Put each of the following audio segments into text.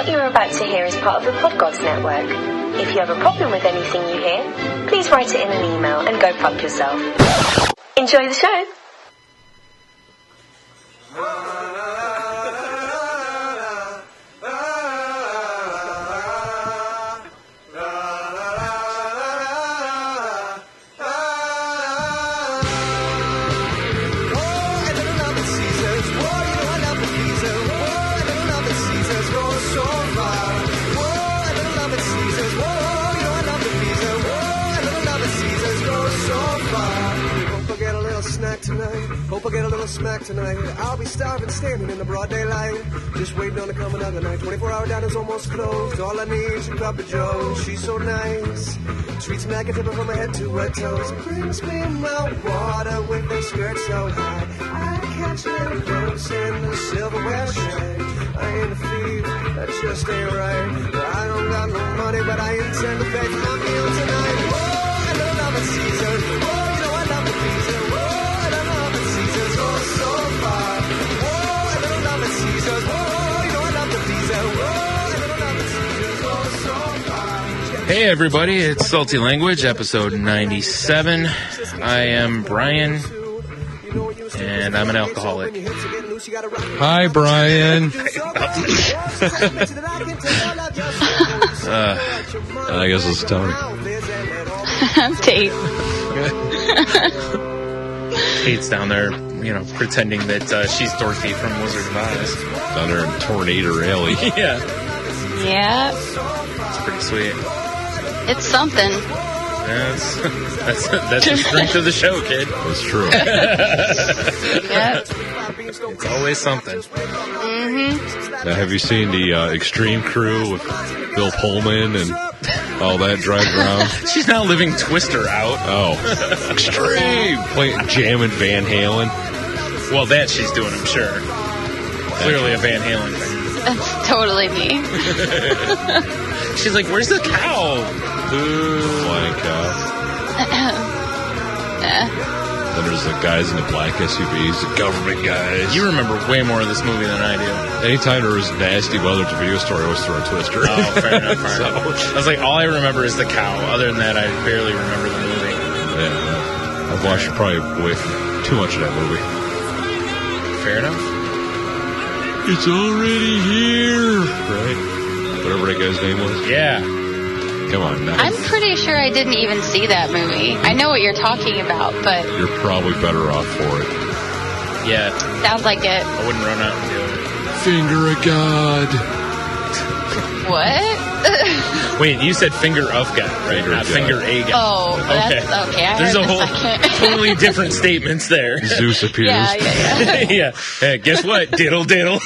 What you're about to hear is part of the Podgods Network. If you have a problem with anything you hear, please write it in an email and go fuck yourself. Enjoy the show! Hope I get a little smack tonight. I'll be starving, standing in the broad daylight, just waiting on to come another night. 24-hour dinner's almost closed. All I need is a cup of joe. She's so nice, treats me like a tipper from my head to her toes. Brings me my water with her skirt so high. I catch little glimpse in the silverware shine. I ain't a thief, that just ain't right. I don't got no money, but I intend to pay for my meal tonight. Whoa, I don't love a Caesar. Whoa, you know I love the pizza. Whoa, I don't love a Caesar. Go so far. Whoa, I don't love a Caesar. Whoa, you know I love the pizza. Whoa, I don't love a Caesar. Go so far. Hey everybody, it's Salty Language, episode 97. I am Brian, and I'm an alcoholic. Hi, Brian. I guess it's Tony. I'm Tate. Tate's down there, pretending that she's Dorothy from Wizard of Oz. Down there in Tornado Alley. Yeah. Yeah. It's pretty sweet. It's something. That's the strength of the show, kid. That's true. Yep. It's always something. Mm-hmm. Now, have you seen the Extreme Crew with Bill Pullman and all that driving around? She's now living Twister out. Oh, Extreme! Jamming Van Halen. Well, that she's doing, I'm sure. Clearly a Van Halen thing. That's totally me. She's like, where's the cow? Boo. Flying cow. Then there's the guys in the black SUVs, the government guys. You remember way more of this movie than I do. Anytime there was nasty weather at the video store, I always throw a Twister. Oh, fair enough, fair enough. I was like, all I remember is the cow. Other than that, I barely remember the movie. Yeah, I've watched probably way too much of that movie. Fair enough. It's already here, right? Whatever that guy's name was. Yeah. Come on now. I'm pretty sure I didn't even see that movie. I know what you're talking about, but... You're probably better off for it. Yeah. Sounds like it. I wouldn't run out and do it. Finger of God. What? Wait, you said finger of God, right? Not finger a God. Oh, okay. That's okay. I There's heard a whole totally different statements there. Zeus appears. Yeah. Yeah. Hey, guess what? Diddle diddle.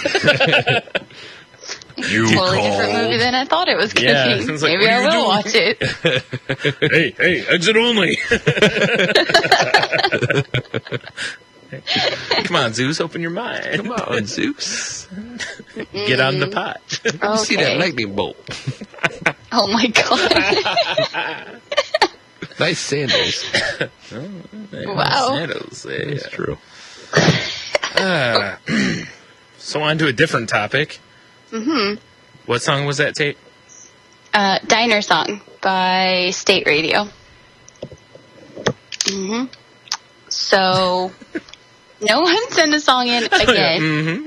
You totally called. different movie than I thought it was going to be. Like, maybe I will watch it. Hey, exit only. Come on, Zeus, open your mind. Come on, Zeus. Get on the pot. Okay. See that lightning bolt. Oh my god. Nice sandals. Wow. Sandals, yeah. That's true. So on to a different topic. Mm-hmm. What song was that, Tate? Diner Song by State Radio. Mm-hmm. So, no one sent a song in again.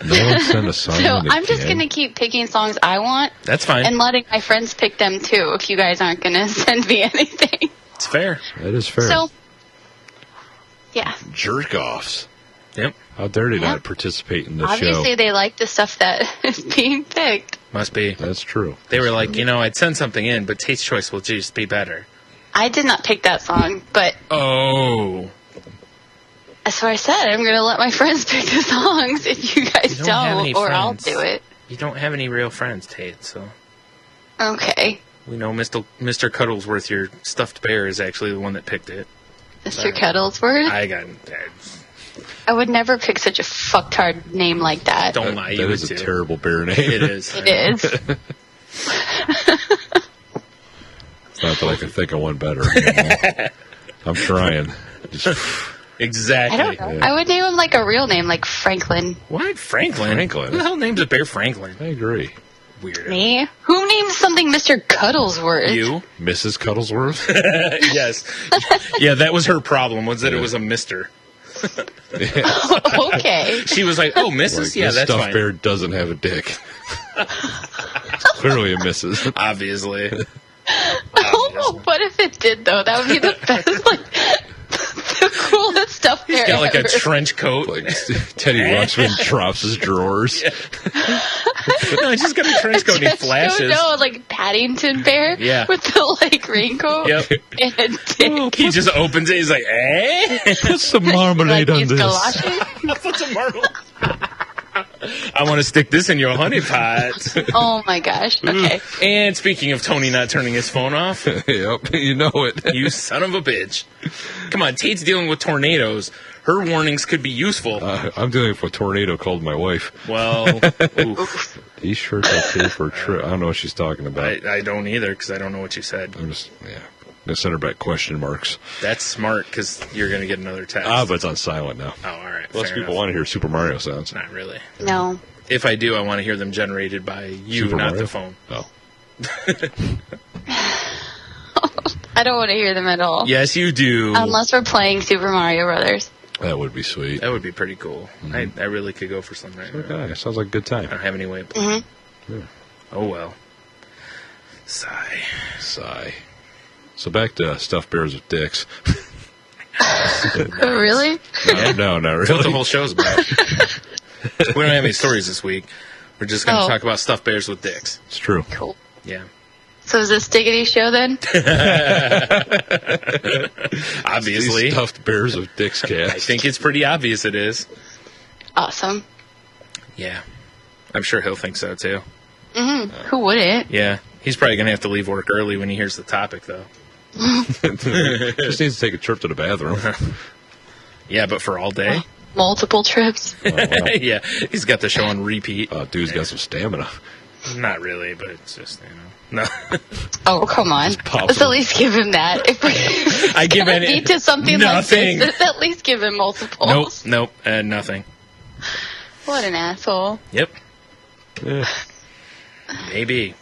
No one sent a song So in I'm just again. going to keep picking songs I want. That's fine. And letting my friends pick them too, if you guys aren't going to send me anything. It's fair. That is fair. So, yeah. Jerk-offs. Yep. How dare they not participate in the Obviously, show? they like the stuff that is being picked. Must be. That's true. They were like, I'd send something in, but Tate's choice will just be better. I did not pick that song, but Oh. that's what I said. I'm going to let my friends pick the songs if you guys You don't have any or I'll friends. do it. You don't have any real friends, Tate, so. Okay. We know Mr. Cuddlesworth, your stuffed bear, is actually the one that picked it. Mr. Cuddlesworth? I would never pick such a fucktard name like that. Don't lie, you That would is a too. terrible bear name. It is. It is. It's not that I can think of one better. I'm trying. Just, Exactly. I don't know. I would name him like a real name, like Franklin. What? Franklin? Franklin. Who the hell names a bear Franklin? I agree. Weird. Me? Who names something Mr. Cuddlesworth? You? Mrs. Cuddlesworth? Yes. Yeah, that was her problem, was that it was a mister. Okay. She was like, oh, Mrs.? Like, Yeah, this that's stuffed fine. bear doesn't have a dick. Clearly a Mrs. Obviously. Oh, what if it did, though? That would be the best, like, the coolest stuff He's there got like ever. a trench coat. Like Teddy Ruxpin drops his drawers. No, he's just got a trench coat and he flashes. No, like Paddington Bear Yeah. with the, like, raincoat Yep. and a dick. He just opens it. He's like, eh? Put some marmalade Like on these this. galoshes. Put some marble. I want to stick this in your honey pot. Oh, my gosh. Okay. And speaking of Tony not turning his phone off, Yep, you know it. you son of a bitch. Come on, Tate's dealing with tornadoes. Her warnings could be useful. I'm dealing with a tornado called my wife. Well, oof. These shirts okay for a trip. I don't know what she's talking about. I don't either because I don't know what you said. I'm just, gonna send her back question marks. That's smart because you're going to get another text. But it's on silent now. Oh, all right. Unless fair people enough. want to hear Super Mario sounds. Not really. No. If I do, I want to hear them generated by you, Super not Mario? the phone. Oh. I don't want to hear them at all. Yes, you do. Unless we're playing Super Mario Brothers. That would be sweet. That would be pretty cool. I really could go for something right now. Okay, sounds like a good time. I don't have any way of Oh, well. Sigh. Sigh. So back to stuffed bears with dicks. Really? No, not That's what the really. whole show's about. We don't have any stories this week. We're just going to Oh. talk about stuffed bears with dicks. It's true. Cool. Yeah. So is this Diggity Show then? Obviously. These stuffed bears with dicks I cast. think it's pretty obvious it is. Awesome. Yeah. I'm sure he'll think so, too. Who wouldn't? Yeah. He's probably going to have to leave work early when he hears the topic, though. Just needs to take a trip to the bathroom. Yeah, but for all day? Multiple trips. Oh, wow. Yeah. He's got the show on repeat. Dude's got some stamina. Not really, but it's just, No. Oh, come on. pop Let's them. at least give him that. If we're I give gonna any- be to something nothing. like this, let's at least give him multiples. Nope. Nothing. What an asshole. Yep. Yeah. Maybe.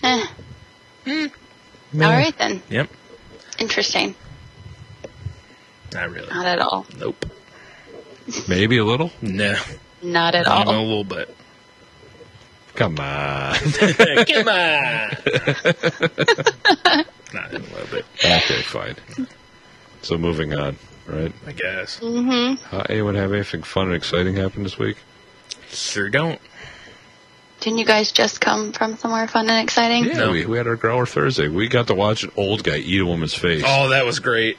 Eh. All right, then. Yep. Interesting. Not really. Not at all. Nope. Maybe a little? No. Not at Not even a all. little bit. Come on. Come on. Not even a little bit, Okay, fine. So moving on, right? I guess. Anyone have anything fun and exciting happen this week? Sure don't. Didn't you guys just come from somewhere fun and exciting? Yeah, No. we had our Growler Thursday. We got to watch an old guy eat a woman's face. Oh, that was great.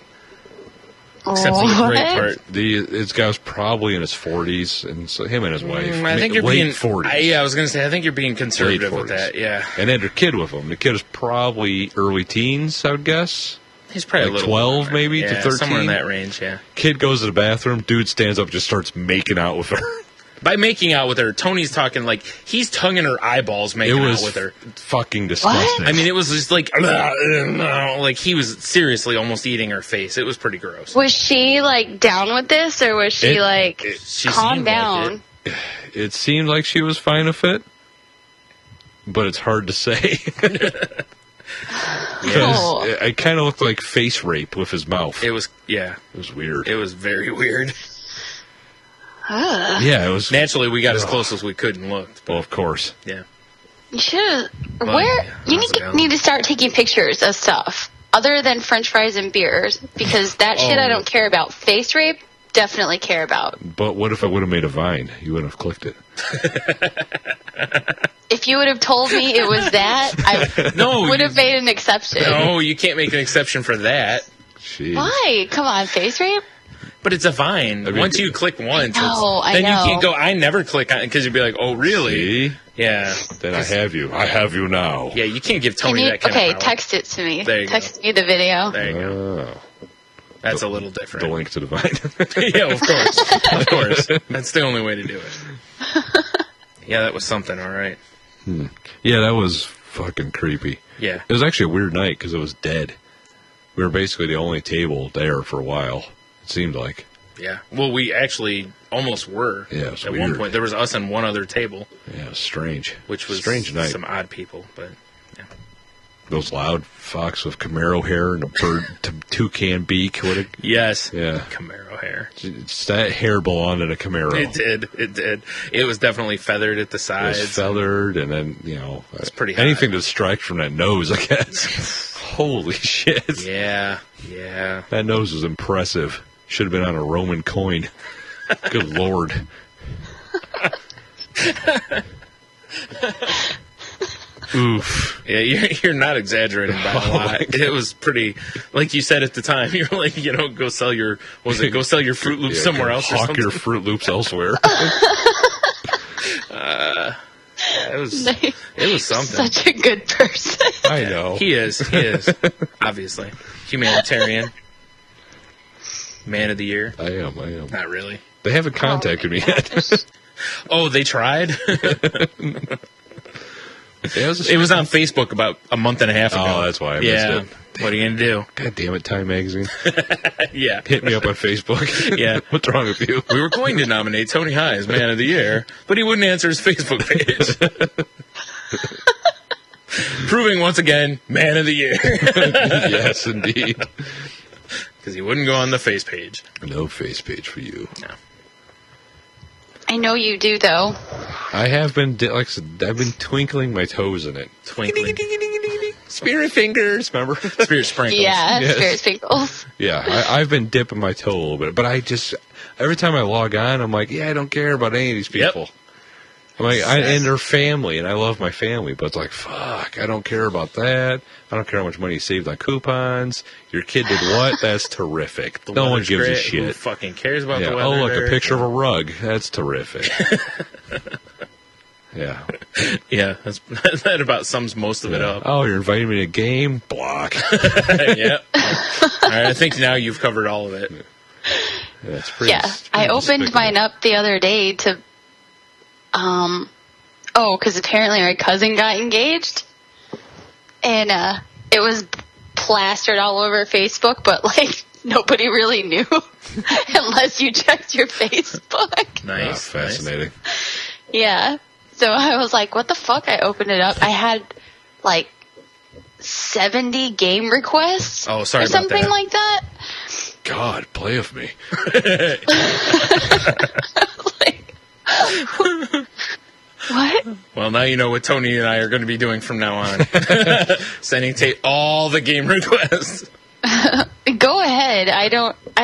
Except for the great part. This guy was probably in his 40s, and so him and his wife. I think you're late being 40s. I was going to say I think you're being conservative Late with 40s. that. Yeah. And they had their kid with him. The kid was probably early teens, I would guess. He's probably Like a little 12 older. maybe to Yeah, 13? somewhere in that range. Yeah. Kid goes to the bathroom. Dude stands up, just starts making out with her. By making out with her, Tony's talking like he's tonguing her eyeballs, making out with her. fucking disgusting. I mean, it was just like he was seriously almost eating her face. It was pretty gross. Was she, like, down with this, or was she, She calm seemed like down? it. It seemed like she was fine with it, but it's hard to say. Oh. It kind of looked like face rape with his mouth. It was, yeah. It was weird. It was very weird. Yeah, it was. Naturally, we got as close as we could and looked. Well, of course. Yeah. You should. Well, You how's it going? need to start taking pictures of stuff other than French fries and beers, because that shit I don't care about. Face rape, definitely care about. But what if I would have made a vine? You wouldn't have clicked it. If you would have told me it was that, I would have made an exception. No, you can't make an exception for that. Jeez. Why? Come on, face rape? But it's a Vine. I mean, once you click once, I then know. you can't go. I never click on it because you'd be like, "Oh, really?" See? Yeah. Then I have you. I have you now. Yeah, you can't give Can Tony you, that kind okay, of power. text it to me. There you text me the video. There you go. Oh, That's a little the different. link to the vine. Yeah, of course. Of course. That's the only way to do it. Yeah, that was something. All right. Yeah, that was fucking creepy. Yeah. It was actually a weird night because it was dead. We were basically the only table there for a while. It seemed like. Yeah. Well, we actually almost were. Yeah, it was at weird. one point. There was us and one other table. Yeah, it was strange. Which was strange night. some odd people, but yeah. Those loud fox with Camaro hair and a bird toucan beak. Yes. Yeah. Camaro hair. Just that hair belonged in a Camaro. It did. It was definitely feathered at the It sides. was feathered, and then, it's pretty hot. anything to distract from that nose, I guess. Holy shit. Yeah. That nose was impressive. Should have been on a Roman coin. Good Lord. Oof. Yeah, you're not exaggerating by a lot. It was pretty, like you said at the time. You're like, go sell your Fruit Loops somewhere else. Or Hawk something. your Fruit Loops elsewhere. It was something. Such a good person. I know. He is obviously humanitarian, man of the year. I am. Not really. They haven't contacted me yet. Oh, they tried. It was on Facebook about a month and a half ago. Oh, that's why I missed it. What are you gonna do? God damn it, Time Magazine. Yeah. Hit me up on Facebook. Yeah. What's wrong with you? We were going to nominate Tony High as Man of the Year, but he wouldn't answer his Facebook page. Proving once again, Man of the Year. Yes, indeed. Because he wouldn't go on the face page. No face page for you. No. I know you do, though. I have been, like I said, I've been twinkling my toes in it. Twinkling. Spirit fingers, remember? Spirit sprinkles. Yeah, Yes. Spirit Sprinkles. Yeah, I've been dipping my toe a little bit, but every time I log on, I'm like, I don't care about any of these people. Yep. I'm like, and their family, and I love my family, but it's like, fuck, I don't care about that. I don't care how much money you saved on coupons. Your kid did what? That's terrific. The No one weather's gives a great. Who shit. fucking cares about Yeah. the weather? Oh, look, a there? picture of a rug. That's terrific. Yeah. Yeah, that about sums most of it up. Oh, you're inviting me to a game? Block. Yeah. All right, I think now you've covered all of it. Yeah, it's pretty, Yeah, it's pretty I opened despicable. mine up the other day to, because apparently my cousin got engaged, and it was plastered all over Facebook, but like nobody really knew unless you checked your Facebook. Nice. Fascinating. Yeah, so I was like, what the fuck? I opened it up. I had like 70 game requests. Oh, sorry or about something that. like that. God, play with me. Like, what? Well, now you know what Tony and I are going to be doing from now on. Sending Tate all the game requests. Go ahead. I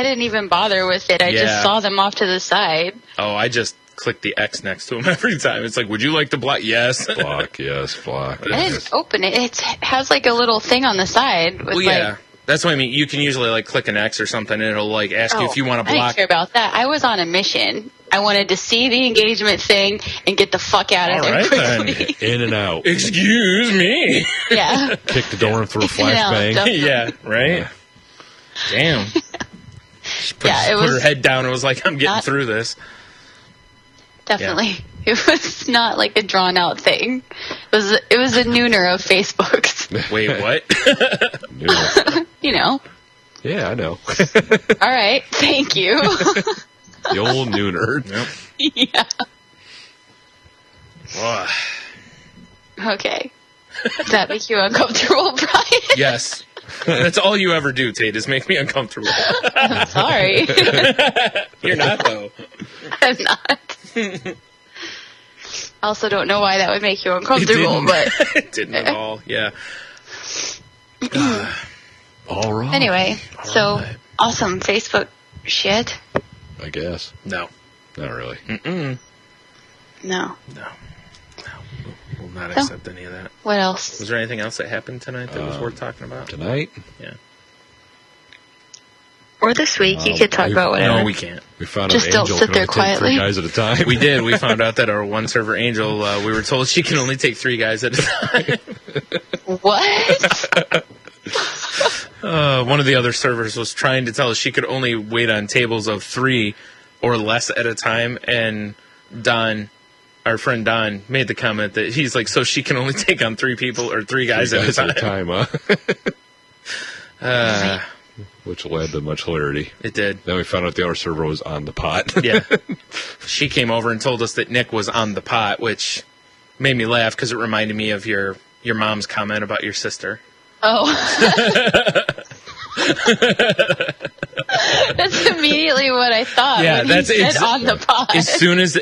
didn't even bother with it. I Yeah. just saw them off to the side. Oh, I just click the X next to him every time. It's like, would you like to block? Yes. Block, yes, block. I didn't open it. It has like a little thing on the side with Well, yeah. like. That's what I mean. You can usually like click an X or something, and it'll like ask you if you want to I didn't block. care about that. I was on a mission. I wanted to see the engagement thing and get the fuck out of All there right, then. quickly. In and out. Excuse me. Yeah. Kick the door and throw a In and out, flashbang. definitely. Yeah. Right. Damn. She put, Yeah, it put her was head down and was like, "I'm getting not- through this." Definitely. It was not like a drawn out thing. It was a nooner of Facebook's. Wait, what? Yeah. You know. Yeah, I know. All right. Thank you. The old nooner. Yep. Yeah. Ugh. Okay. Does that make you uncomfortable, Brian? Yes. That's all you ever do, Tate, is make me uncomfortable. I'm sorry. You're not, though. I'm not. I also don't know why that would make you uncomfortable, didn't. but It didn't at all. Yeah. All right. anyway, so right. awesome Facebook shit. I guess. No. Not really. Mm-mm. No. No. We'll not No. accept any of that. What else? Was there anything else that happened tonight that was worth talking about? Tonight, Yeah. Or this week, you could talk about whatever. No, we can't. we found Just an don't angel sit can there only take quietly. 3 guys at a time. We did. We found out that our one server Angel, we were told she can only take 3 guys at a time. What? One of the other servers was trying to tell us she could only wait on tables of 3 or less at a time, and Don, our friend Don, made the comment that he's like, so she can only take on 3 people or 3 guys, 3 guys at a time. huh? Which led to much hilarity. It did. Then we found out the other server was on the pot. Yeah. She came over and told us that Nick was on the pot, which made me laugh because it reminded me of your mom's comment about your sister. Oh. That's immediately what I thought. Yeah, when that's he said on the pot. As soon as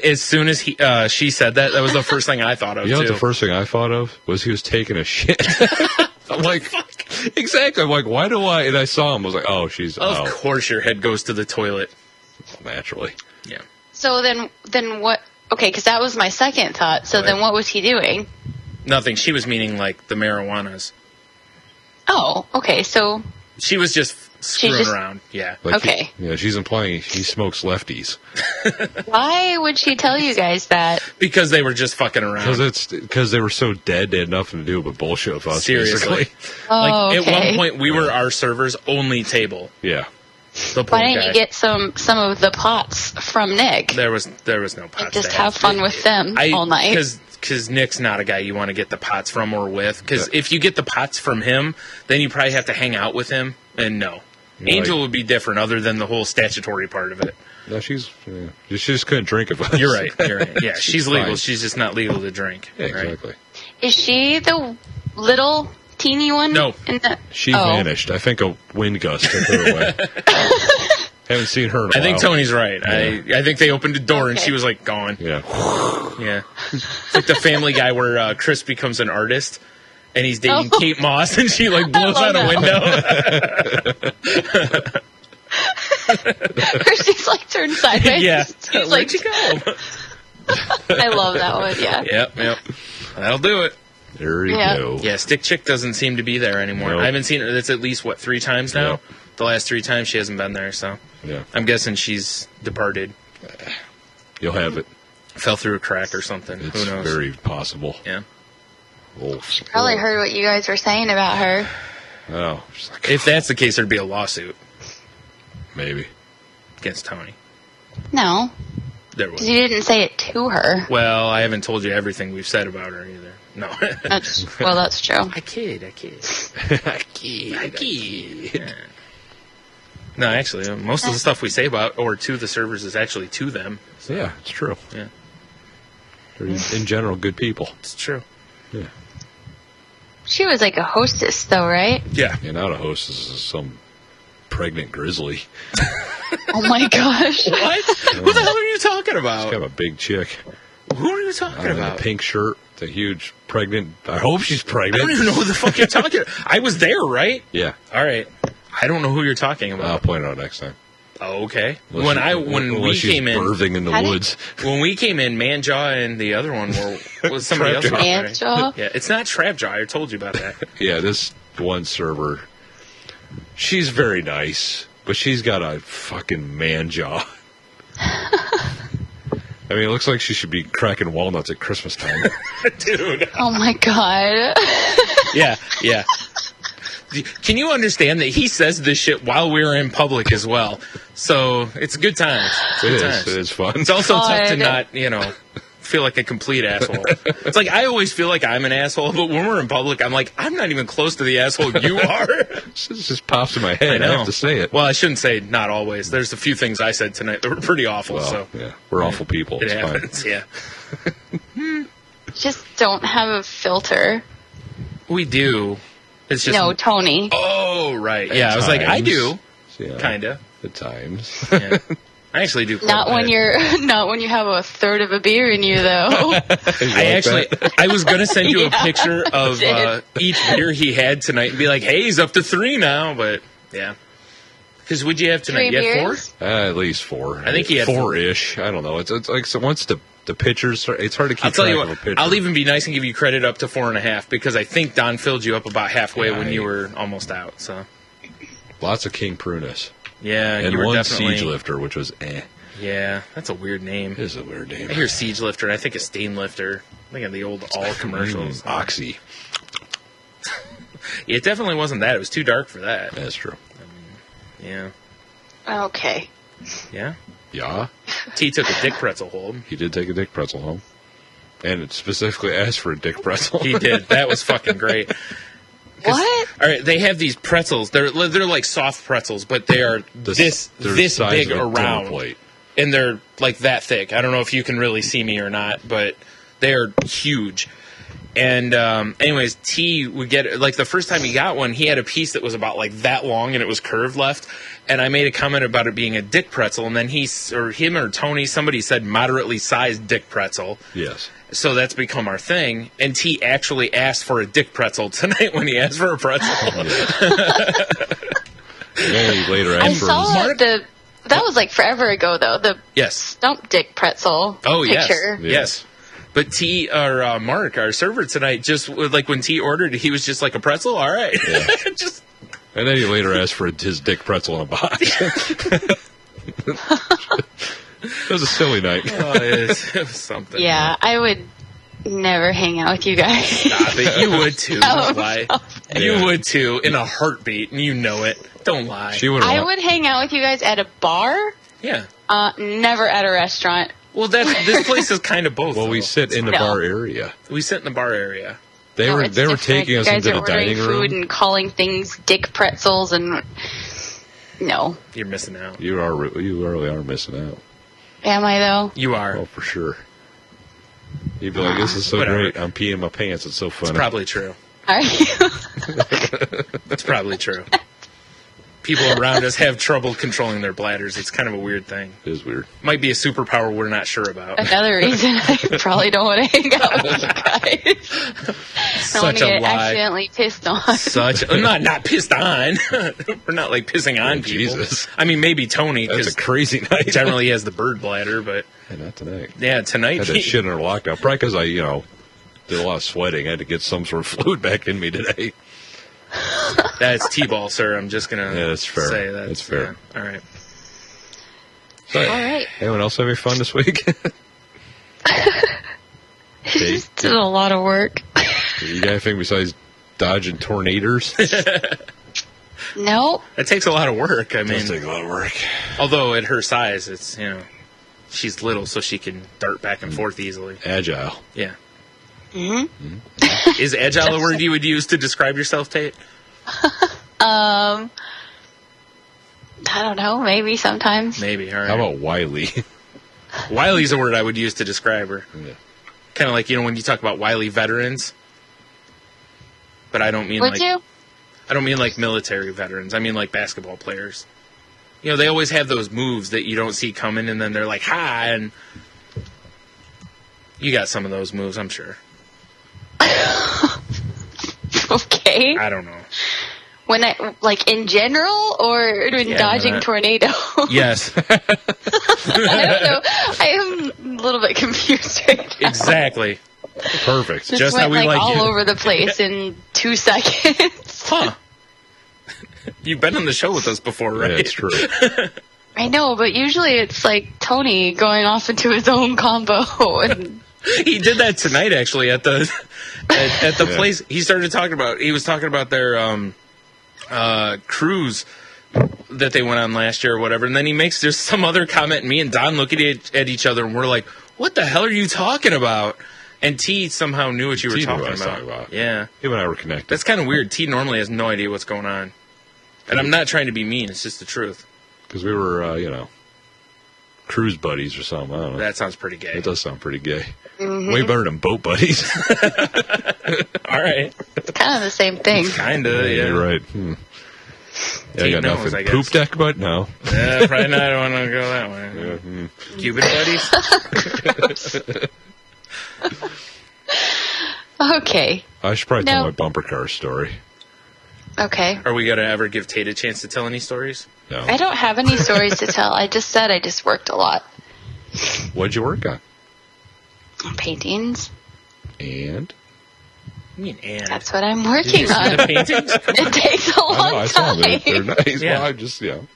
she said that, that was the first thing I thought of. You know what too. the first thing I thought of was he was taking a shit. I'm like, exactly. I'm like, why do I? And I saw him. I was like, oh, she's. Of course, your head goes to the toilet. Naturally. Yeah. So then what? Okay, because that was my second thought. So then what was he doing? Nothing. She was meaning like the marijuanas. Oh, okay. So she was just screwing around. Yeah. Like okay. She's implying he smokes lefties. Why would she tell you guys that? Because they were just fucking around. Because they were so dead, they had nothing to do but bullshit with us. Seriously. Basically. Oh, At one point, we were our server's only table. Yeah. The poor Why didn't guy. you get some of the pots from Nick? There was no pots. And just to have fun with them all night. Because Nick's not a guy you want to get the pots from or with. Because if you get the pots from him, then you probably have to hang out with him. And no. Angel would be different other than the whole statutory part of it. No, she just couldn't drink it. You're right. Yeah, she's legal. Fine. She's just not legal to drink. Yeah, exactly. Right? Is she the little teeny one? No. She vanished. I think a wind gust took her away. Haven't seen her in a while. I think Tony's right. Yeah. I think they opened the door and she was like gone. Yeah. Yeah. It's like the Family Guy where Chris becomes an artist and he's dating Kate Moss and she like blows out a window. She's like turned sideways. Yeah. She's Where'd you go? I love that one, yeah. Yep. That'll do it. There you go. Yeah, Stick Chick doesn't seem to be there anymore. Nope. I haven't seen her. It's at least, 3 times now? Yep. The last 3 times she hasn't been there, so. Yeah. I'm guessing she's departed. You'll have it. Fell through a crack or something. It's Who knows? very possible. Yeah. Probably heard what you guys were saying about her. Oh. Like, if that's the case, there'd be a lawsuit. Maybe. Against Tony. No. There was. You didn't say it to her. Well, I haven't told you everything we've said about her either. No. That's true. I kid. Yeah. No, actually, most of the stuff we say about or to the servers is actually to them. So. Yeah, it's true. Yeah. They're in general good people. It's true. Yeah. She was like a hostess, though, right? Yeah. And not a hostess, is some pregnant grizzly. Oh my gosh. What? Who the hell are you talking about? She's kind of a big chick. Who are you talking about? A pink shirt, the huge pregnant. I hope she's pregnant. I don't even know who the fuck you're talking about. I was there, right? Yeah. All right. I don't know who you're talking about. I'll point it out next time. Oh, okay. Unless When we came in, birthing in the woods. When we came in, Manjaw and the other one was somebody else. Manjaw? Yeah, it's not Trapjaw. I told you about that. Yeah, this one server, she's very nice, but she's got a fucking man jaw. I mean, it looks like she should be cracking walnuts at Christmas time. Dude. Oh my god. Yeah. Can you understand that he says this shit while we're in public as well? So it's good times. It is fun. It's also tough to not, feel like a complete asshole. It's like I always feel like I'm an asshole, but when we're in public, I'm like, I'm not even close to the asshole you are. It just pops in my head. I have to say it. Well, I shouldn't say not always. There's a few things I said tonight that were pretty awful. Well, yeah, we're awful people. It it's happens. Fine. Yeah. Just don't have a filter. We do. It's just no, Tony. Oh, right. Yeah, I was like, I do. Yeah, kinda. At times. Yeah. I actually do. Not when you have a third of a beer in you, though. I was gonna send you a picture of each beer he had tonight and be like, "Hey, he's up to 3 now." But yeah, because would you have tonight? 3 You had beers? 4? At least 4. I think he had 4-ish. I don't know. It's like so once the pictures, it's hard to keep I'll tell track you of a what. picture. I'll even be nice and give you credit up to 4.5 because I think Don filled you up about halfway when you were almost out. So lots of King Prunus. Yeah, and you were one definitely Siege Lifter, which was Yeah, that's a weird name. It is a weird name. I hear Siege Lifter, and I think of Stain Lifter. I think of the old all commercials. Oxy. It definitely wasn't that. It was too dark for that. That's true. Yeah. Okay. Yeah? Yeah. T took a dick pretzel home. He did take a dick pretzel home. And it specifically asked for a dick pretzel. He did. That was fucking great. What? All right, they have these pretzels. They're like soft pretzels, but they are this size big of a dinner around, plate. and they're like that thick. I don't know if you can really see me or not, but they are huge. And anyways, T would get, like, the first time he got one, he had a piece that was about like that long and it was curved left. And I made a comment about it being a dick pretzel, and then him or Tony, somebody said moderately sized dick pretzel. Yes. So that's become our thing. And T actually asked for a dick pretzel tonight when he asked for a pretzel. And then he later I asked for saw his... that was like forever ago though. The Yes. stump dick pretzel picture. Yes. But T, or Mark, our server tonight, just like when T ordered, he was just like, a pretzel? All right. Yeah. Just. And then he later asked for his dick pretzel in a box. It was a silly night. Oh, it was something. Yeah, I would never hang out with you guys. Stop it. You would too. Don't lie. Yeah. You would too, in a heartbeat, and you know it. Don't lie. She would. I would hang out with you guys at a bar. Yeah. Never at a restaurant. Well, this place is kind of both. Well, we though. sit in the No. bar area. We sit in the bar area. They No, were it's they were different. taking us You guys into are the ordering dining food room. and calling things dick pretzels and no. You're missing out. You really are missing out. Am I though? You are. Oh, for sure. You'd be like, "This is so Whatever. great! I'm peeing my pants. It's so funny." It's probably true. Are you? It's probably true. People around us have trouble controlling their bladders. It's kind of a weird thing. It is weird. Might be a superpower we're not sure about. Another reason I probably don't want to hang out with you guys. I don't want Such to a get lie. accidentally pissed on. I'm not pissed on. We're not like pissing on Oh, people. Jesus. I mean, maybe Tony, That's because a crazy night. generally he has the bird bladder, but Hey, not tonight. yeah, tonight Had that shit under lockdown. Probably because I, did a lot of sweating. I had to get some sort of fluid back in me today. that's T-ball, sir. I'm just gonna Yeah, that's fair. say that. That's fair. Yeah. All right. But, All right. anyone else have any fun this week? Okay. Just did a lot of work. You got anything besides dodging tornadoes? Nope. That takes a lot of work. I mean, Does take a lot of work. although at her size, it's she's little, so she can dart back and forth easily. Agile. Yeah. Mm-hmm. Is agile a word you would use to describe yourself, Tate? I don't know. Maybe sometimes. Maybe. All right. How about wily? Wiley's a word I would use to describe her. Yeah. Kind of like, when you talk about wily veterans. But I don't mean Would you? I don't mean like military veterans. I mean like basketball players. They always have those moves that you don't see coming, and then they're like, "Hi," and you got some of those moves, I'm sure. Okay. I don't know. When I in general or when Yeah, dodging that- tornado? Yes, I don't know. I am a little bit confused right now. exactly. Perfect. Just went how we like all you. over the place in 2 seconds. Huh. You've been on the show with us before, right? Yeah, it's true. I know, but usually it's like Tony going off into his own combo. And He did that tonight, actually, at the at the Yeah. place. He was talking about their cruise that they went on last year or whatever, and then he makes just some other comment, and me and Don look at each other, and we're like, "What the hell are you talking about?" And T somehow knew what you were T knew what I talking was about. talking about. Yeah, Him and I were connected. that's kind of weird. T normally has no idea what's going on, and I'm not trying to be mean. It's just the truth. Because we were, cruise buddies or something. I don't know. That sounds pretty gay. It does sound pretty gay. Way better than boat buddies. All right, kind of the same thing. kinda. Yeah, You're right. Yeah, I Tate got knows, nothing. I guess. Poop deck, but no. Yeah, probably not. I don't want to go that way. Yeah, Cuban buddies. Okay. I should probably tell No. my bumper car story. Okay. Are we gonna ever give Tate a chance to tell any stories? No. I don't have any stories to tell. I just said I just worked a lot. What'd you work on? Paintings. And? I mean, and That's what I'm working on. the paintings. It takes a I know, long I saw them. They're time. nice. Yeah. Well, I just, trying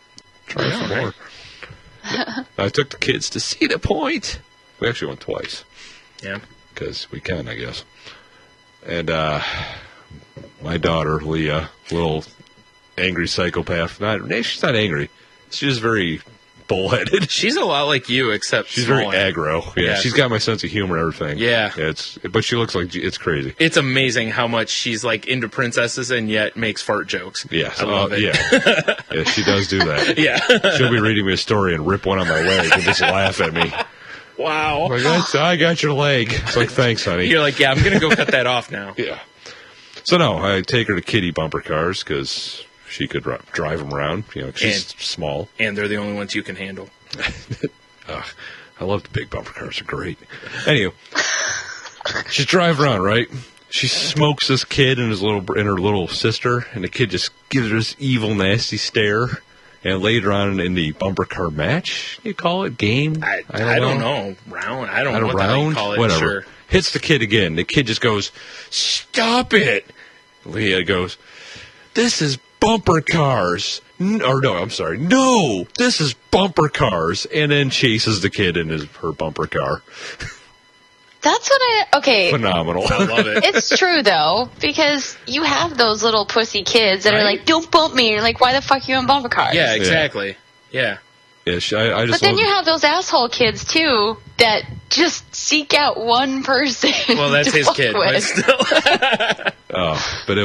some right. more. I took the kids to see the point. We actually went twice. Yeah. Because we can, I guess. And my daughter, Leah, little angry psychopath. She's not angry. She's just very bullheaded. She's a lot like you, except She's very smaller. aggro. Yeah, Yeah. she's got my sense of humor and everything. Yeah. But she looks like it's crazy. It's amazing how much she's like into princesses and yet makes fart jokes. Yes, I love it. Yeah. Yeah, she does do that. Yeah. She'll be reading me a story and rip one on my leg and just laugh at me. Wow. Like, I got your leg. It's like, thanks, honey. You're like, yeah, I'm gonna go cut that off now. Yeah. So no, I take her to kiddie bumper cars because she could drive them around. She's small. And they're the only ones you can handle. I love the big bumper cars; they're great. Anyway, she's driving around, right? She smokes this kid and her little sister, and the kid just gives her this evil, nasty stare. And later on in the bumper car match, you call it game? I don't know. Round? I don't know what the hell you call it. Whatever. Sure. Hits the kid again. The kid just goes, "Stop it!" Leah goes, "This is bumper cars." I'm sorry. No, this is bumper cars. And then chases the kid in her bumper car. That's what okay. Phenomenal. I love it. It's true, though, because you have those little pussy kids that are Right? like, don't bump me. You're like, why the fuck are you in bumper cars? Yeah, exactly. Yeah. Yeah, I just But then love you have those asshole kids, too, that just seek out one person. Well, that's to his fuck kid, but with. still. but it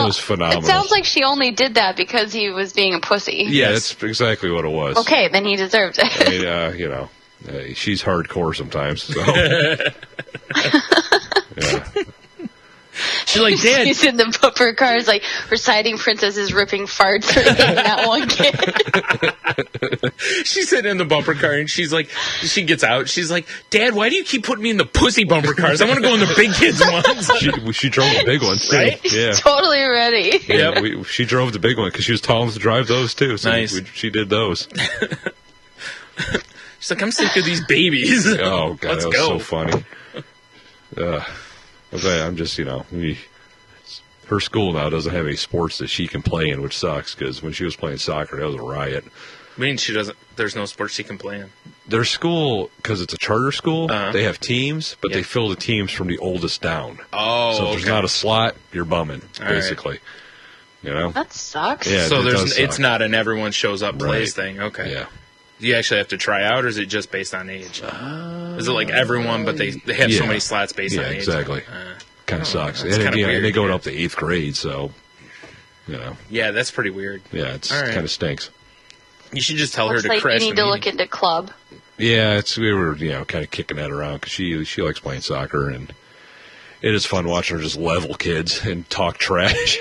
was phenomenal. It sounds like she only did that because he was being a pussy. Yeah, that's exactly what it was. Okay, then he deserves it. I mean, she's hardcore sometimes. So. Yeah. She's like, Dad. He's in the bumper cars, like, reciting princesses ripping farts for hitting that one kid. She's sitting in the bumper car and she's like, she gets out. She's like, Dad, why do you keep putting me in the pussy bumper cars? I want to go in the big kids ones. She drove the big ones too. Right? Yeah. Totally ready. Yeah, Yep. she drove the big one because she was tall enough to drive those too. So Nice. she did those. She's like, I'm sick of these babies. Oh god, Let's that was go. so funny. I'm just her school now doesn't have any sports that she can play in, which sucks because when she was playing soccer, that was a riot. I mean, she doesn't, there's no sports she can play in. Their school, because it's a charter school, Uh-huh. they have teams, but Yeah. they fill the teams from the oldest down. Oh, So if there's not a slot, you're bumming, All right. basically. You know? That sucks. Yeah. So it does it's suck. not an everyone shows up plays Right. thing. Okay. Yeah. Do you actually have to try out, or is it just based on age? Is it like everyone, but they have so Yeah. many slots based Yeah, on age? exactly. Kind of sucks. that's And kinda again, weird, they go yeah. up to 8th grade, so, Yeah, that's pretty weird. yeah, it's All right. kind of stinks. You should just tell Looks her to like crash you the need to look meeting. into club. Yeah, we were, kind of kicking that around because she likes playing soccer, and it is fun watching her just level kids and talk trash.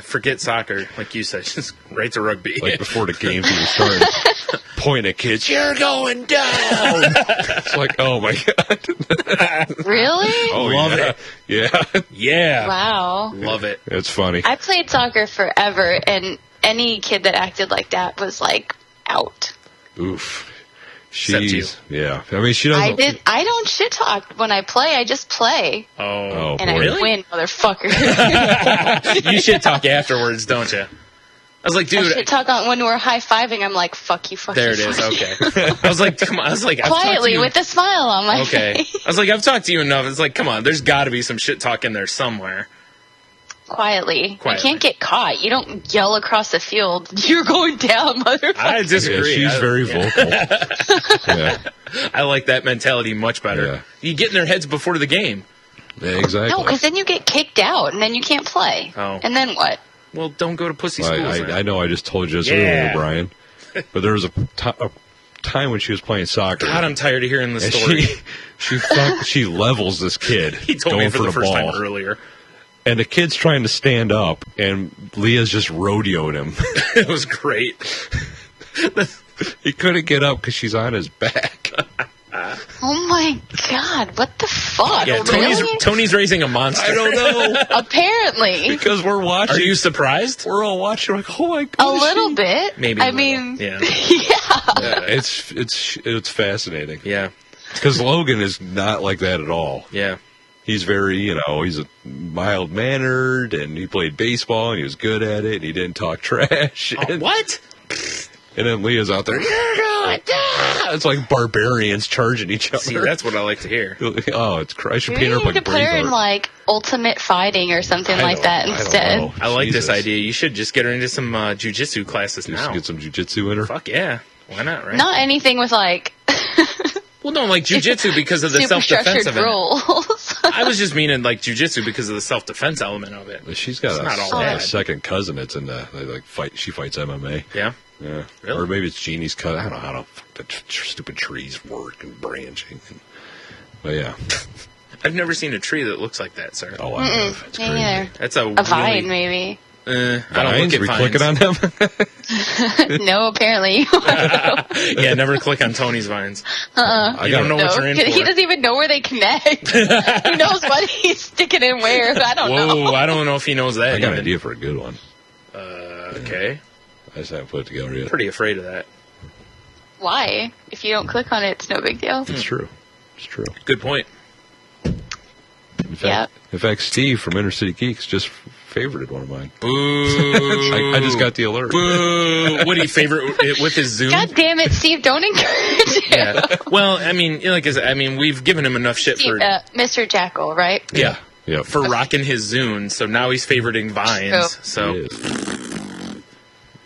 Forget soccer, like you said, just right to rugby. Like before the games even started, point at kids, "You're going down." It's like, oh my god. Really? Oh, Love yeah. it. Yeah, Yeah. Wow. Love it. it's funny. I played soccer forever, and any kid that acted like that was, like, out. Oof. Except you. Yeah. I mean, she doesn't. I don't shit talk when I play. I just play. Oh, And boy. I Really? win, motherfucker. You should talk afterwards, don't you? I was like, I dude, shit talk on when we're high-fiving. I'm like, fuck you, fuck there you, it is. fuck you. Okay. I was like, come on. I was like, I've talked to Quietly, you. with a smile on my Okay. face. I was like, I've talked to you enough. It's like, come on. There's got to be some shit talk in there somewhere. Quietly. Quietly. You can't get caught. You don't yell across the field, "You're going down, motherfucker." I Yeah, disagree. she's very vocal. Yeah. I like that mentality much better. Yeah. You get in their heads before the game. Yeah, exactly. No, because then you get kicked out, and then you can't play. Oh. And then what? Well, don't go to pussy schools. then. I know I just told you this Yeah. earlier, Brian, but there was a time when she was playing soccer. God, I'm tired of hearing the and story. she levels this kid. He told going me for the first ball. time earlier. And the kid's trying to stand up, and Leah's just rodeoed him. It was great. He couldn't get up because she's on his back. Oh my god, what the fuck? Yeah, Really? Tony's raising a monster. I don't know. Apparently. Because we're watching. Are you surprised? We're all watching. Like, oh my A god. little bit. Maybe I a little. mean, Yeah. yeah. It's fascinating. Yeah. Because Logan is not like that at all. Yeah. He's very, he's a mild mannered, and he played baseball, and he was good at it, and he didn't talk trash. Oh, what? And then Leah's out there. You're going down! It's like barbarians charging each other. See, that's what I like to hear. Oh, it's crazy. I should Maybe paint her you up need like to put her in Braveheart. like ultimate fighting or something I like don't- that I don't instead. know. I like this Jesus. idea. You should just get her into some jujitsu classes Just now. get some jujitsu in her. Fuck yeah. Why not, right? Not anything with like Well, no, like jujitsu because of the super self-defense structured of it. rules. I was just meaning like jujitsu because of the self-defense element of it. But she's got It's not all a bad. second cousin that's in the they like fight. She fights MMA. Yeah. Yeah, Really? or maybe it's Jeannie's cousin. I don't know how the stupid trees work and branching. But yeah, I've never seen a tree that looks like that, sir. I have. It's Me crazy. neither. That's a A vine, really, maybe. I don't Vines? look at We vines. clicking on them? No, apparently. Yeah, never click on Tony's vines. I You don't know No, what you're in he for. doesn't even know where they connect. Who knows what he's sticking in where? I don't know. Whoa, I don't know if he knows that. I got an even. idea for a good one. Okay. I just haven't put it together yet. Pretty afraid of that. Why? If you don't click on it, it's no big deal. It's true. It's true. Good point. In fact, Steve from Inner City Geeks just favorited one of mine. Boo. I just got the alert. Boo. What do you favorite it with his Zoom? God damn it, Steve! Don't encourage him. Yeah. Well, I mean, like I said, we've given him enough shit Steve, for Mr. Jackal, right? yeah Yep. for rocking his Zune. So now he's favoriting Vines. True. So He is.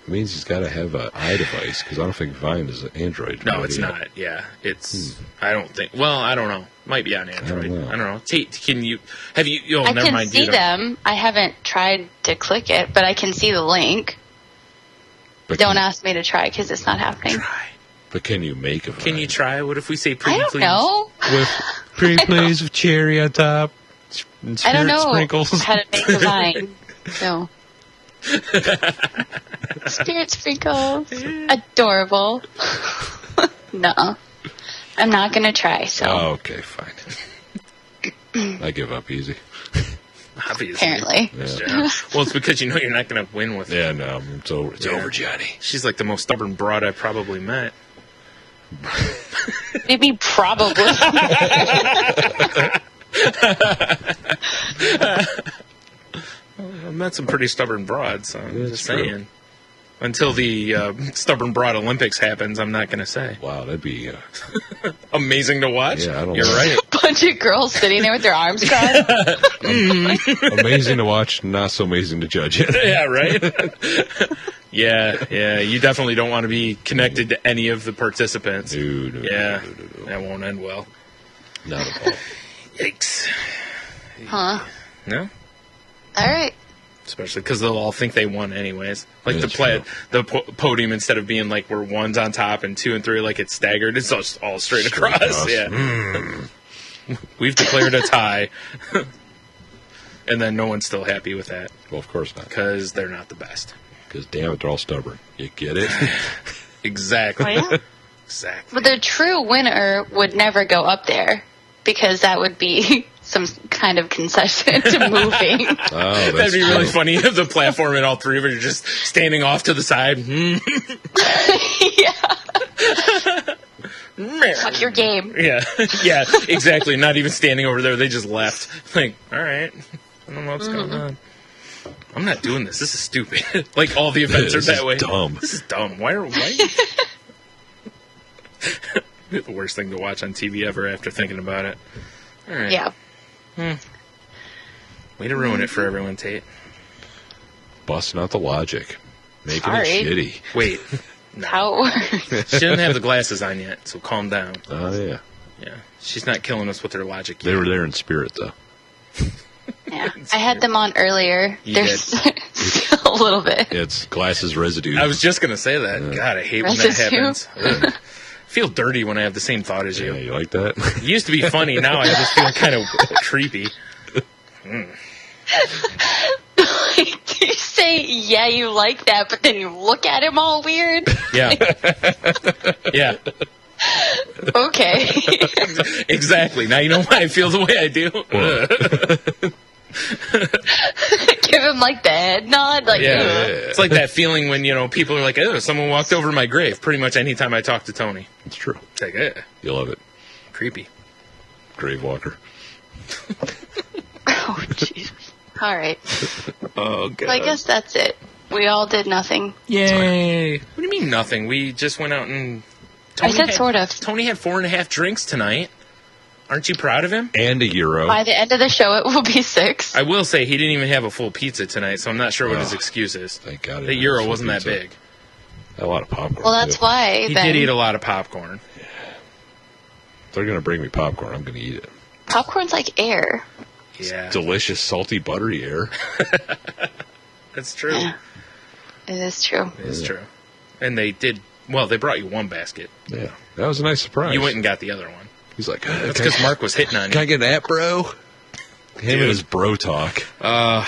It means he's got to have an iDevice because I don't think Vine is an Android. no, maybe. it's not. Yeah, it's. I don't think. Well, I don't know. Might be on Android. I don't know. Tate, can you? Have you? Oh, I never can mind. see you don't- them. I haven't tried to click it, but I can see the link. But Don't can, ask me to try because it's not happening. Try. But can you make a Vine? Can you try? What if we say I pretty don't please? know. With pretty please with cherry on top. And I don't spirit know sprinkles. how to make a vine. No. Spirit sprinkles. Adorable. No. I'm not going to try, so Oh, okay, fine. I give up easy. Obviously. apparently. Yeah. Well, it's because you know you're not going to win with. Yeah, no, it's over. It's Yeah. over, Johnny. She's like the most stubborn broad I've probably met. Maybe probably. I've met some pretty stubborn broads, so I'm Yeah, just it's true. saying. Until the stubborn broad Olympics happens, I'm not going to say. Wow, that'd be Amazing to watch. Yeah, I don't You're know. right. Bunch of girls sitting there with their arms crossed. amazing to watch, not so amazing to judge it. Yeah, right? Yeah. You definitely don't want to be connected to any of the participants. No, Yeah, no. that won't end well. Not at all. Yikes. Huh. No? All right. Especially because they'll all think they won anyways. Like That's the podium, instead of being like where one's on top and 2 and 3 like it's staggered, it's just all straight across. across. Yeah. We've declared a tie. And then no one's still happy with that Well, of course not. because they're not the best. Because damn it, they're all stubborn. You get it? Exactly. Oh, yeah. Exactly. But the true winner would never go up there because that would be some kind of concession to moving. Oh, that's That'd be really true. funny if the platform and all three of you are just standing off to the side. Fuck your game. Yeah, yeah, exactly. Not even standing over there. They just left. Like, all right. I don't know what's going on. I'm not doing this. This is stupid. Like, all the events are This that is way. dumb. This is dumb. Why? The worst thing to watch on TV ever after thinking about it. All right. Yeah. Way to ruin it for everyone, Tate. Busting out the logic. Making Sorry. it shitty. Wait. How it works. She doesn't have the glasses on yet, so calm down. Oh, yeah. Yeah. She's not killing us with her logic yet. They were there in spirit, though. Yeah. I had them on earlier. You There's a little bit. It's glasses residue. I was just going to say that. God, I hate when that Residue? happens. Ugh. I feel dirty when I have the same thought as you. Yeah, you like that? It used to be funny. Now I just feel kind of creepy. You say, yeah, you like that, but then you look at him all weird. Yeah. Yeah. Okay. Exactly. Now you know why I feel the way I do. Give him like the head nod. Like, Yeah. ugh. It's like that feeling when, people are like, oh, someone walked over my grave. Pretty much anytime I talk to Tony. It's true. It's like, eh, You love it. creepy. Grave walker. Oh, Jesus. All right. Oh, God. So I guess that's it. We all did nothing. Yay. What do you mean nothing? We just went out and... I said sort of. Tony had 4.5 drinks tonight. Aren't you proud of him? And a euro. By the end of the show, it will be 6. I will say he didn't even have a full pizza tonight, so I'm not sure what his Oh, excuse is. Thank God. I The didn't euro have wasn't that pizza. big. A lot of popcorn. Well, that's too. why. He then did eat a lot of popcorn. If they're going to bring me popcorn, I'm going to eat it. popcorn's like air. Yeah, Delicious, salty, buttery air. that's true. Yeah. It is true. It's true. And they did. Well, they brought you one basket. Yeah. That was a nice surprise. You went and got the other one. He's like, That's because Mark was hitting on can I you. get that, bro? Him Dude. and his bro talk. Our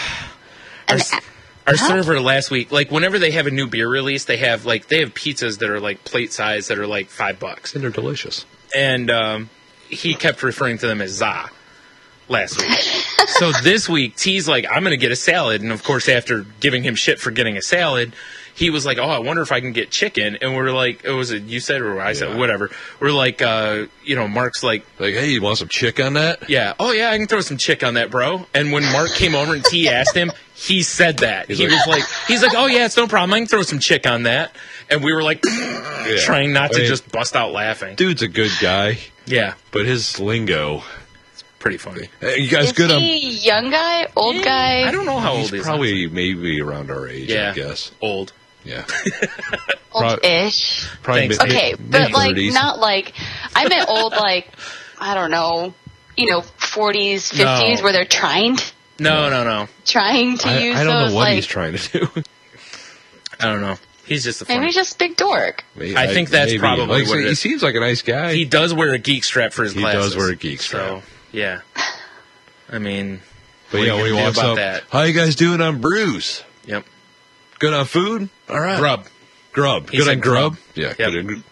server last week, like whenever they have a new beer release, they have pizzas that are like plate size that are like $5. And they're delicious. And he kept referring to them as za last week. So this week, T's like, I'm going to get a salad. And of course, after giving him shit for getting a salad, he was like, oh, I wonder if I can get chicken. And we're like, you said or I said, whatever. We're like, Mark's like, hey, you want some chick on that? yeah, oh yeah, I can throw some chick on that, bro. And when Mark came over and T asked him, he said that. He's like, oh yeah, it's no problem. I can throw some chick on that. And we were like, trying not to just bust out laughing. Dude's a good guy, Yeah, but his lingo. pretty funny. Hey, you guys Is good? he young guy, old guy? I don't know how old He's he is. probably maybe around our age, Yeah. I guess. Old. Yeah. Old-ish. Probably Thanks. Okay, but like mid-30s. not like I meant old, like I don't know, 40s, 50s, No. where they're trying No. to use I don't those. know what like, he's trying to do. I don't know. He's just a maybe funny. he's just a big dork. I think that's probably like, what it he is. seems like a nice guy. He does wear a geek strap for his He glasses. does wear a geek strap. So, yeah. I mean, but what yeah, are you when he gonna do walks about up, that? how you guys doing on Bruce? Yep. Good on food? All right. Grub. Grub. He Good said on grub? grub. Yeah. Yep. Good on,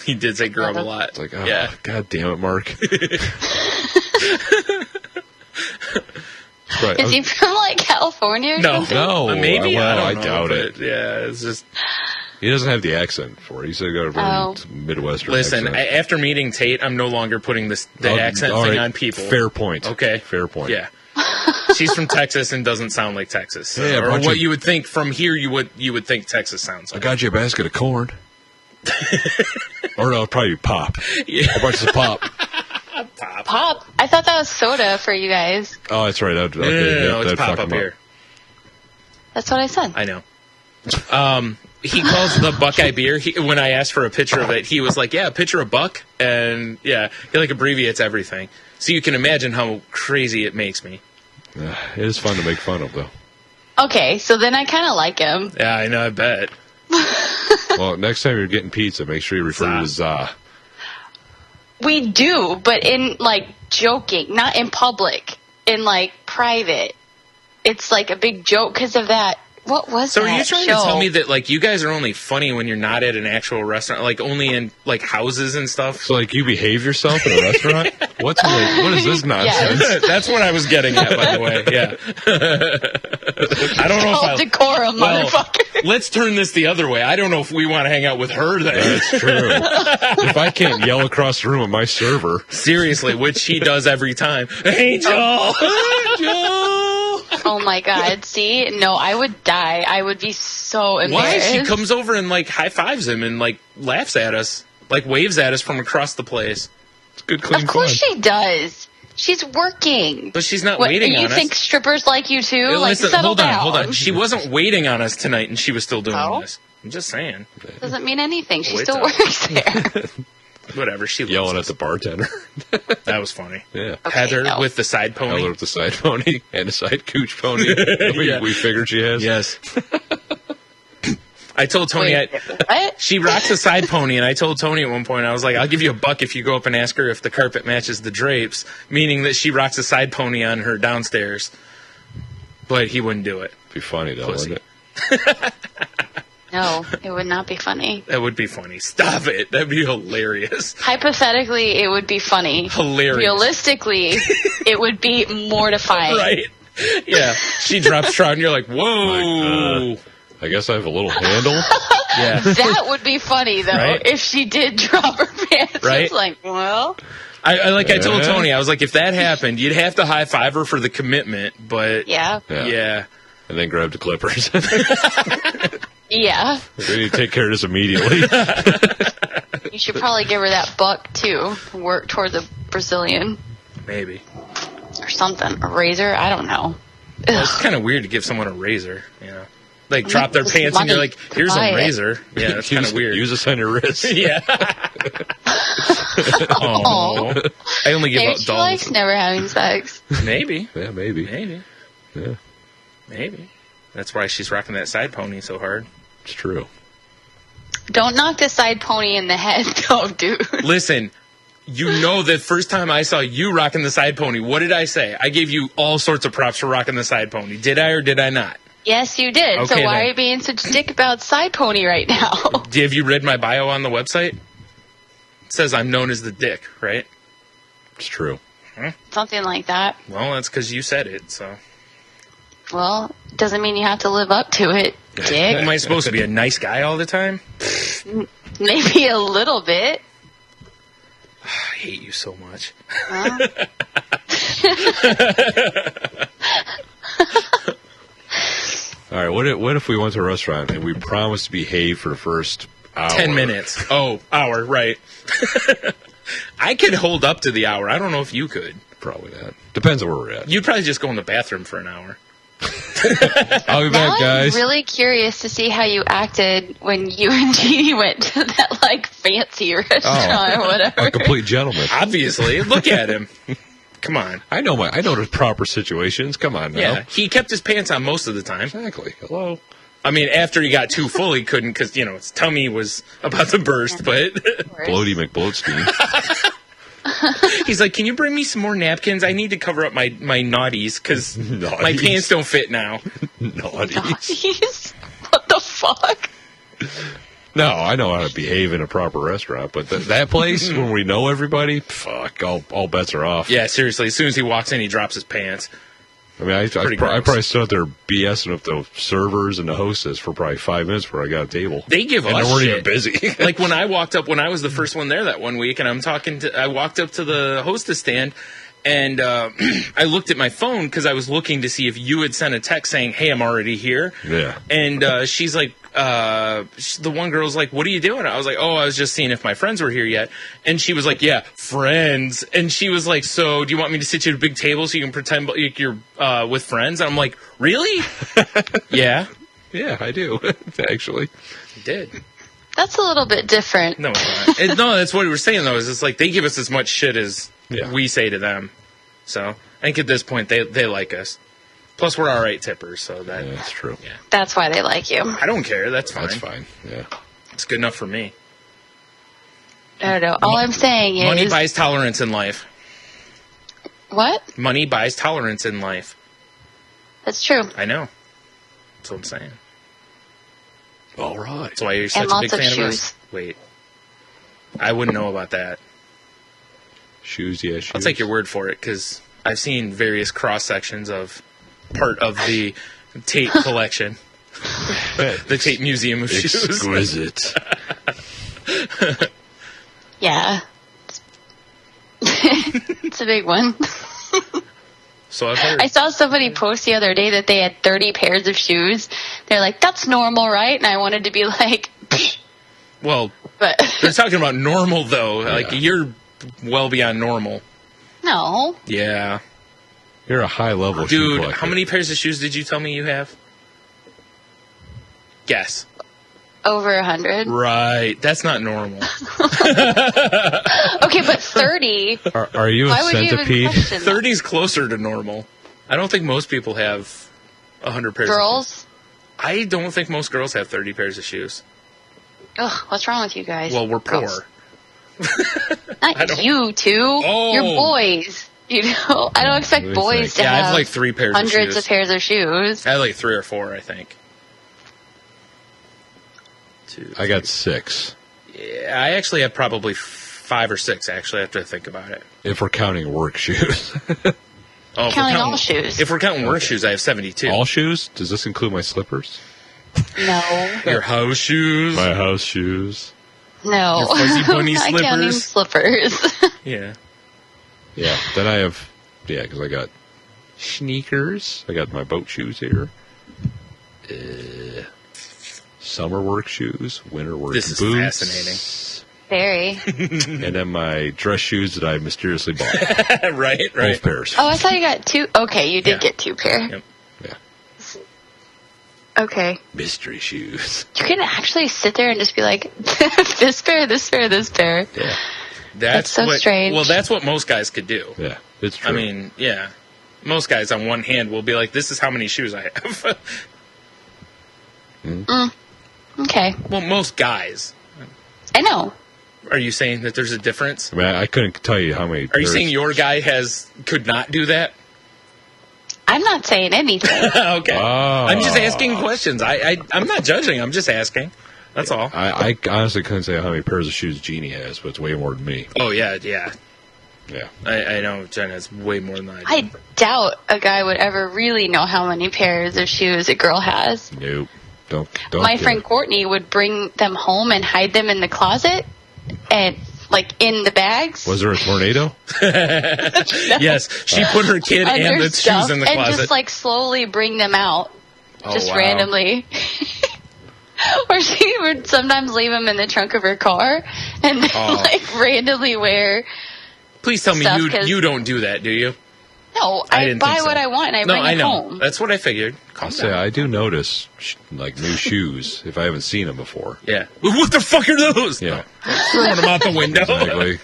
He did say grub a lot. it's like, oh, yeah. God damn it, Mark. Right. Is he from like California or No. something? No. Maybe? I don't know, doubt but, it. Yeah, it's just... He doesn't have the accent for it. He said he got a very Oh. Midwestern Listen, accent. after meeting Tate, I'm no longer putting the accent All thing right, on people. Fair point. Okay. Fair point. Yeah. She's from Texas and doesn't sound like Texas. So, Yeah, or bunch what of- you would think from here, you would think Texas sounds I like. got you a basket of corn. Or no, it'd probably be pop. Yeah. A bunch of pop. Pop. I thought that was soda for you guys. Oh, that's right. No, it's pop up here. That's what I said. I know. He calls the Buckeye beer. When I asked for a picture of it, he was like, yeah, a picture of Buck. And yeah, he like abbreviates everything. So you can imagine how crazy it makes me. It is fun to make fun of, though. Okay, so then I kind of like him. Yeah, I know, I bet. Well, next time you're getting pizza, make sure you refer to it as za. We do, but in like joking, not in public, in like private. It's like a big joke because of that. What was So that are you trying show? to tell me that like you guys are only funny when you're not at an actual restaurant, like only in like houses and stuff? So, like, you behave yourself in a restaurant? What is this nonsense? That's what I was getting at, by the way. Yeah. I don't know Called if decorum, motherfucker. let's turn this the other way. I don't know if we want to hang out with her then. That's true. If I can't yell across the room at my server, Seriously, which he does every time. Hey, Joel! Hey, Joel! Oh my god! See, no, I would die. I would be so Why? embarrassed. She comes over and like high fives him and like laughs at us, like waves at us from across the place. it's good, clean Of course fun. she does. She's working. But she's not What, waiting you on think us. strippers like you too? Hey, Like, listen, settle hold on. down. She wasn't waiting on us tonight, and she was still doing Oh? this. I'm just saying. Doesn't mean anything. She Wait still till- works there. Whatever. She loves Yelling us. at the bartender. That was funny. Yeah. Okay, Heather no. with the side pony. Heather with the side pony and a side cooch pony. Yeah. we figured she has. Yes. I told Tony Wait, what? she rocks a side pony, and I told Tony at one point, I was like, I'll give you $1 if you go up and ask her if the carpet matches the drapes, meaning that she rocks a side pony on her downstairs. But he wouldn't do it. Be funny, though, Pussy. wouldn't it? No, it would not be funny. That would be funny. Stop it. That'd be hilarious. Hypothetically, it would be funny. Hilarious. Realistically, it would be mortifying. Right? Yeah. She drops trout, and you're like, whoa. I guess I have a little handle. Yeah. That would be funny, though, Right? if she did drop her pants. Right? It's like, well, I told Tony, I was like, if that happened, you'd have to high five her for the commitment, but yeah. yeah. And then grab the clippers. Yeah. We need to take care of this immediately. You should probably give her that buck, too. Work towards a Brazilian Maybe. or something. A razor? I don't know. Well, it's kind of weird to give someone a razor, you know. like drop their pants and you're like, here's a Buy it. razor. Yeah, that's kind of weird. Use this on your wrist. Yeah. Oh, I only give Maybe out she dolls. likes never having sex. Maybe. Yeah, maybe. Yeah, Maybe. That's why she's rocking that side pony so hard. it's true. Don't knock the side pony in the head, though, dude. Listen, you know the first time I saw you rocking the side pony, what did I say? I gave you all sorts of props for rocking the side pony. Did I or did I not? Yes, you did. Okay, so why then. are you being such a dick about side pony right now? Have you read my bio on the website? It says I'm known as the dick, right? It's true. Something like that. Well, that's because you said it, so. Well, doesn't mean you have to live up to it, dick. Am I supposed to be a nice guy all the time? Maybe a little bit. I hate you so much. Well, All right, what if we went to a restaurant and we promised to behave for the first hour? 10 minutes. Oh, hour, right. I could hold up to the hour. I don't know if you could. Probably not. Depends on where we're at. You'd probably just go in the bathroom for an hour. I'll be now back, guys. I'm really curious to see how you acted when you and Jeannie went to that, like, fancy restaurant or whatever. A complete gentleman. Obviously. Look at him. Come on. I know the proper situations. Come on now. Yeah. He kept his pants on most of the time. Exactly. Hello. I mean, after he got too full, he couldn't because, his tummy was about to burst. But Bloaty McBloatstein. he's like, can you bring me some more napkins? I need to cover up my naughties because my pants don't fit now. Naughty. Jeez. What the fuck? No, I know how to behave in a proper restaurant, but that place when we know everybody, fuck, all bets are off. Yeah, seriously. As soon as he walks in, he drops his pants. I mean, I gross. probably stood there BSing with the servers and the hostess for probably 5 minutes before I got a table. They give and us they weren't shit. even busy. Like when I was the first one there that one week, and I walked up to the hostess stand, and I looked at my phone because I was looking to see if you had sent a text saying, "Hey, I'm already here." Yeah. And she's like, the one girl's like, "What are you doing?" I was like, "Oh, I was just seeing if my friends were here yet." And she was like, "Yeah, friends." And she was like, "So, do you want me to sit you at a big table so you can pretend like you're with friends?" And I'm like, "Really?" Yeah, Yeah, I do, actually. I did. That's a little bit different. No, it's not. No, that's what we were saying though. Is it's like they give us as much shit as we say to them. So I think at this point they like us. Plus we're all right tippers, so Yeah, that's true. Yeah. That's why they like you. I don't care. That's fine. That's fine, yeah. It's good enough for me. I don't know. All I'm saying is... Money buys tolerance in life. What? Money buys tolerance in life. That's true. I know. That's what I'm saying. All right. That's why you're such a big lots of fan of us. shoes. Wait. I wouldn't know about that. Shoes, yeah, shoes. I'll take your word for it, because I've seen various cross-sections of part of the Tate collection. The Tate Museum of Shoes. Exquisite. Yeah. It's a big one. So I've heard. I saw somebody post the other day that they had 30 pairs of shoes. They're like, that's normal, right? And I wanted to be like, Well, but they're talking about normal, though. Like, you're well beyond normal. no. Yeah. You're a high-level shoe Dude, collector. how many pairs of shoes did you tell me you have? Guess. Over 100. Right. That's not normal. Okay, but 30. Are you a Why would you even centipede? question that? 30's closer to normal. I don't think most people have 100 pairs of shoes. Girls? I don't think most girls have 30 pairs of shoes. Ugh, what's wrong with you guys? Well, we're poor. Girls. Not you two. Oh. You're boys. You know, I don't expect What do you boys think? to Yeah, I have have like 3 pairs of hundreds shoes. of pairs of shoes. I have like 3 or 4, I think. 2, I got 6, Yeah, I actually have probably 5 or 6, actually, after I think about it. if we're counting work shoes. Oh, if we're Counting all shoes. If we're counting work shoes, I have 72. All shoes? Does this include my slippers? No. Your house shoes? My house shoes. No. Your fuzzy bunny Not counting slippers? slippers. Yeah. Yeah, then I have, because I got sneakers. I got my boat shoes here. Summer work shoes, winter work This is boots. fascinating. Very. And then my dress shoes that I mysteriously bought. right. Both pairs. Oh, I thought you got 2. Okay, you did Yeah. get 2 pair. Yep. Yeah. Okay. Mystery shoes. You can actually sit there and just be like, this pair, this pair, this pair. Yeah. That's so strange. Well, that's what most guys could do. Yeah, it's true. I mean, yeah. Most guys on one hand will be like, this is how many shoes I have. Okay. Well, most guys. I know. Are you saying that there's a difference? I mean, I couldn't tell you how many. Are you saying your guy could not do that? I'm not saying anything. Okay. Oh. I'm just asking questions. I'm not judging. I'm just asking. That's all. I honestly couldn't say how many pairs of shoes Jeannie has, but it's way more than me. Oh, yeah. Yeah. I know Jen has way more than I do. I doubt a guy would ever really know how many pairs of shoes a girl has. Nope. Don't. My do friend it. Courtney would bring them home and hide them in the closet, and like in the bags. Was there a tornado? Yes, she put her kid under and the stuff, shoes in the and closet. just like slowly bring them out, just wow. randomly. Or she would sometimes leave them in the trunk of her car, and then like randomly wear. Please tell me stuff, you don't do that, do you? No, I I didn't buy think so. what I want and I bring I it know. home. That's what I figured. Calm I'll say down. I do notice like new shoes if I haven't seen them before. Yeah. What the fuck are those? Yeah. Throwing them out the window. Exactly.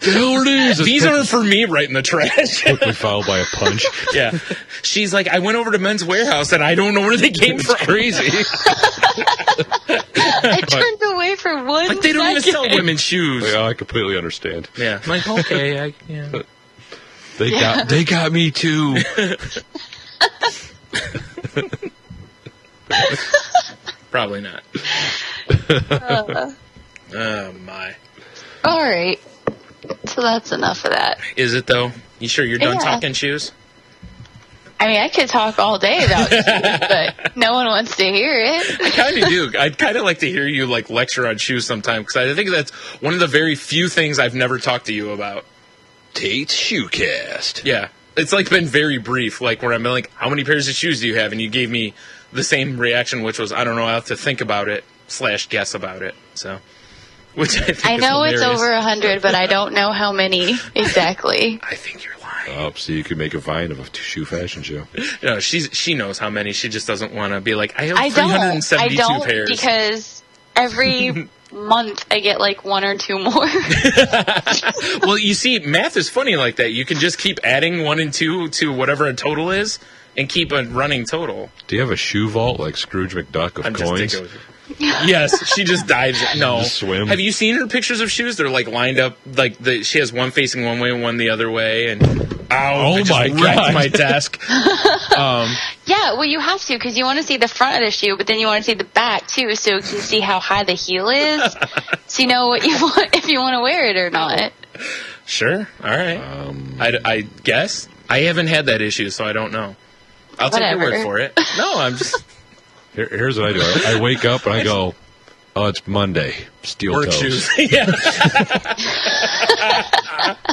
The hell it is? These aren't for me right in the trash. Quickly followed by a punch. Yeah. She's like, I went over to Men's Warehouse and I don't know where they came from. Crazy. I turned away for one Like, they don't even second. sell women's shoes. Yeah, I completely understand. Yeah. I'm like, okay. Yeah. They got me too. Probably not. Oh, my. All right. So that's enough of that. Is it, though? You sure you're done Yeah. talking shoes? I mean, I could talk all day about shoes, but no one wants to hear it. I kind of do. I'd kind of like to hear you, like, lecture on shoes sometime, because I think that's one of the very few things I've never talked to you about. Tate's Shoecast. Yeah. It's, like, been very brief, like, where I'm like, how many pairs of shoes do you have? And you gave me the same reaction, which was, I don't know, I'll have to think about it / guess about it. So, which I think I know is it's hilarious. over 100, but I don't know how many exactly. I think you're lying. Oh, so you could make a Vine of a shoe fashion show. No, she knows how many. She just doesn't want to be like, I have I 372 don't pairs. because every month I get like one or two more. Well, you see, math is funny like that. You can just keep adding 1 and 2 to whatever a total is and keep a running total. Do you have a shoe vault like Scrooge McDuck of I'm coins? just taking Yes, she just dives. No. Just swim. Have you seen her pictures of shoes? They're like lined up, like she has one facing one way and one the other way. And Oh I just my wrecked God. my desk. Yeah, well, you have to because you want to see the front of the shoe, but then you want to see the back too, so you can see how high the heel is, so you know what you want if you want to wear it or not. Sure, all right. I guess I haven't had that issue, so I don't know. I'll take your Whatever. word for it. No, I'm just Here's what I do. I wake up and I go, oh, it's Monday. Steel work toes. shoes. Yeah,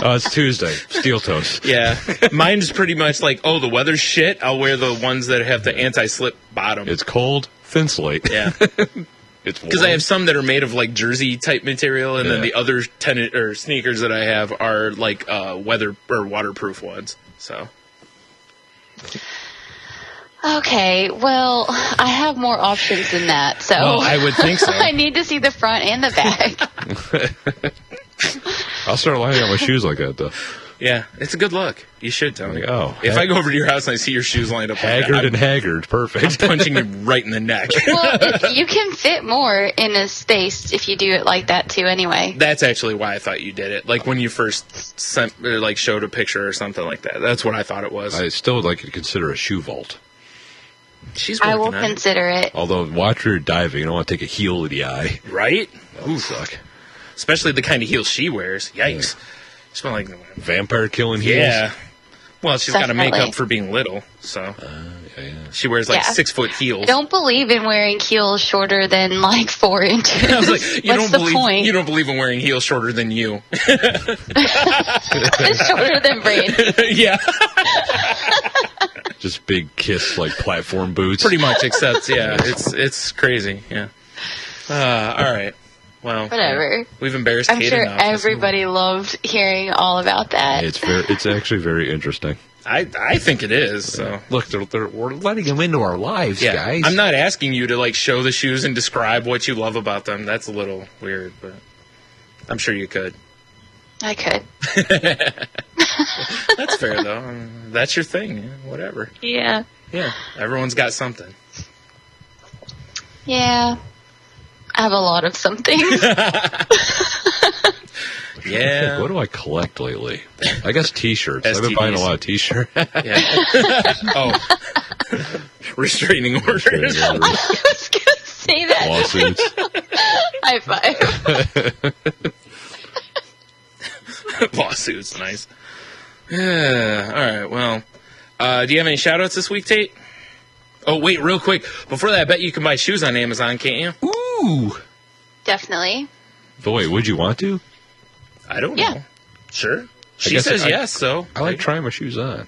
Oh, it's Tuesday. Steel toes. yeah. Mine's pretty much like, oh, the weather's shit. I'll wear the ones that have the anti-slip bottom. It's cold. Thin slate. Yeah. It's Because I have some that are made of like jersey type material, and then Yeah. the other tennis or sneakers that I have are like weather or waterproof ones. So Okay, well, I have more options than that, so well, I would think so. I need to see the front and the back. I'll start lining up my shoes like that, though. Yeah, it's a good look. You should, Tony. Like, oh, if I go over to your house and I see your shoes lined up, Haggard like and that, haggard. Perfect. I'm punching you right in the neck. Well, you can fit more in a space if you do it like that too. Anyway, That's actually why I thought you did it. Like when you first sent, or like showed a picture or something like that. That's what I thought it was. I still would like to consider a shoe vault. She's I working will on it. consider it. Although, watch where you're diving. You don't want to take a heel to the eye. Right? That would suck. Especially the kind of heels she wears. Yikes. She's been like, Vampire killing heels. yeah. Well, she's got to make Definitely. up for being little, so Yeah. she wears like Yeah. 6-foot heels. I don't believe in wearing heels shorter than like 4 inches. I was like, you What's don't the point? You don't believe in wearing heels shorter than you. It's shorter than Brain. Yeah, Just big kiss like platform boots. pretty much. Except, yeah, it's crazy. Yeah. All right. Well, Whatever. we've embarrassed I'm Kate sure enough. Let's move on. everybody loved hearing all about that. It's actually very interesting. I think it is. So Look, we're letting them into our lives, yeah, guys. I'm not asking you to like show the shoes and describe what you love about them. That's a little weird, but I'm sure you could. I could. That's fair though. That's your thing. Yeah, whatever. Yeah. Yeah, everyone's got something. Yeah. I have a lot of something. Yeah. What do I collect lately? I guess T-shirts. I've been STDs. buying a lot of T-shirts. Yeah. Oh. Restraining orders. I was going to say that. Lawsuits. High five. Lawsuits, nice. Yeah. All right. Well, do you have any shout-outs this week, Tate? Oh, wait, real quick. Before that, I bet you can buy shoes on Amazon, can't you? Ooh. Definitely. But wait, would you want to? I don't Yeah. know. Sure. I She guess says I- yes, so. I like trying my shoes on.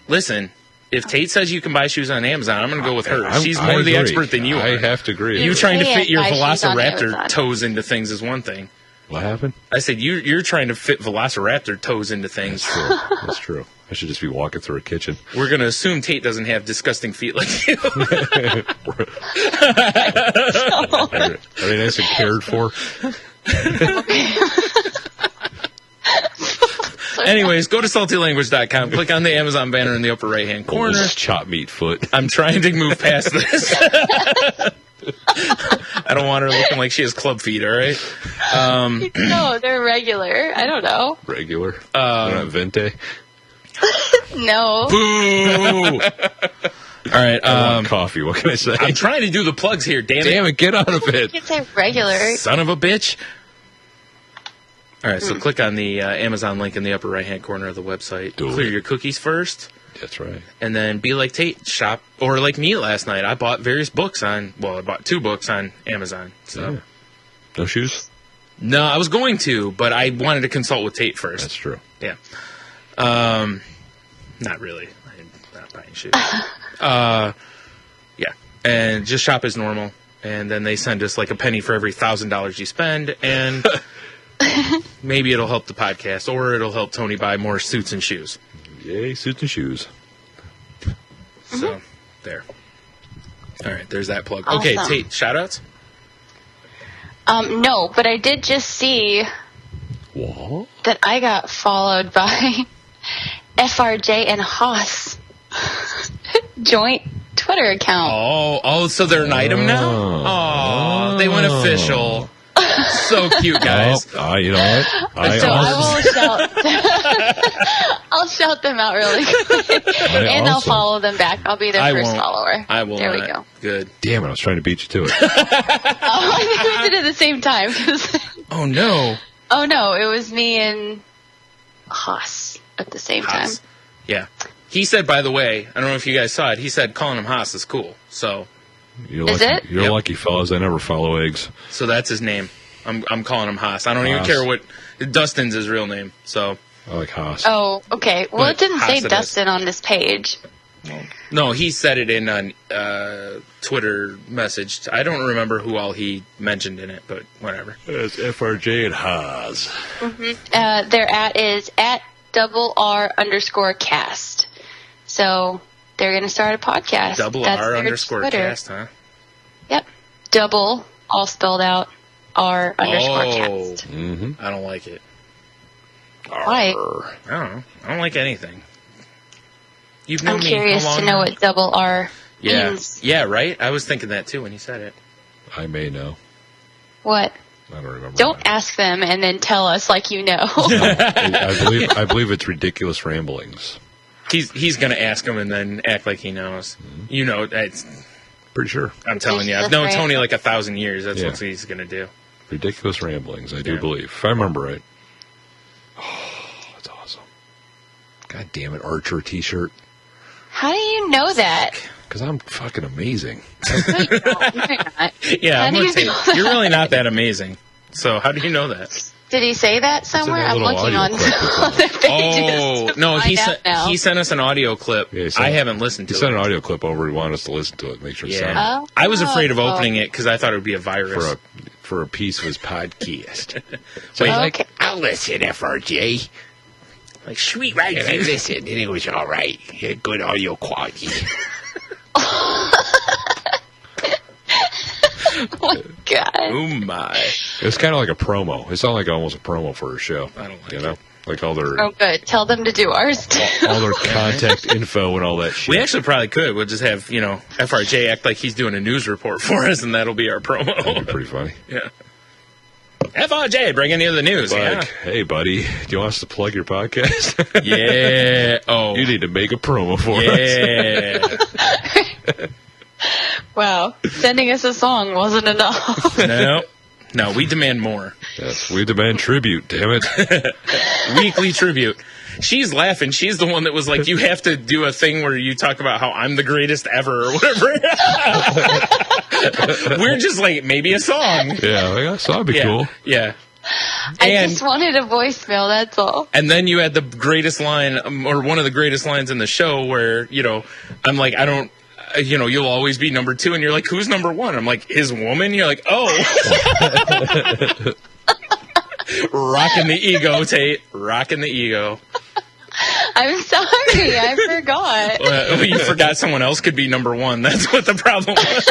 Listen, if Tate says you can buy shoes on Amazon, I'm going to go with her. She's I more the agree. expert than you are. I have to agree. You trying to can't fit your buy shoes on Velociraptor Amazon. toes into things is one thing. What happened? I said you're trying to fit Velociraptor toes into things. That's true. That's true. I should just be walking through a kitchen. We're going to assume Tate doesn't have disgusting feet like you. Are they nice and cared for? Anyways, go to saltylanguage.com. Click on the Amazon banner in the upper right-hand corner. Little chop meat foot. I'm trying to move past this. I don't want her looking like she has club feet, all right? No, they're regular. I don't know. Regular. They're not vente. No. Boo! All right. I want coffee. What can I say? I'm trying to do the plugs here, damn Damn it, get out of You it. can say regular. Son of a bitch. All right, so click on the Amazon link in the upper right-hand corner of the website. Do Clear it. your cookies first, That's right. and then be like Tate, shop. Or like me last night, I bought various books I bought 2 books on Amazon. So Yeah. No shoes? No, I was going to, but I wanted to consult with Tate first. That's true. Yeah. Not really. I'm not buying shoes. Yeah. And just shop as normal. And then they send us like a penny for every $1,000 you spend. And maybe it'll help the podcast, or it'll help Tony buy more suits and shoes. Yay, suits and shoes. So, there. All right, there's that plug. Okay, Awesome. Tate, shout-outs? No, but I did just see What? that I got followed by FRJ and Haas joint Twitter account. Oh, so they're an item now? Oh, they went official. So cute, guys. Oh, you know what? So I will shout. I'll shout them out really quick, and I'll follow them back. I'll be their I first won't. follower. I will There we not. go. Good. Damn it, I was trying to beat you to it. Oh, I think we did it at the same time. Oh, no. Oh no, it was me and Haas at the same time. Haas. Yeah. He said, by the way, I don't know if you guys saw it, he said calling him Haas is cool. So You're Is lucky, it? You're Yep. lucky, fellas. I never follow eggs. that's his name. I'm calling him Haas. I don't even Haas. care what Dustin's his real name. So I like Haas. Oh, okay. Well, But it didn't Haas say it is. Dustin on this page. no, he said it in a Twitter message. I don't remember who all he mentioned in it, but whatever. It's FRJ and Haas. Their at is at @R_cast. So they're going to start a podcast. Double That's R their underscore Twitter. cast, huh? Yep. Double, all spelled out, R_cast. Mm-hmm. I don't like it. Why? I don't know. I don't like anything. You've known I'm me curious how long to know now? what double R Yeah. means. Yeah, right? I was thinking that too when he said it. I may know. What? I don't remember. Don't ask them and then tell us like you know. I believe it's ridiculous ramblings. He's going to ask him and then act like he knows. You know, it's, Pretty sure. I'm telling you. I've That's known right. Tony like 1,000 years. That's Yeah. what he's going to do. Ridiculous ramblings. I do Yeah. believe. If I remember right. Oh, that's awesome. God damn it, Archer T-shirt. How do you know that? Because I'm fucking amazing. No, you're not. Yeah, I'm How do going you to know say, you're really not that amazing. So how do you know that? Did he say that somewhere? that I'm little looking on audio clip that's on their pages. Oh, to no, find out now. he sent us an audio clip. Yeah, he sent- I haven't listened to He it. sent an audio clip over. He wanted us to listen to it. Make sure it sounded Yeah. Oh. I was afraid of opening it because I thought it would be a virus. for a piece of his podcast. So he's Okay. like, I'll listen, FRJ. Like, sweet, right? And I listened, and it was all right. It had good audio quality. Oh my god. Oh, my. It was kind of like a promo. It sounded like almost a promo for her show. I don't like you know? Like all their Oh, good. Tell them to do ours too. all their contact info and all that shit. We actually probably could. We'll just have, FRJ act like he's doing a news report for us, and that'll be our That'd promo. be pretty funny. Yeah. FRJ, bringing you the news. Like, hey, buddy, do you want us to plug your podcast? Yeah. Oh. You need to make a promo for us. Yeah. Wow. Sending us a song wasn't enough. No, we demand more. Yes, we demand tribute, damn it. Weekly tribute. She's laughing. She's the one that was like, you have to do a thing where you talk about how I'm the greatest ever or whatever. We're just like, maybe a song. Yeah, so that'd be cool. Yeah. I just wanted a voicemail, that's all. And then you had the greatest line, or one of the greatest lines in the show where, I'm like, I don't, you'll always be number 2. And you're like, who's number 1? I'm like, his woman? You're like, oh. Rocking the ego, Tate. Rocking the ego. I'm sorry, I forgot. Well, you forgot someone else could be number 1. That's what the problem was.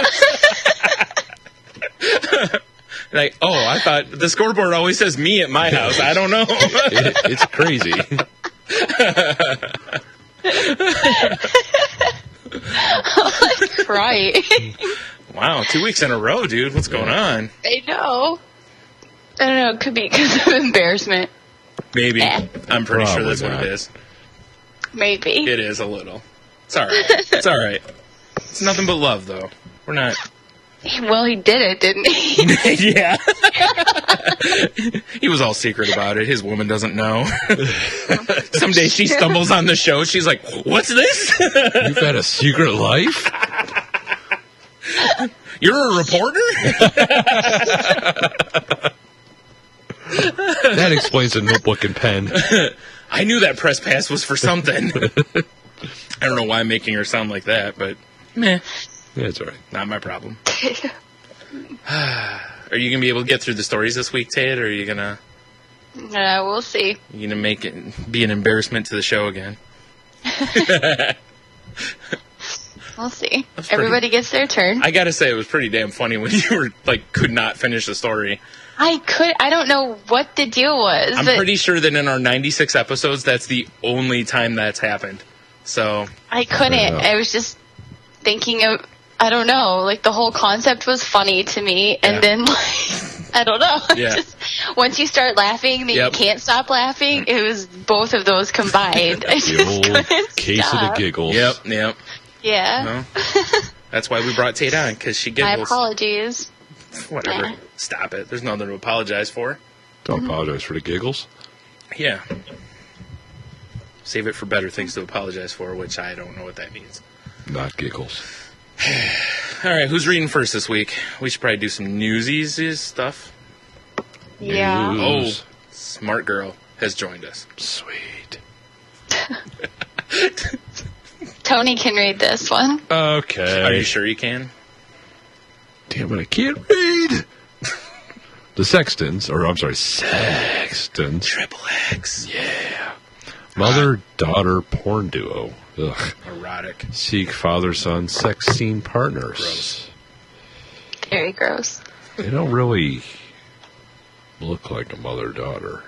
Like, oh, I thought the scoreboard always says me at my house. I don't know. It's crazy. Right. Wow, 2 weeks in a row, dude. What's going on? I know. I don't know, it could be because of embarrassment. Maybe. I'm pretty sure Probably that's what not. it is. Maybe. It is a little. It's all right. It's all right. It's nothing but love, though. We're not. Well, he did it, didn't he? Yeah. He was all secret about it. His woman doesn't know. Someday she stumbles on the show. She's like, what's this? You've had a secret life? You're a reporter? That explains the notebook and pen. I knew that press pass was for something. I don't know why I'm making her sound like that, but meh. Yeah, it's all right. Not my problem. Are you going to be able to get through the stories this week, Tate, or are you going to... We'll see. You going to make it be an embarrassment to the show again? We'll see. That's Everybody gets their turn. I got to say, it was pretty damn funny when you were, could not finish the story. I don't know what the deal was. I'm pretty sure that in our 96 episodes, that's the only time that's happened. So... I couldn't. I was just thinking of... I don't know. The whole concept was funny to me. And then, I don't know. Yeah. Just, once you start laughing, then you can't stop laughing. It was both of those combined. I just The old couldn't case stop. of the giggles. Yep. Yeah. No. That's why we brought Tate on, because she My giggles. apologies. Whatever. Yeah. Stop it. There's nothing to apologize for. Don't apologize for the giggles. Yeah. Save it for better things to apologize for, which I don't know what that means. Not giggles. All right, who's reading first this week? We should probably do some newsies stuff. Yeah. News. Oh, smart girl has joined us. Sweet. Tony can read this one. Okay. Are you sure you can? Damn it, I can't read. The Sextons. Triple X. Yeah. Mother-daughter porn duo. Ugh. Erotic. Seek father-son sex scene partners. Gross. Very gross. They don't really look like a mother-daughter.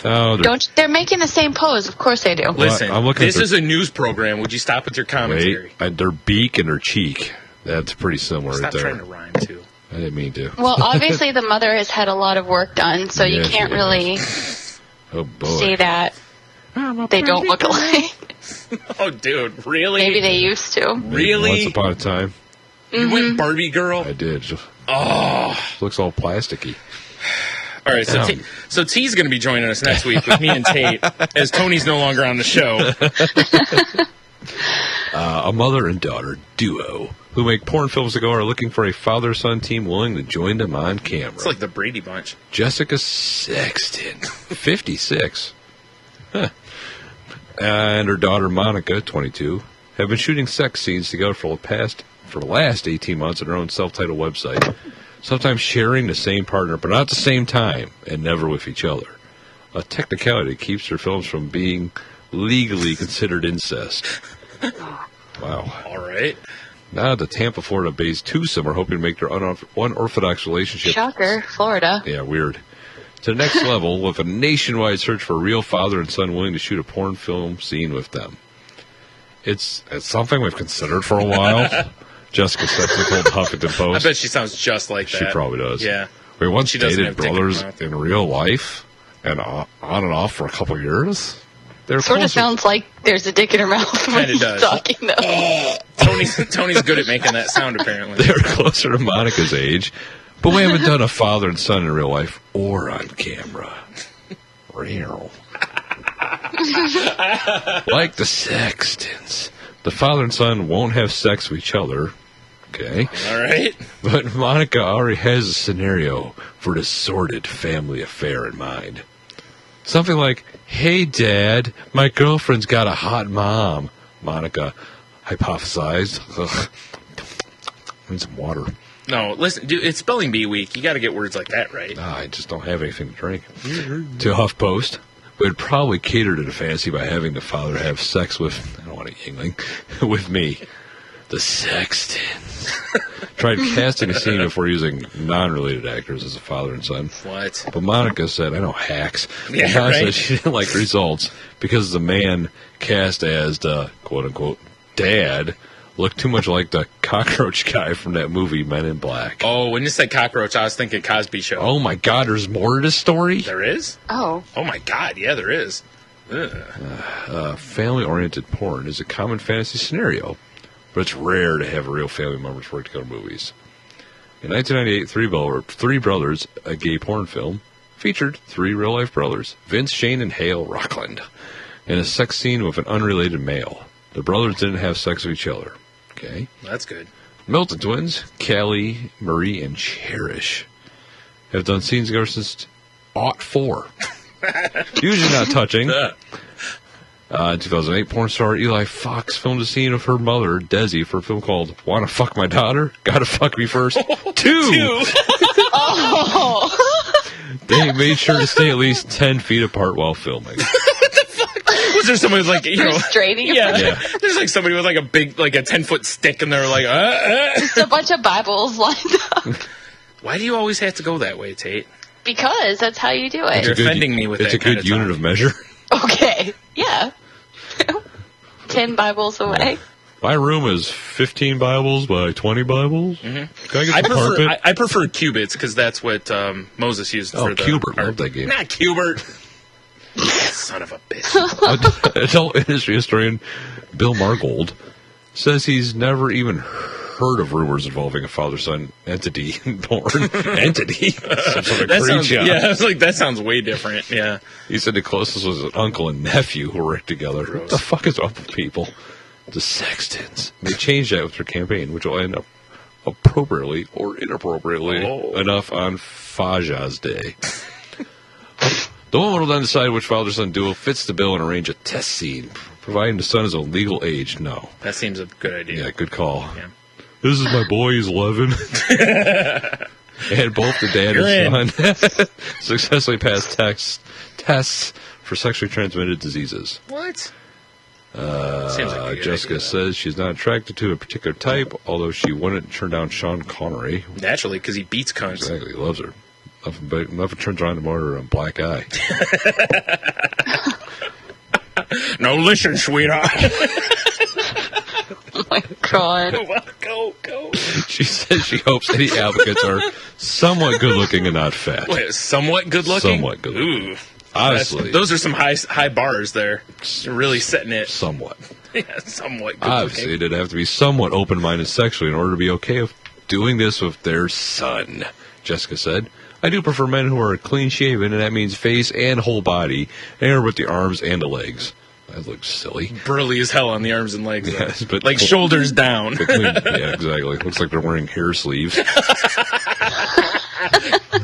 Oh, they're making the same pose. Of course they do. Listen, I'm looking this at is a news program. Would you stop with your commentary? Wait, their beak and their cheek. That's pretty similar Stop right there. trying to rhyme, too. I didn't mean to. Well, obviously the mother has had a lot of work done, so you Yes, can't yes. really Oh, boy. say that they don't look alike. Oh, dude, really? Maybe they used to. Really? Once upon a time, You went Barbie girl? I did. Oh. Looks all plasticky. All right, so T's going to be joining us next week with me and Tate, as Tony's no longer on the show. A mother and daughter duo who make porn films ago are looking for a father-son team willing to join them on camera. It's like the Brady Bunch. Jessica Sexton, 56, and her daughter Monica, 22, have been shooting sex scenes together for the last 18 months on their own self-titled website. Sometimes sharing the same partner, but not at the same time, and never with each other. a technicality that keeps her films from being legally considered incest. Wow. All right. Now the Tampa, Florida-based twosome are hoping to make their unorthodox relationship... Shocker, Florida. Yeah, weird. To the next level with a nationwide search for a real father and son willing to shoot a porn film scene with them. It's something we've considered for a while. Jessica Sexton told the Huffington Post. I bet she sounds just like that. She probably does. Yeah. We once She doesn't dated have dick in brothers her mouth. in real life and on and off for a couple of years. They're Sort of closer- sounds like there's a dick in her mouth when Kinda he's does. talking, though. Tony's good at making that sound, apparently. They're closer to Monica's age, but we haven't done a father and son in real life or on camera. Real. Like the Sextons. The father and son won't have sex with each other. Okay. All right. But Monica already has a scenario for the sordid family affair in mind. Something like, "Hey, Dad, my girlfriend's got a hot mom," Monica hypothesized. Ugh. Need some water. No, listen, dude, it's spelling bee week. You got to get words like that right. I just don't have anything to drink. To HuffPost, we'd probably cater to the fantasy by having the father have sex with, I don't want to Yingling, with me. The Sextons. Tried casting a scene before using non-related actors as a father and son. What? But Monica said, I know hacks. Yeah, Monica right. said she didn't like the results because the man cast as the quote-unquote dad looked too much like the cockroach guy from that movie Men in Black. Oh, when you said cockroach, I was thinking Cosby Show. Oh my God, there's more to this story? There is? Oh. Oh, my God. Yeah, there is. Ugh. Family-oriented porn is a common fantasy scenario, but it's rare to have real family members work together movies. In 1998, Three Brothers, a gay porn film, featured three real-life brothers, Vince, Shane, and Hale Rockland, in a sex scene with an unrelated male. The brothers didn't have sex with each other. Okay. That's good. Milton twins, Callie, Marie, and Cherish, have done scenes together since '04. Usually not touching. In 2008, porn star Eli Fox filmed a scene of her mother, Desi, for a film called Wanna Fuck My Daughter? Gotta Fuck Me First. Two! They made sure to stay at least 10 feet apart while filming. Was there somebody with, like, you know... Restraining Yeah. Yeah. There's, like, somebody with, like, a big, like, a 10-foot stick, and they're like, Just a bunch of Bibles lined up. Why do you always have to go that way, Tate? Because that's how you do You're it. offending me with it's that a good kind of unit talk. of measure. Okay. Yeah. 10 Bibles away. My room is 15 Bibles by 20 Bibles. Mm-hmm. Can I get the carpet? I prefer cubits, because that's what Moses used for the... Cubert. Love that game. Not Cubert. Son of a bitch. Adult industry historian Bill Margold says he's never even heard of rumors involving a father-son entity in porn. Entity? Some sort of That sounds, creature. yeah, I was like, that sounds way different. Yeah. He said the closest was an uncle and nephew who worked together. Gross. What the fuck is up with people? The Sextons. They changed that with their campaign, which will end up appropriately or inappropriately enough on Faja's Day. The woman will then decide which father-son duo fits the bill and arrange a test scene, providing the son is of legal age. No. That seems a good idea. Yeah, good call. Yeah. This is my boy, he's 11. And both the dad and son successfully passed tests for sexually transmitted diseases. What? Seems like a good Jessica idea, says she's not attracted to a particular type, although she wouldn't turn down Sean Connery. Naturally, because he beats cunts. Exactly, he loves her. Nothing turns around to more than a black eye. No, listen, sweetheart. Oh my God. Go. She says she hopes any applicants are somewhat good-looking and not fat. Wait, somewhat good looking? Somewhat good-looking. Ooh. Obviously. Those are some high bars there. You're really setting it. Somewhat. Yeah, somewhat good Obviously, looking. they'd have to be somewhat open-minded sexually in order to be okay with doing this with their son, Jessica said. I do prefer men who are clean-shaven, and that means face and whole body, and with the arms and the legs. That looks silly. Burly as hell on the arms and legs. though. Yes, but like shoulders down. But clean, yeah, exactly. Looks like they're wearing hair sleeves.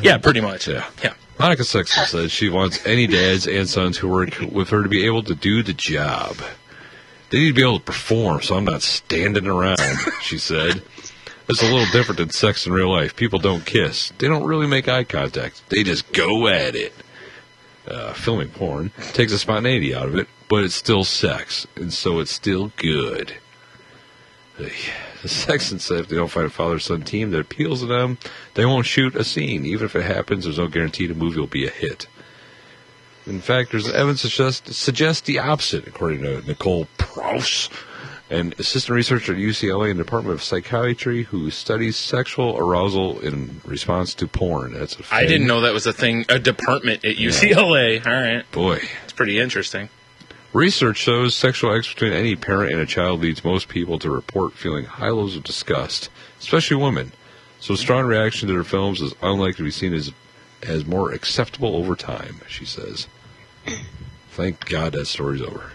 Yeah, pretty much. Yeah. Yeah. Monica Sexton says she wants any dads and sons who work with her to be able to do the job. They need to be able to perform, so I'm not standing around, she said. It's a little different than sex in real life. People don't kiss. They don't really make eye contact. They just go at it. filming porn takes the spontaneity out of it, but it's still sex, and so it's still good. The Sexton said if they don't find a father-son team that appeals to them, they won't shoot a scene. Even if it happens, there's no guarantee the movie will be a hit. In fact, there's evidence that suggests the opposite, according to Nicole Prouse, an assistant researcher at UCLA in the Department of Psychiatry who studies sexual arousal in response to porn. That's a thing. I didn't know that was a thing, a department at UCLA. All right. Boy. It's pretty interesting. Research shows sexual acts between any parent and a child leads most people to report feeling high levels of disgust, especially women. So strong reaction to their films is unlikely to be seen as more acceptable over time, she says. Thank God that story's over.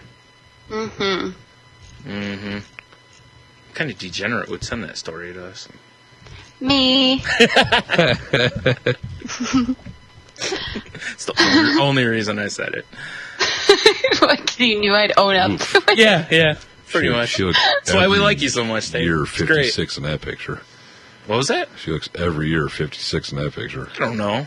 Mm-hmm. Mm-hmm. What kind of degenerate would send that story to us? Me. It's the only reason I said it. You knew I'd own up. Yeah. Pretty much. She looks That's why we like you so much, Dave. You're It's great. 56 in that picture. What was that? She looks every year 56 in that picture. I don't know.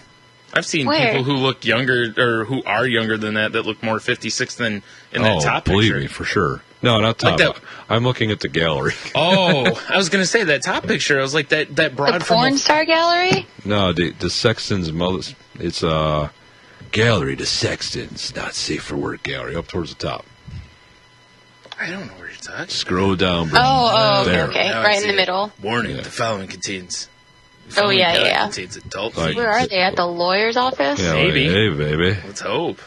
I've seen Where? people who look younger or who are younger than that look more 56 than in that top believe picture. me, for sure. No, not top. Like that- I'm looking at the gallery. Oh, I was gonna say that top picture. I was like that broad The from porn star gallery? No, the Sexton's mother. It's a gallery. The Sexton's not safe for work gallery. Up towards the top. I don't know where you're talking. Scroll down. Bro. Oh, There. okay. Now I Right in see the it. middle. Warning: Yeah. the following contains. Oh, yeah. Contains adult. Like- Where are they? At the lawyer's office? Yeah, Maybe. Hey, baby. Let's hope.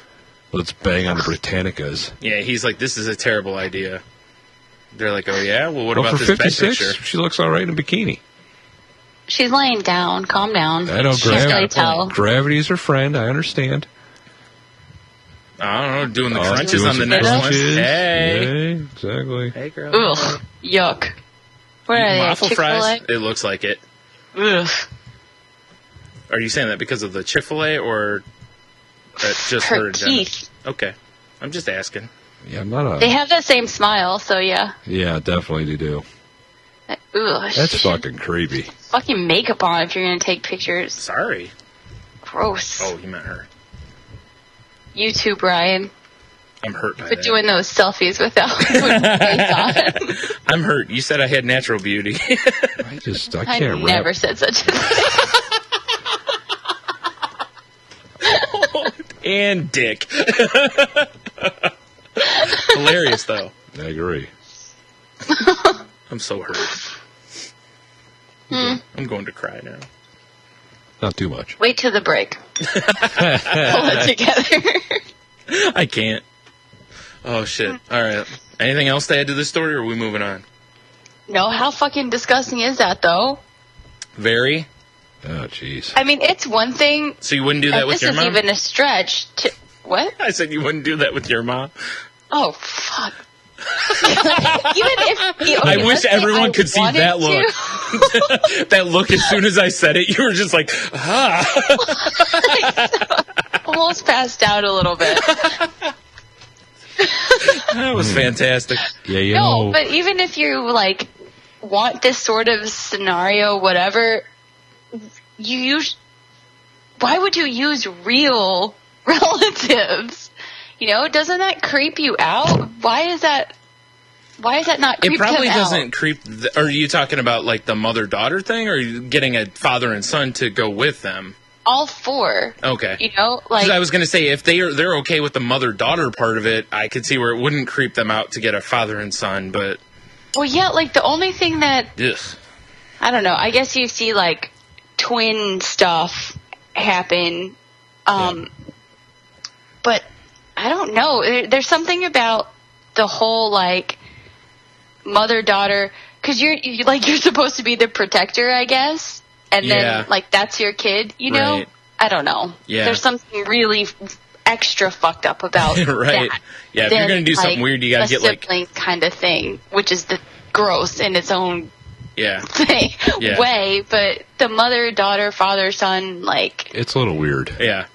Let's bang on the Britannicas. Yeah, he's like, this is a terrible idea. They're like, oh yeah, well, what Well, about for this bed 56, picture? she looks all right in a bikini. She's laying down. Calm down. I know, She can't really tell. Gravity is her friend. I understand. I don't know, doing the Oh, crunches doing on the some next one. crunches. Hey, Yeah, exactly. hey, girl. Ugh. Yuck. Where are they? Waffle fries? Chick-fil-A? It looks like it. Ugh. Are you saying that because of the Chick-fil-A or that just Her in general? teeth. Okay, I'm just asking. Yeah, I'm not a. They have that same smile, so yeah. Yeah, definitely they do. Ugh. That's she should fucking creepy. fucking makeup on if you're gonna take pictures. Sorry. Gross. Oh, you meant her. You too, Brian. I'm hurt by Quit that. doing those selfies without putting your face on. I'm hurt. You said I had natural beauty. I I can't never wrap. said such a thing. And dick. Hilarious, though. I agree. I'm so hurt. I'm going to cry now. Not too much. Wait till the break. Pull it together. I can't. Oh, shit. All right. Anything else to add to this story, or are we moving on? No, how fucking disgusting is that, though? Very. Oh, jeez. I mean, it's one thing, So you wouldn't do that and with this your is mom? even a stretch to... What? I said you wouldn't do that with your mom. Oh, fuck. Even if... Okay, I wish let's say everyone I could see wanted that look. to. That look, as soon as I said it, you were just like, ah. Almost passed out a little bit. That was fantastic. Yeah, you No, know. but even if you, like, want this sort of scenario, whatever, you use... Why would you use real relatives? You know, doesn't that creep you out? Why is that not creep It probably him out? doesn't creep. Are you talking about like the mother-daughter thing, or are you getting a father and son to go with them? All four. Okay. You know, 'Cause like... I was going to say, if they're okay with the mother-daughter part of it, I could see where it wouldn't creep them out to get a father and son, but... Well, yeah, like, the only thing that... Ugh. I don't know. I guess you see, like, twin stuff happen. But I don't know. There's something about the whole, like, mother-daughter... Because you're supposed to be the protector, I guess. And Yeah. then, like, that's your kid, you know? Right. I don't know. Yeah. There's something really extra fucked up about Right. that. Yeah, if you're than, going to do something like, weird, you got to a get, like... sibling kind of thing, which is the gross in its own Yeah. thing, Yeah. way. But the mother, daughter, father, son, like, It's a little weird. Yeah.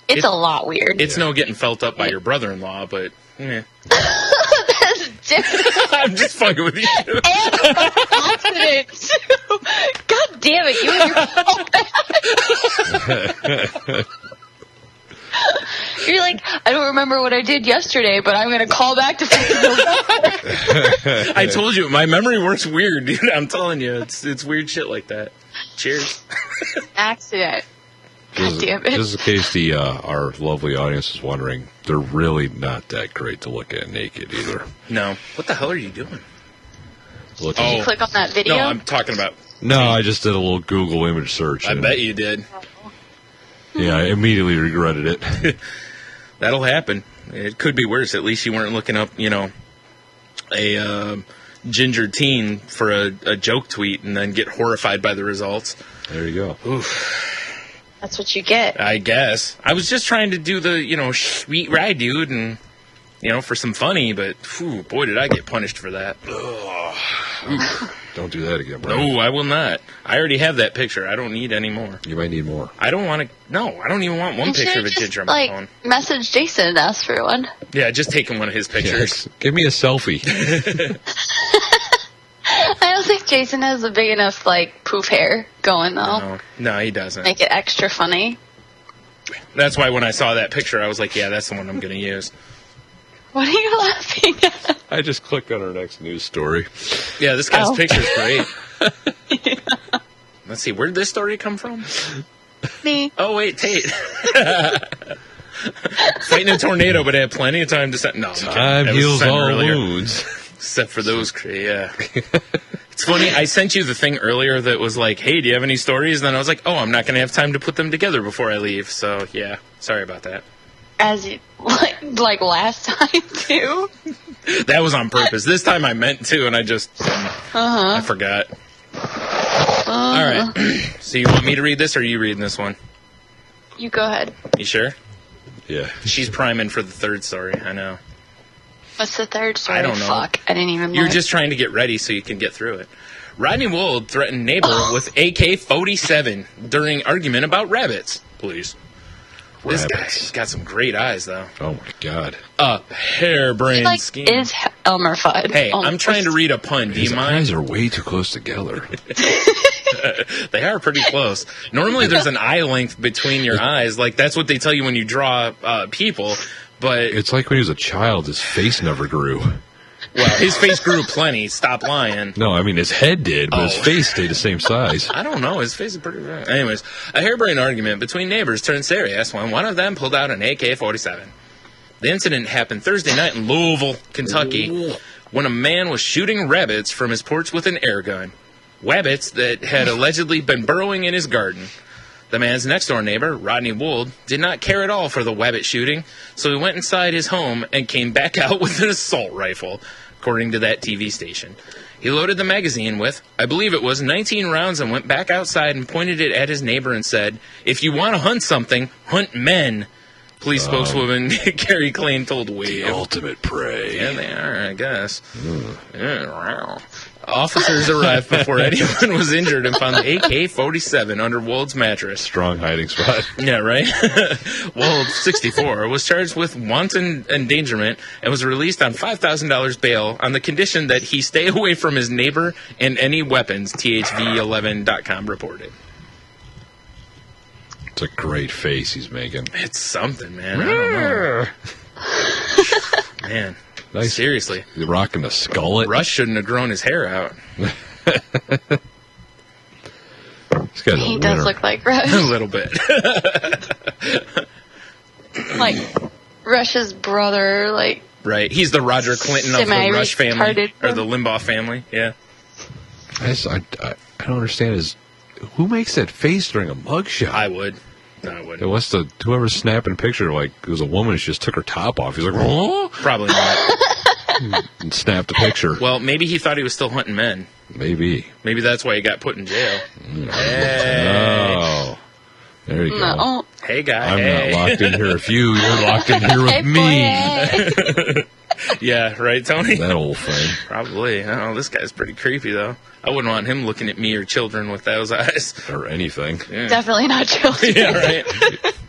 it's a lot weird. It's no getting felt up by your brother-in-law, but... Eh. That's different. I'm just fucking with you. And accident. God damn it, you and your You're like, I don't remember what I did yesterday, but I'm going to call back to fucking November. I told you, my memory works weird, dude. I'm telling you, it's weird shit like that. Cheers. Accident. God damn it. Just in case our lovely audience is wondering, they're really not that great to look at naked either. No. What the hell are you doing? Look, Did you click on that video? No, I'm talking about... No, I just did a little Google image search. I bet you did. Yeah, I immediately regretted it. That'll happen. It could be worse. At least you weren't looking up, a ginger teen for a joke tweet and then get horrified by the results. There you go. Oof. That's what you get. I guess. I was just trying to do the, sweet ride, dude, and, for some funny, but, boy, did I get punished for that. Don't do that again, bro. No, I will not. I already have that picture. I don't need any more. You might need more. I don't want to. No, I don't even want one You picture should of a just, ginger on my phone. message Jason and ask for one. Yeah, just taking one of his pictures. Yes. Give me a selfie. I don't think Jason has a big enough, poof hair going, though. No, he doesn't. Make it extra funny. That's why when I saw that picture, I was like, yeah, that's the one I'm going to use. What are you laughing at? I just clicked on our next news story. Yeah, this guy's Oh. picture's great. Let's see, where did this story come from? Me. Oh, wait, Tate. Fighting a tornado, but I had plenty of time to send. No, I'm kidding. Time That was heals sent all earlier. wounds. Except for those, yeah. It's funny, I sent you the thing earlier that was like, hey, do you have any stories? And then I was like, oh, I'm not going to have time to put them together before I leave. So, yeah, sorry about that. As you, like last time, too? That was on purpose. This time I meant to, and I just, I forgot. All right. So you want me to read this, or are you reading this one? You go ahead. You sure? Yeah. She's priming for the third story, I know. What's the third story? I don't know. Fuck, I didn't even You're look. just trying to get ready so you can get through it. Rodney Wold threatened neighbor with AK-47 during argument about rabbits. Please. This guy's got some great eyes, though. Oh, my God. A harebrained scheme. Is Elmer Fudd. Hey, I'm trying to read a pun. Do These you mind? eyes are way too close together. They are pretty close. Normally, there's an eye length between your eyes. Like, that's what they tell you when you draw people. But, It's like when he was a child, his face never grew. well, his face grew plenty. Stop lying. No, I mean, his head did, but his face stayed the same size. I don't know. His face is pretty red. Anyways, a harebrained argument between neighbors turned serious when one of them pulled out an AK-47. The incident happened Thursday night in Louisville, Kentucky, when a man was shooting rabbits from his porch with an air gun. Wabbits that had allegedly been burrowing in his garden. The man's next-door neighbor, Rodney Wold, did not care at all for the wabbit shooting, so he went inside his home and came back out with an assault rifle, according to that TV station. He loaded the magazine with, I believe it was, 19 rounds and went back outside and pointed it at his neighbor and said, if you want to hunt something, hunt men. Police spokeswoman Carrie Klein told Wave. Ultimate prey. Yeah, they are, I guess. Yeah, wow. Officers arrived before anyone was injured and found the AK-47 under Wold's mattress. Strong hiding spot. Yeah, right? Wold, 64, was charged with wanton endangerment and was released on $5,000 bail on the condition that he stay away from his neighbor and any weapons, THV11.com reported. It's a great face he's making. It's something, man. I don't know. Man, Nice. seriously. He's rocking a skullet. Rush shouldn't have grown his hair out. This guy's He a does winner. look like Rush. A little bit. Like Rush's brother, like Right. He's the Roger Clinton of the Rush family. Semi-retarded Or the Limbaugh family. Yeah. I don't understand who makes that face during a mugshot? I would. It was whoever's snapping a picture, like it was a woman, she just took her top off. He's like, oh, Probably not. and snapped the picture. Well, maybe he thought he was still hunting men. Maybe. Maybe that's why he got put in jail. Hey. Oh, there you go. no. Hey, guy. I'm hey. not locked in here with you. You're locked in here with Hey, me. boy. Yeah, right, Tony? That old thing. Probably. Oh, this guy's pretty creepy, though. I wouldn't want him looking at me or children with those eyes. Or anything. Yeah, Definitely not children. yeah right?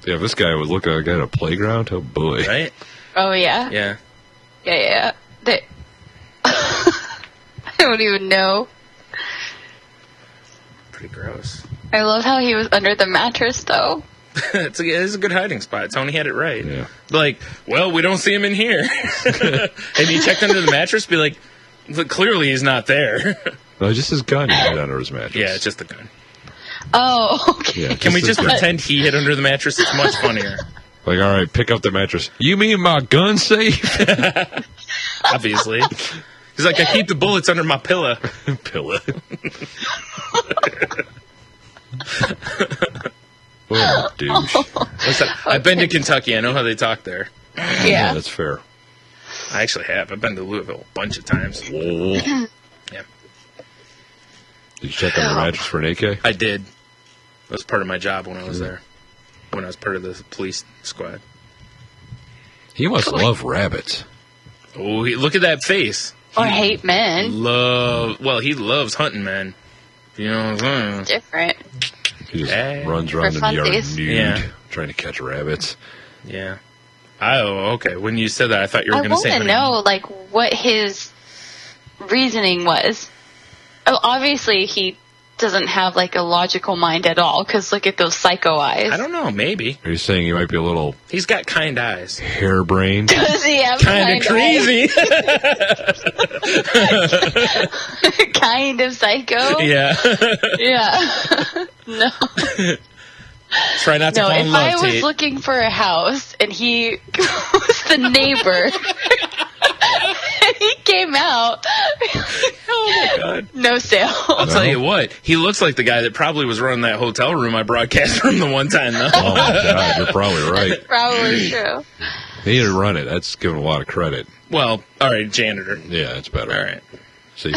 Yeah, if this guy would look like at a playground, oh boy. Right? Oh yeah. Yeah. Yeah. I don't even know. Pretty gross. I love how he was under the mattress though. It's a good hiding spot. Tony had it right. Yeah. Like, well, we don't see him in here. And you checked under the mattress, be like, look, clearly he's not there. No, just his gun he hid under his mattress. Yeah, it's just the gun. Oh, okay. Yeah, Can we his just gun. pretend he hid under the mattress? It's much funnier. Like, all right, pick up the mattress. You mean my gun safe? Obviously. He's like, I keep the bullets under my pillow. Pillow. What a douche. Listen, I've been to Kentucky. I know how they talk there. Yeah. That's fair. I actually have. I've been to Louisville a bunch of times. Oh. Yeah, Did you check on the mattress for an AK? I did. That was part of my job when I was there. When I was part of the police squad. He must love rabbits. Oh, look at that face. Or hate men. He loves hunting men. You know what I'm saying? Different. He just Hey. runs around in the yard funsies. nude, Yeah. trying to catch rabbits. Yeah. Oh, okay. When you said that, I thought you were I going to want say to hunting. know, like, what his reasoning was. Oh, obviously he doesn't have, like, a logical mind at all, because look at those psycho eyes. I don't know. Maybe. Are you saying he might be a little He's got kind eyes. harebrained? Does he have Kind of crazy. Kind of psycho? Yeah. Yeah. No. Try not to No, fall in if love, I was Tate. looking for a house and he was the neighbor and he came out, Oh, my God. no sale. I'll tell you what. He looks like the guy that probably was running that hotel room I broadcast from the one time, though. Oh, my God. You're probably right. Probably true. He didn't run it. That's giving a lot of credit. Well, all right, janitor. Yeah, that's better. All right. So he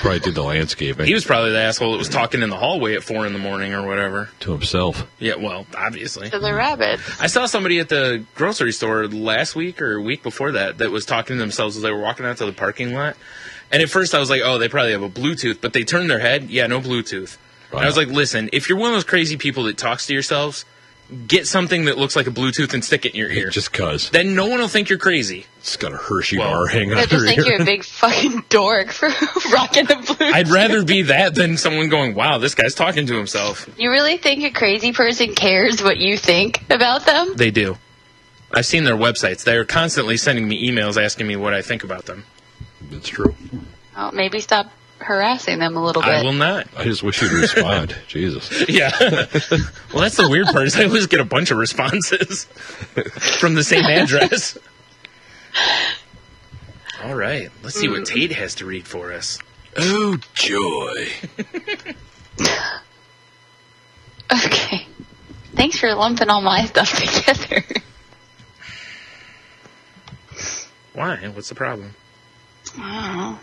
probably did the landscaping He was probably the asshole that was talking in the hallway at 4 a.m. or whatever. to himself. Yeah, well, obviously. To the rabbits. I saw somebody at the grocery store last week or a week before that was talking to themselves as they were walking out to the parking lot. And at first I was like, oh, they probably have a Bluetooth. But they turned their head. Yeah, no Bluetooth. And I was like, listen, if you're one of those crazy people that talks to yourselves, get something that looks like a Bluetooth and stick it in your ear. Just cuz. Then no one will think you're crazy. It's got a Hershey Well, bar hanging They'll out just your think ear. you're a big fucking dork for rocking the Bluetooth. I'd rather be that than someone going, wow, this guy's talking to himself. You really think a crazy person cares what you think about them? They do. I've seen their websites. They're constantly sending me emails asking me what I think about them. It's true. Well, maybe stop harassing them a little bit. I will not. I just wish you'd respond. Jesus. Yeah. Well, that's the weird part is I always get a bunch of responses from the same address. All right. Let's see what Tate has to read for us. Oh, joy. Okay. Thanks for lumping all my stuff together. Why? What's the problem? Oh.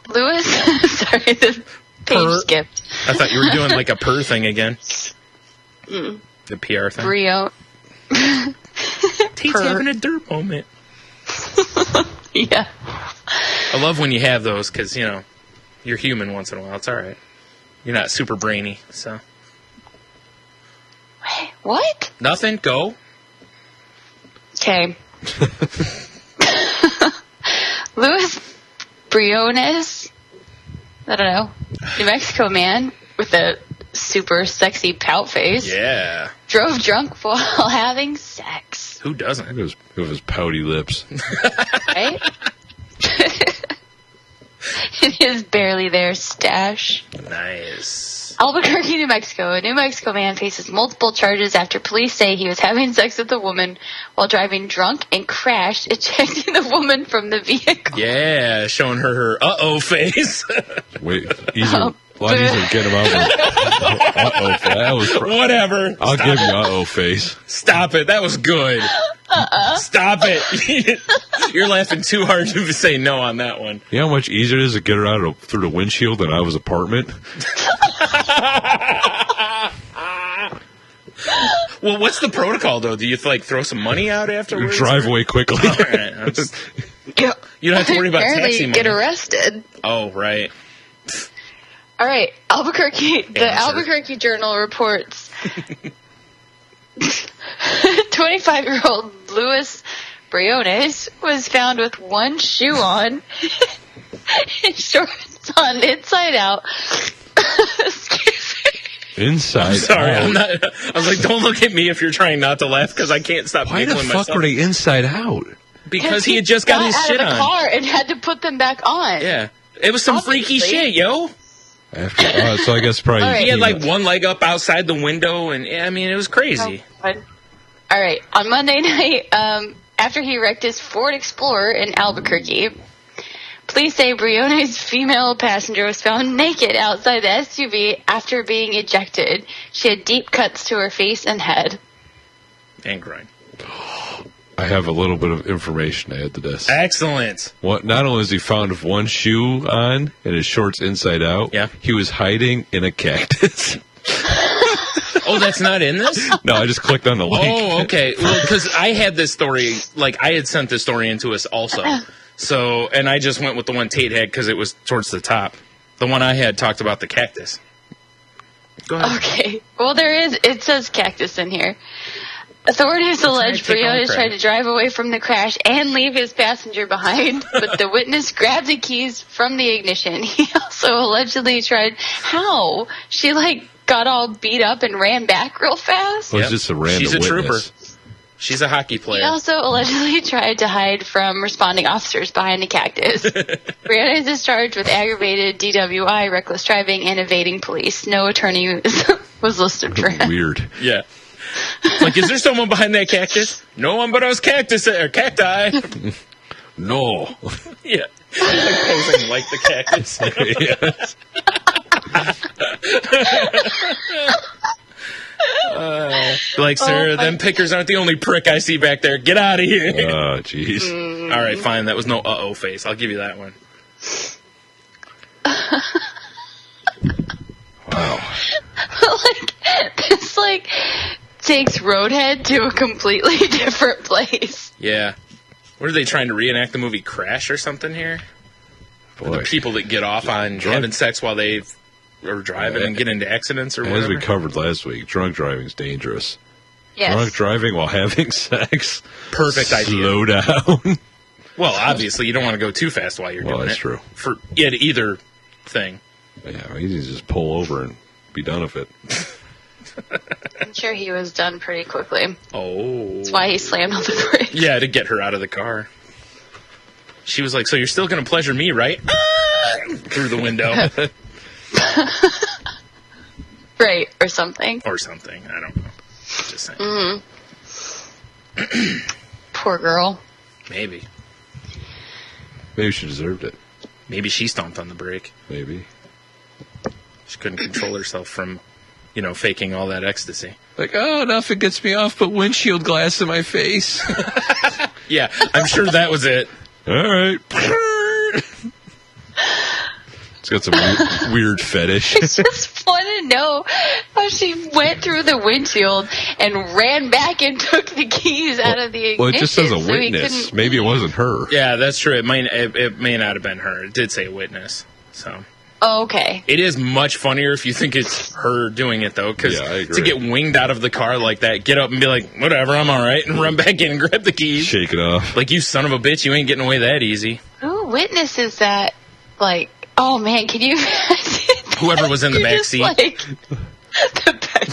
Lewis? Sorry, the page Purr. skipped. I thought you were doing like a purr thing again. The PR thing. Brio. Tate's Purr. having a dirt moment. Yeah. I love when you have those because, you know, you're human once in a while. It's all right. You're not super brainy, so. What? Nothing? Go. Okay. Luis Briones, I don't know, New Mexico man with a super sexy pout face, Yeah. drove drunk while having sex, Who doesn't? Look at his pouty lips. right? In his barely there stash. Nice. Albuquerque, New Mexico. A New Mexico man faces multiple charges after police say he was having sex with a woman while driving drunk and crashed, ejecting the woman from the vehicle. Yeah, showing her uh-oh face. Wait, a lot easier to get him out with. Uh-oh, that was... Whatever. I'll Stop give it. you uh-oh face. Stop it. That was good. Stop it. You're laughing too hard to say no on that one. You know how much easier it is to get her out through the windshield than Iva's apartment? Well, what's the protocol, though? Do you, like, throw some money out afterwards? Drive away quickly. All right. I'm just- you don't have to worry about Apparently taxi money. get arrested. Oh, right. All right, Albuquerque. The Answer. Albuquerque Journal reports 25-year-old Luis Briones was found with one shoe on and shorts on inside out. Excuse me. Inside Sorry, out. I'm not. I was like, don't look at me if you're trying not to laugh because I can't stop Why the giggling fuck myself. were they inside out? Because he had just got his shit out of the on. car and had to put them back on. Yeah, it was some freaky Obviously. shit, yo. So I guess probably... All right. He had like one leg up outside the window, and I mean, it was crazy. All right. On Monday night, after he wrecked his Ford Explorer in Albuquerque, police say Brione's female passenger was found naked outside the SUV after being ejected. She had deep cuts to her face and head. And groin. I have a little bit of information to add to this. Excellent. Not only is he found with one shoe on and his shorts inside out, Yeah. he was hiding in a cactus. Oh, that's not in this? No, I just clicked on the link. Oh, okay. Well, because I had this story, like I had sent this story into us also. So, and I just went with the one Tate had because it was towards the top. The one I had talked about the cactus. Go ahead. Okay. Well, it says cactus in here. Authorities allege take on Briones credit. tried to drive away from the crash and leave his passenger behind, but the witness grabbed the keys from the ignition. He also allegedly tried... How? She, got all beat up and ran back real fast? It was Yep. just a random She's a witness. trooper. She's a hockey He player. also allegedly tried to hide from responding officers behind the cactus. Briones is charged with aggravated DWI, reckless driving, and evading police. No attorney was listed for him. Weird. Yeah. Like, is there someone behind that cactus? No one but us cacti. No. Yeah. Like posing like the cactus. Yes. Like, sir, them pickers aren't the only prick I see back there. Get out of here. Oh, jeez. All right, fine. That was no uh-oh face. I'll give you that one. Wow. This, takes Roadhead to a completely different place. Yeah. What are they trying to reenact the movie Crash or something here? Boy. The people that get off on having sex while they are driving and get into accidents or As whatever. we covered last week, drunk driving is dangerous. Yes. Drunk driving while having sex. Perfect idea. Slow down. Well, obviously, you don't want to go too fast while you're Well, doing that's it. true. For either thing. Yeah, you can just pull over and be done with it. I'm sure he was done pretty quickly. Oh. That's why he slammed on the brake. Yeah, to get her out of the car. She was like, so you're still going to pleasure me, right? Through the window. Right, or something. Or something. I don't know. Just saying. Poor girl. Maybe. Maybe she deserved it. Maybe she stomped on the brake. Maybe. She couldn't control herself from, faking all that ecstasy. Like, oh, nothing gets me off but windshield glass in my face. Yeah, I'm sure that was it. All right. It's got some weird fetish. I just want to know how she went through the windshield and ran back and took the keys out of the ignition. Well, it just says a so he witness. couldn't Maybe it leave. wasn't her. Yeah, that's true. It may not have been her. It did say witness. So Oh, okay. it is much funnier if you think it's her doing it, though, because Yeah, I agree. to get winged out of the car like that, get up and be like, whatever, I'm all right, and run back in and grab the keys. Shake it off. Like, you son of a bitch, you ain't getting away that easy. Who witnesses that? Oh man, can you imagine? Whoever was in the You back just, seat. the back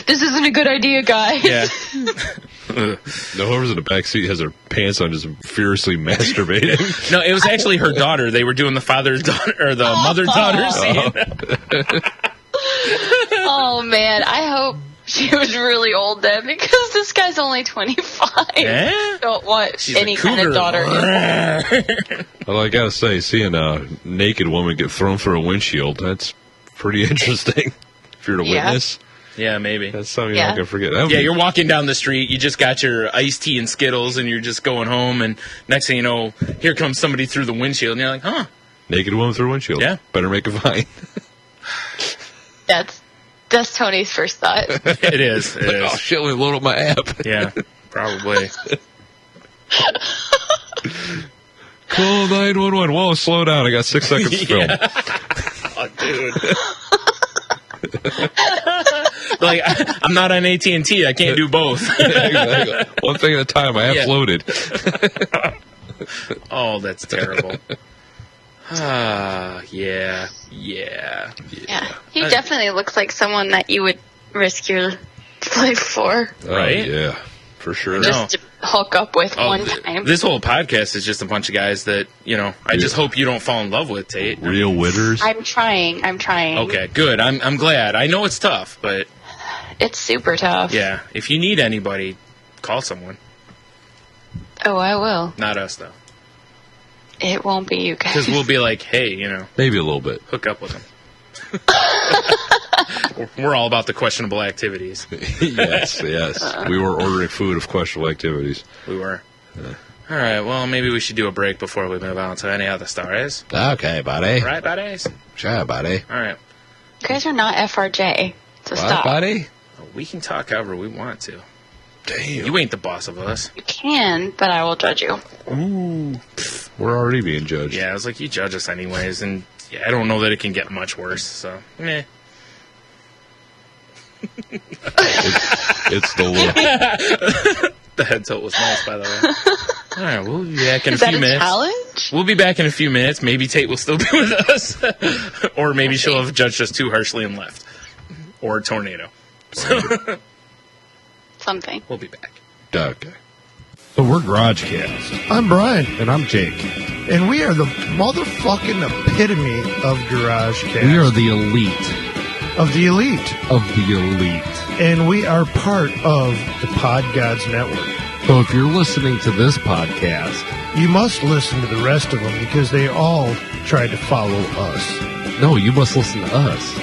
this isn't a good idea, guys. Yeah. No, whoever's in the back seat has her pants on, just furiously masturbating. No, it was actually her daughter. They were doing the father-daughter, or the mother-daughter scene. Oh man, I hope she was really old then, because this guy's only 25. Eh? Don't want She's a any kind cougar. of daughter. Well, I gotta say, seeing a naked woman get thrown through a windshield, that's pretty interesting. If you're a Yeah. witness, Yeah, maybe. that's something Yeah. you're not gonna forget. That would Yeah, be- you're walking down the street, you just got your iced tea and Skittles, and you're just going home, and next thing you know, here comes somebody through the windshield, and you're like, huh? naked woman through a windshield. Yeah. Better make a vine. That's Tony's first thought. It is. It Oh is. shit, let me load up my app. Yeah, probably. Call 911. Whoa, slow down. I got 6 seconds to film. Oh, dude. Like, I'm not on AT&T. I can't do both. Exactly. One thing at a time. My app's Yeah. loaded. Oh, that's terrible. Yeah. Yeah. He definitely looks like someone that you would risk your life for. Right? Yeah, for sure. Just to hook up with one time. This whole podcast is just a bunch of guys that, I just hope you don't fall in love with, Tate. Real winners. I'm trying. Okay, good. I'm glad. I know it's tough, but... It's super tough. Yeah, if you need anybody, call someone. Oh, I will. Not us, though. It won't be you guys. Because we'll be like, hey, Maybe a little bit. hook up with them. We're all about the questionable activities. Yes. We were ordering food of questionable activities. We were. All right, well, maybe we should do a break before we move on to any other stories. Okay, buddy. Right, buddies? Sure, buddy. All right. You guys are not FRJ, so What, stop. buddy? We can talk however we want to. Damn. You ain't the boss of us. You can, but I will judge you. Ooh. We're already being judged. Yeah, I was like, you judge us anyways, and I don't know that it can get much worse, so, meh. It's the look. The head tilt was nice, by the way. All right, we'll be back in a Is that few a minutes. challenge? We'll be back in a few minutes. Maybe Tate will still be with us. Or maybe she'll have judged us too harshly and left. Or a tornado. Something. We'll be back. Okay. So we're GarageCast. I'm Brian. And I'm Jake. And we are the motherfucking epitome of GarageCast. We are the elite of the elite. of the elite. And we are part of the Pod Gods Network. So if you're listening to this podcast, You must listen to the rest of them because they all tried to follow us. no, you must listen to us.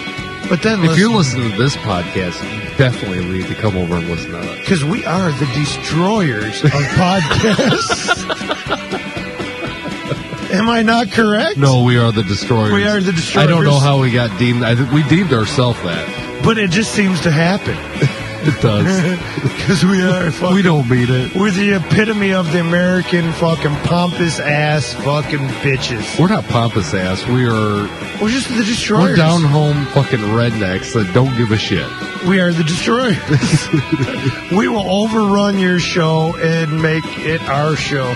But then If you're listening to this podcast, you definitely need to come over and listen to us. because we are the destroyers of podcasts. Am I not correct? No, we are the destroyers. We are the destroyers. I don't know how we got deemed. I think we deemed ourselves that. But it just seems to happen. It does. Because we are fucking... We don't mean it. We're the epitome of the American fucking pompous ass fucking bitches. We're not pompous ass. We're just the destroyers. down home fucking rednecks that don't give a shit. We are the destroyers. We will overrun your show and make it our show.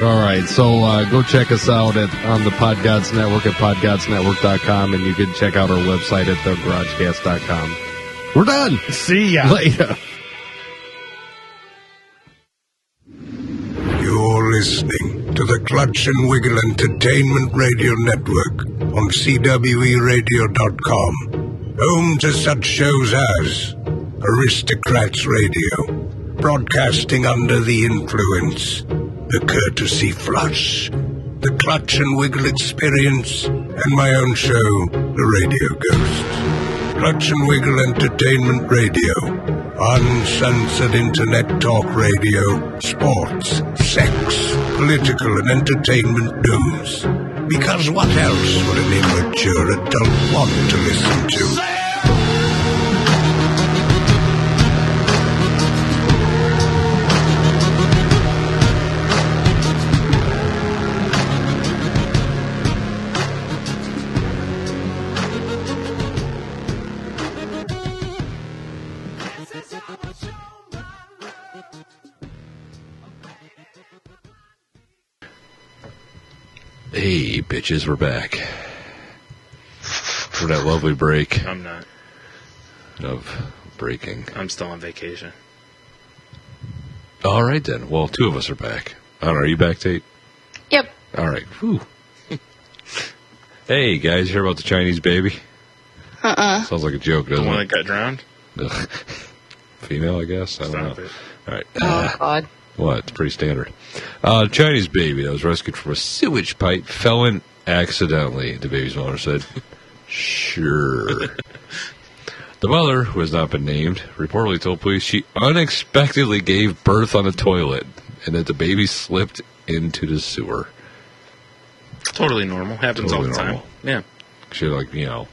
All right, so go check us out on the Pod Gods Network at podgodsnetwork.com, and you can check out our website at thegaragecast.com. We're done. See ya. Later. You're listening to the Clutch and Wiggle Entertainment Radio Network on CWERadio.com. Home to such shows as Aristocrats Radio, Broadcasting Under the Influence, The Courtesy Flush, The Clutch and Wiggle Experience, and my own show, The Radio Ghost. Clutch and Wiggle Entertainment Radio, uncensored internet talk radio, sports, sex, political and entertainment news. Because what else would an immature adult want to listen to? Hey, bitches, we're back. For that lovely break I'm not. of breaking. I'm still on vacation. All right, then. Well, two of us are back. I don't know, are you back, Tate? Yep. All right. Whew. Hey, guys, you hear about the Chinese baby? Sounds like a joke, The doesn't one it? that got drowned? Ugh. Female, I guess? I don't Stop know. it. All right. Oh, God. What? It's pretty standard. Chinese baby that was rescued from a sewage pipe fell in accidentally, the baby's mother said. Sure. The mother, who has not been named, reportedly told police she unexpectedly gave birth on a toilet and that the baby slipped into the sewer. Totally normal. Happens Totally all the time. normal. Yeah. She had, like,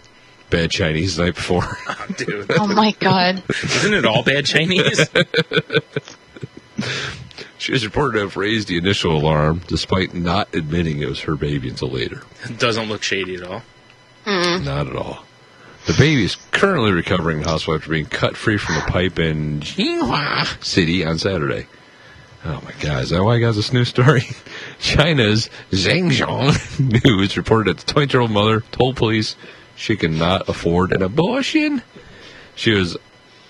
bad Chinese the night before. Dude. Oh, my God. Isn't it all bad Chinese? She was reported to have raised the initial alarm, despite not admitting it was her baby until later. Doesn't look shady at all. Not at all. The baby is currently recovering in the hospital after being cut free from the pipe in Jinhua City on Saturday. Oh my God, is that why I got this news story? China's Zhangjiang News reported that the 20-year-old mother told police she could not afford an abortion. She was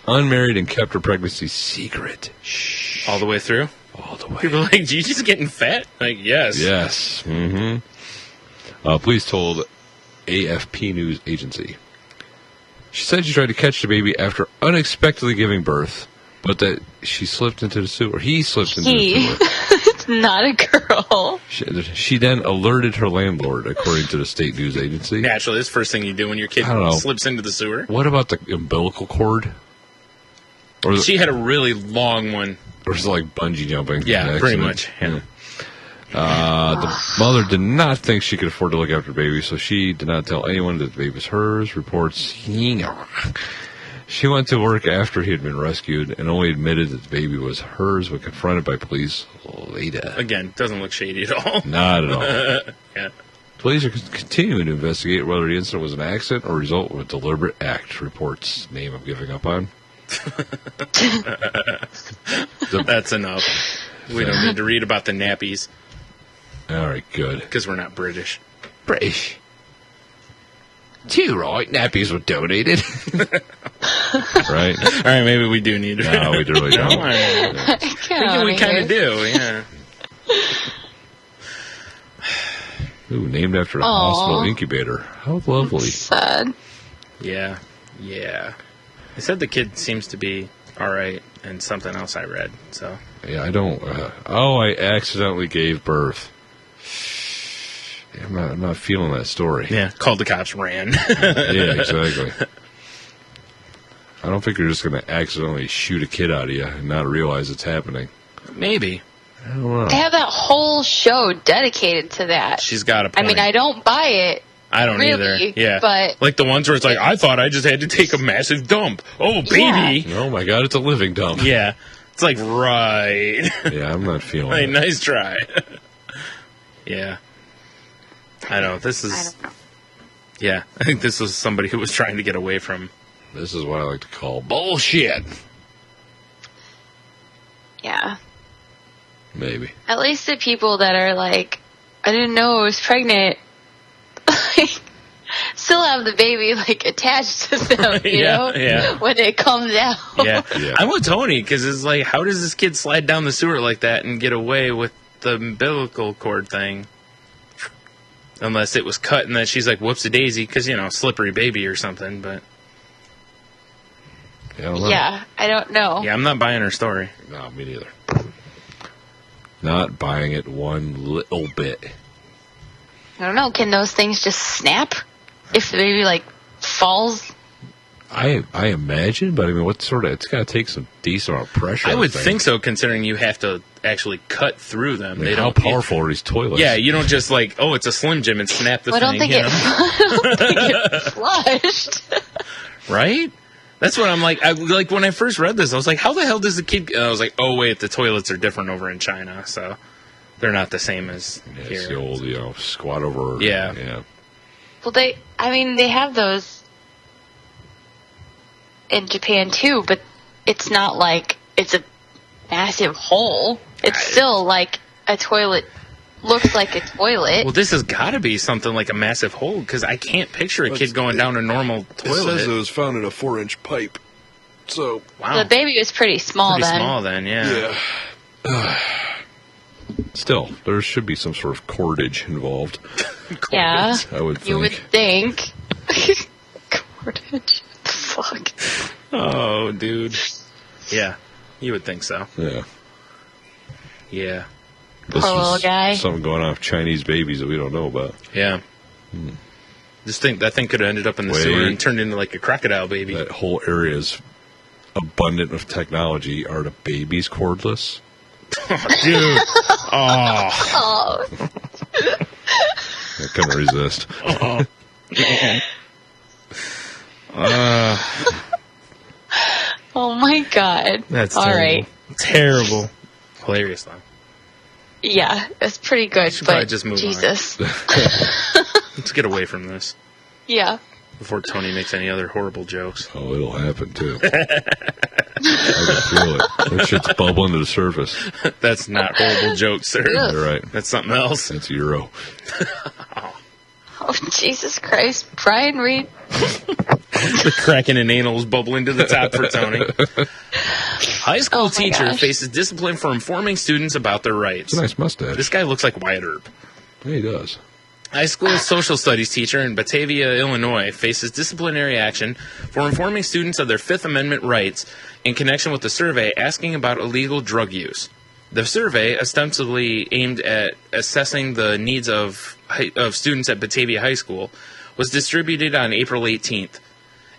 unmarried and kept her pregnancy secret. Shh. All the way through? All the way. People are like, Gigi's getting fat? Like, yes. Yes. Police told AFP News Agency. She said she tried to catch the baby after unexpectedly giving birth, but that she slipped into the sewer. He slipped into the sewer. It's not a girl. She then alerted her landlord, according to the state news agency. Naturally, that's the first thing you do when your kid slips into the sewer. What about the umbilical cord? She had a really long one. Or is it like bungee jumping? Yeah, pretty much. Yeah. The mother did not think she could afford to look after the baby, so she did not tell anyone that the baby was hers, reports. She went to work after he had been rescued and only admitted that the baby was hers when confronted by police later. Again, doesn't look shady at all. Not at all. Yeah. Police are continuing to investigate whether the incident was an accident or a result of a deliberate act, reports name I'm giving up on. That's enough. We don't need to read about the nappies. All right, good. Because we're not British. British. Too right, nappies were donated. Right? All right, maybe we do need to. No, we really don't. We kind of do, yeah. Ooh, named after a hospital incubator. How lovely. Sad. Yeah. They said the kid seems to be all right, and something else I read, so. Yeah, I don't. I accidentally gave birth. I'm not feeling that story. Yeah, called the cops, ran. Yeah, exactly. I don't think you're just going to accidentally shoot a kid out of you and not realize it's happening. Maybe. I don't know. They have that whole show dedicated to that. She's got a point. I mean, I don't buy it. I don't really, either. Yeah. But like the ones where it's like, I thought I just had to take a massive dump. Oh, baby. Yeah. Oh, my God, it's a living dump. Yeah. It's like, right. Yeah, I'm not feeling Hey, it. nice try. Yeah. I know. This is... I don't know. Yeah. I think this was somebody who was trying to get away from... This is what I like to call bullshit. Yeah. Maybe. At least the people that are like, I didn't know I was pregnant, like, still have the baby, like, attached to them, you know? Yeah. When it comes out. Yeah. Yeah. I'm with Tony, because it's like, how does this kid slide down the sewer like that and get away with the umbilical cord thing? Unless it was cut and then she's like, whoops-a-daisy, because, slippery baby or something, but... Yeah, I don't know. Yeah, I'm not buying her story. No, me neither. Not buying it one little bit. I don't know. Can those things just snap if the baby, like, falls? I imagine, but I mean, it's got to take some decent amount of pressure. I would think so, considering you have to actually cut through them. I mean, how powerful are these toilets? Yeah, you don't just like, it's a Slim Jim and snap the I thing. don't think it flushed. Right? That's what I'm like. Like when I first read this, I was like, how the hell does the kid... I was like, oh, wait, the toilets are different over in China, so they're not the same as here. It's the old, squat over. Yeah. Well, they have those in Japan too, but it's not like it's a massive hole. It's still like a toilet. Looks like a toilet. Well, this has got to be something like a massive hole, because I can't picture a kid going down a normal toilet. It says it was found in a 4-inch pipe. So, wow. The baby was pretty small then. Small then, yeah. Still, there should be some sort of cordage involved. Yeah. I would think. You would think. Cordage. What the fuck? Oh, dude. Yeah, you would think so. Yeah. Yeah. This Poor little guy. Something going on with Chinese babies that we don't know about. Yeah. That thing could have ended up in the sewer and turned into like a crocodile baby. That whole area is abundant with technology. Are the babies cordless? Dude. Oh. I couldn't resist. Oh. Oh my god. That's all terrible. right. Terrible. Hilarious though. Yeah, it's pretty good, Probably but just move on. Jesus. Let's get away from this. Yeah. Before Tony makes any other horrible jokes. Oh, it'll happen, too. I can feel it. That shit's bubbling to the surface. That's not horrible jokes, sir. You're right. That's something else. That's Euro. Oh, Jesus Christ. Brian, read. The cracking in anal is bubbling to the top for Tony. High school teacher faces discipline for informing students about their rights. It's a nice mustache. This guy looks like Wyatt Earp. Yeah, he does. High school social studies teacher in Batavia, Illinois, faces disciplinary action for informing students of their Fifth Amendment rights in connection with the survey asking about illegal drug use. The survey, ostensibly aimed at assessing the needs of students at Batavia High School, was distributed on April 18th.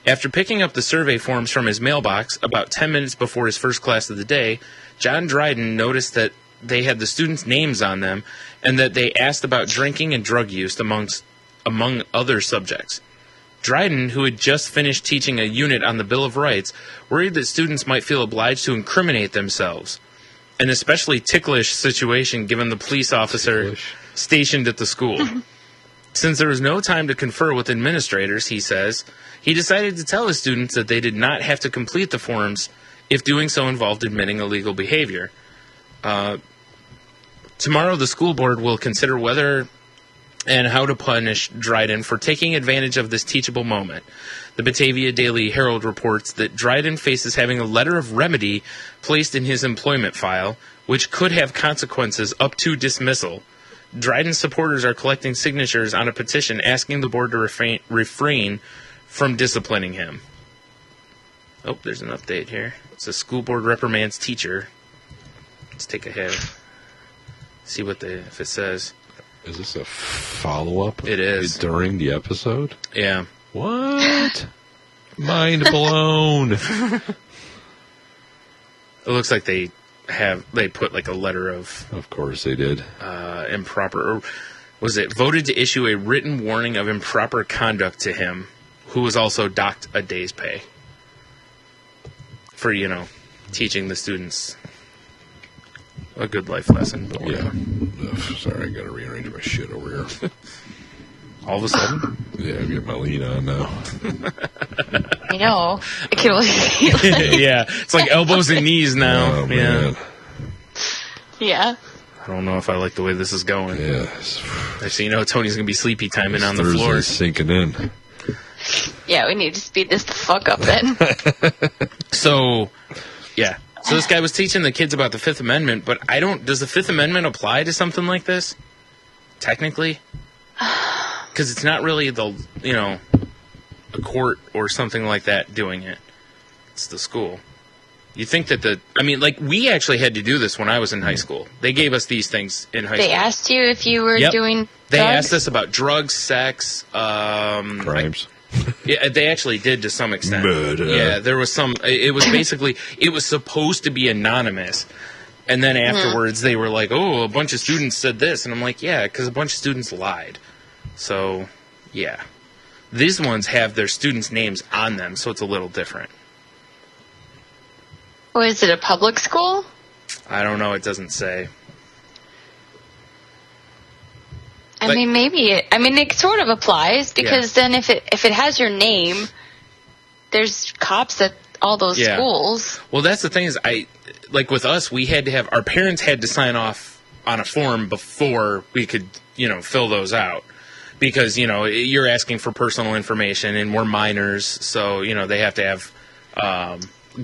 After picking up the survey forms from his mailbox about 10 minutes before his first class of the day, John Dryden noticed that they had the students' names on them and that they asked about drinking and drug use among other subjects. Dryden, who had just finished teaching a unit on the Bill of Rights, worried that students might feel obliged to incriminate themselves, an especially ticklish situation given the police officer stationed at the school. Since there was no time to confer with administrators, he says, he decided to tell his students that they did not have to complete the forms if doing so involved admitting illegal behavior. Tomorrow the school board will consider whether and how to punish Dryden for taking advantage of this teachable moment. The Batavia Daily Herald reports that Dryden faces having a letter of remedy placed in his employment file, which could have consequences up to dismissal. Dryden's supporters are collecting signatures on a petition asking the board to refrain from disciplining him. Oh, there's an update here. It says school board reprimands teacher. Let's take a head. See what if it says. Is this a follow-up? It is. During the episode? Yeah. What? Mind blown. It looks like they put like a letter of course they did. Improper, or was it voted to issue a written warning of improper conduct to him, who was also docked a day's pay for, teaching the students a good life lesson. But yeah. Ugh, sorry, I gotta rearrange my shit over here. All of a sudden? Yeah, I get my lean on now. I know. I can only feel it. Yeah, it's like elbows and knees now. Oh, man. Yeah. I don't know if I like the way this is going. Yeah. Actually, Tony's going to be sleepy timing on the Thursday's floor. sinking in. Yeah, we need to speed this the fuck up then. So this guy was teaching the kids about the Fifth Amendment, but does the Fifth Amendment apply to something like this? Technically? Because it's not really a court or something like that doing it. It's the school. You think that we actually had to do this when I was in high school. They gave us these things in high school. They asked you if you were doing They drugs? asked us about drugs, sex, crimes. Yeah, they actually did to some extent. Murder. Yeah, there was some. It was basically, it was supposed to be anonymous. And then afterwards, they were like, oh, a bunch of students said this. And I'm like, yeah, because a bunch of students lied. So, yeah. These ones have their students' names on them, so it's a little different. Or is it a public school? I don't know. It doesn't say. I mean, maybe it sort of applies because then if it has your name, there's cops at all those schools. Well, that's the thing is, with us, we had to have, our parents had to sign off on a form before we could, fill those out. Because, you're asking for personal information and we're minors, so, they have to have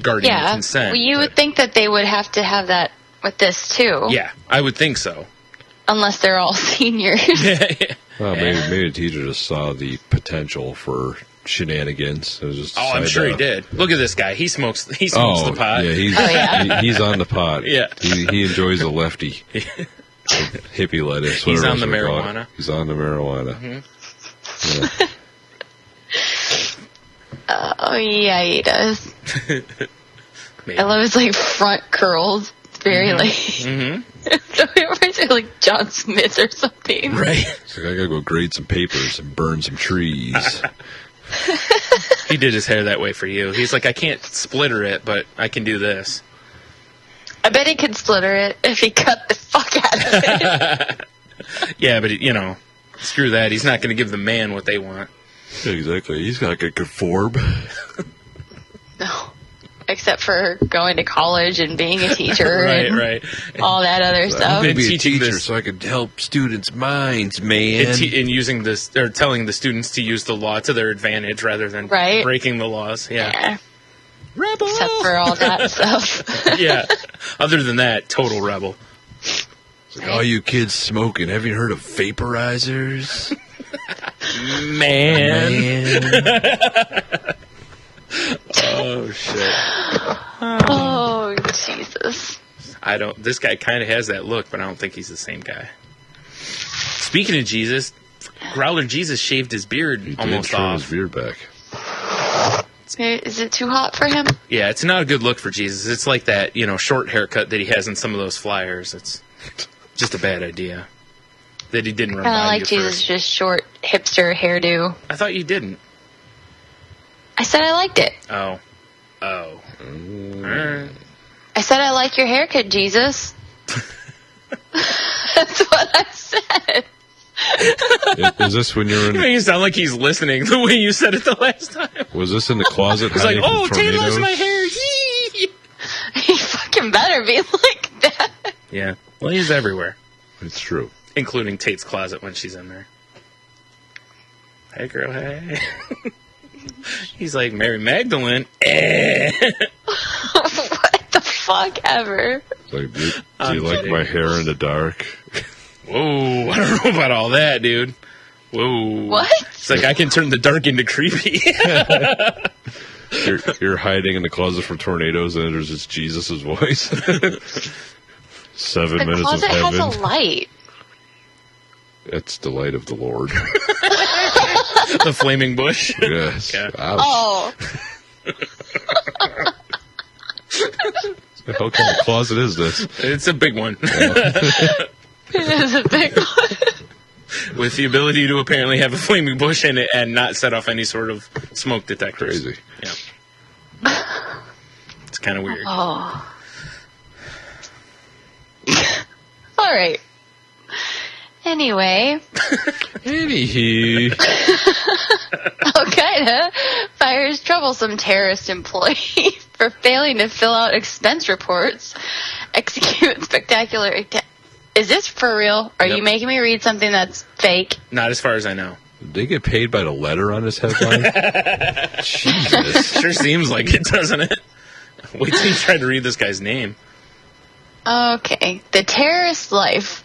guardian consent. Well, you would think that they would have to have that with this too. Yeah, I would think so. Unless they're all seniors. Well, maybe the teacher just saw the potential for shenanigans. I'm sure he did. Look at this guy. He smokes the pot. Yeah, he's on the pot. Yeah. He enjoys a lefty. Hippie lettuce. He's on the marijuana. He's on the marijuana. Mm-hmm. Yeah. Oh, yeah, he does. I love his, front curls. Very, Mm-hmm. So it reminds me of, John Smith or something. Right. So I gotta go grade some papers and burn some trees. He did his hair that way for you. He's like, I can't splitter it, but I can do this. I bet he could splitter it if he cut the fuck out of it. Yeah, but, screw that. He's not going to give the man what they want. Exactly. He's got a good form. No. Except for going to college and being a teacher Right, and right. all that other stuff. I'm going to be a teaching teacher this- so I can help students' minds, man. And using this, or telling the students to use the law to their advantage rather than Right. breaking the laws. Yeah. Rebel! Except for all that stuff. Yeah. Other than that, total rebel. It's like, all you kids smoking, have you heard of vaporizers? Man. Oh, shit. Oh, Jesus. This guy kind of has that look, but I don't think he's the same guy. Speaking of Jesus, Growler Jesus shaved his beard He almost did trim off. his beard back. Is it too hot for him? Yeah, it's not a good look for Jesus. It's like that, short haircut that he has in some of those flyers. It's just a bad idea. That he didn't run Kind by of like you Jesus' first. just short hipster hairdo. I thought you didn't. I said I liked it. Oh. Alright. I said I like your haircut, Jesus. That's what I said. Is this when you're You make it sound like he's listening the way you said it the last time. Was this in the closet? He's like, hiding from Tate loves tornadoes? my hair. Yee! He fucking better be like that. Yeah. Well, he's everywhere, It's true. including Tate's closet when she's in there. Hey, girl, hey. He's like, Mary Magdalene. What the fuck ever? It's like, do I'm you like kidding. my hair in the dark? Whoa, I don't know about all that, dude. Whoa. What? It's like I can turn the dark into creepy. You're hiding in the closet from tornadoes, and there's just Jesus' voice. 7 The minutes of closet has heaven. a light. That's the light of the Lord. The flaming bush. Yes. Yeah. Ouch. Oh. What kind of closet is this? It's a big one. It is a big one. With the ability to apparently have a flaming bush in it and not set off any sort of smoke detectors. Crazy. Yeah. It's kind of weird. Oh. All right. Anyway, Anywho. Al-Qaeda fires troublesome terrorist employee for failing to fill out expense reports, execute spectacular... Is this for real? Are Yep. you making me read something that's fake? Not as far as I know. Did they get paid by the letter on this headline? Jesus. Sure seems like it, doesn't it? Wait till you try to read this guy's name. Okay. The terrorist life.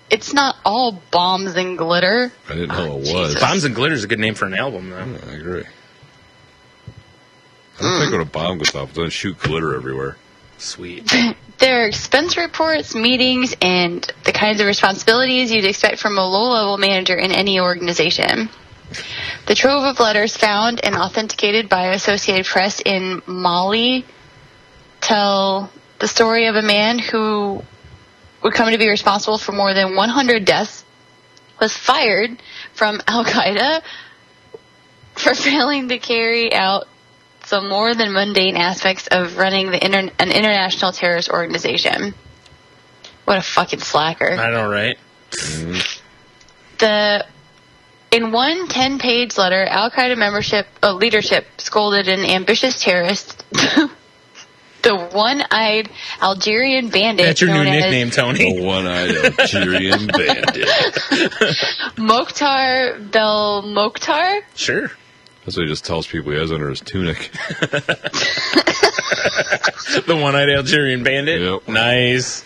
It's not all bombs and glitter. I didn't know it was. Jesus. Bombs and Glitter is a good name for an album, though. Yeah, I agree. I don't think when a bomb goes off, it doesn't shoot glitter everywhere. Sweet. Their expense reports, meetings, and the kinds of responsibilities you'd expect from a low-level manager in any organization. The trove of letters found and authenticated by Associated Press in Mali tell the story of a man who would come to be responsible for more than 100 deaths, was fired from Al-Qaeda for failing to carry out some more than mundane aspects of running an international terrorist organization. What a fucking slacker. I know, right? In one 10-page letter, Al-Qaeda leadership scolded an ambitious terrorist, the one-eyed Algerian bandit That's your new known as nickname, Tony. The one-eyed Algerian bandit. Mokhtar Belmokhtar. Sure. That's what he just tells people he has under his tunic. The one-eyed Algerian bandit. Yep. Nice.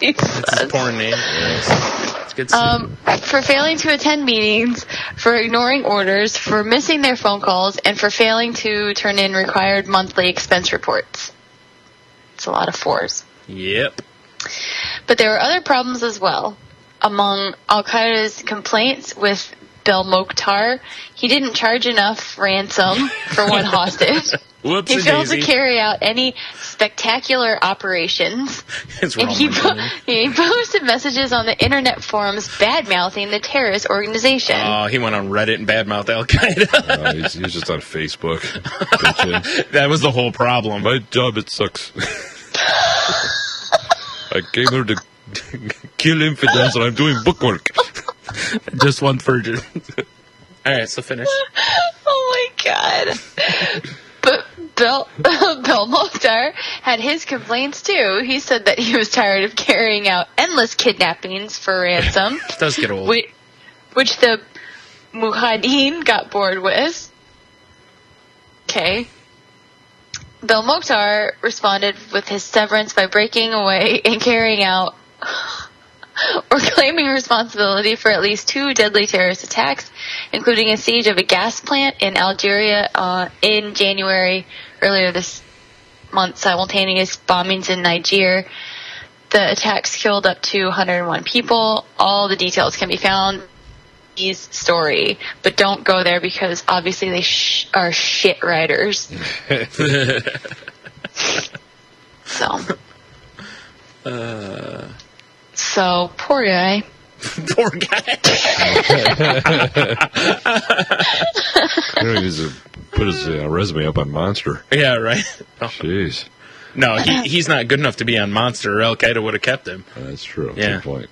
That's his porn name. It's good stuff. For failing to attend meetings, for ignoring orders, for missing their phone calls, and for failing to turn in required monthly expense reports. It's a lot of fours. Yep. But there were other problems as well. Among Al-Qaeda's complaints with Belmokhtar, he didn't charge enough ransom for one hostage. Whoops, He failed to daisy. carry out any spectacular operations. It's And wrong. he, Tony. he posted messages on the internet forums bad-mouthing the terrorist organization. Oh, he went on Reddit and badmouthed Al Qaeda. He was just on Facebook. Bitching. That was the whole problem. My job, it sucks. I came here to kill infidels and I'm doing bookwork. Just one virgin. All right, so finish. God. But Bill Mokhtar had his complaints too. He said that he was tired of carrying out endless kidnappings for ransom. Does get old. Which the Mujahideen got bored with. Okay. Bill Mokhtar responded with his severance by breaking away and carrying out or claiming responsibility for at least 2 deadly terrorist attacks, including a siege of a gas plant in Algeria in January earlier this month, simultaneous bombings in Niger. The attacks killed up to 101 people. All the details can be found in his story, but don't go there because obviously they are shit writers. So, poor guy. Poor guy. He needs to put his resume up on Monster. Yeah, right. Oh. Jeez. No, he's not good enough to be on Monster, or Al Qaeda would have kept him. That's true. Yeah. Good point.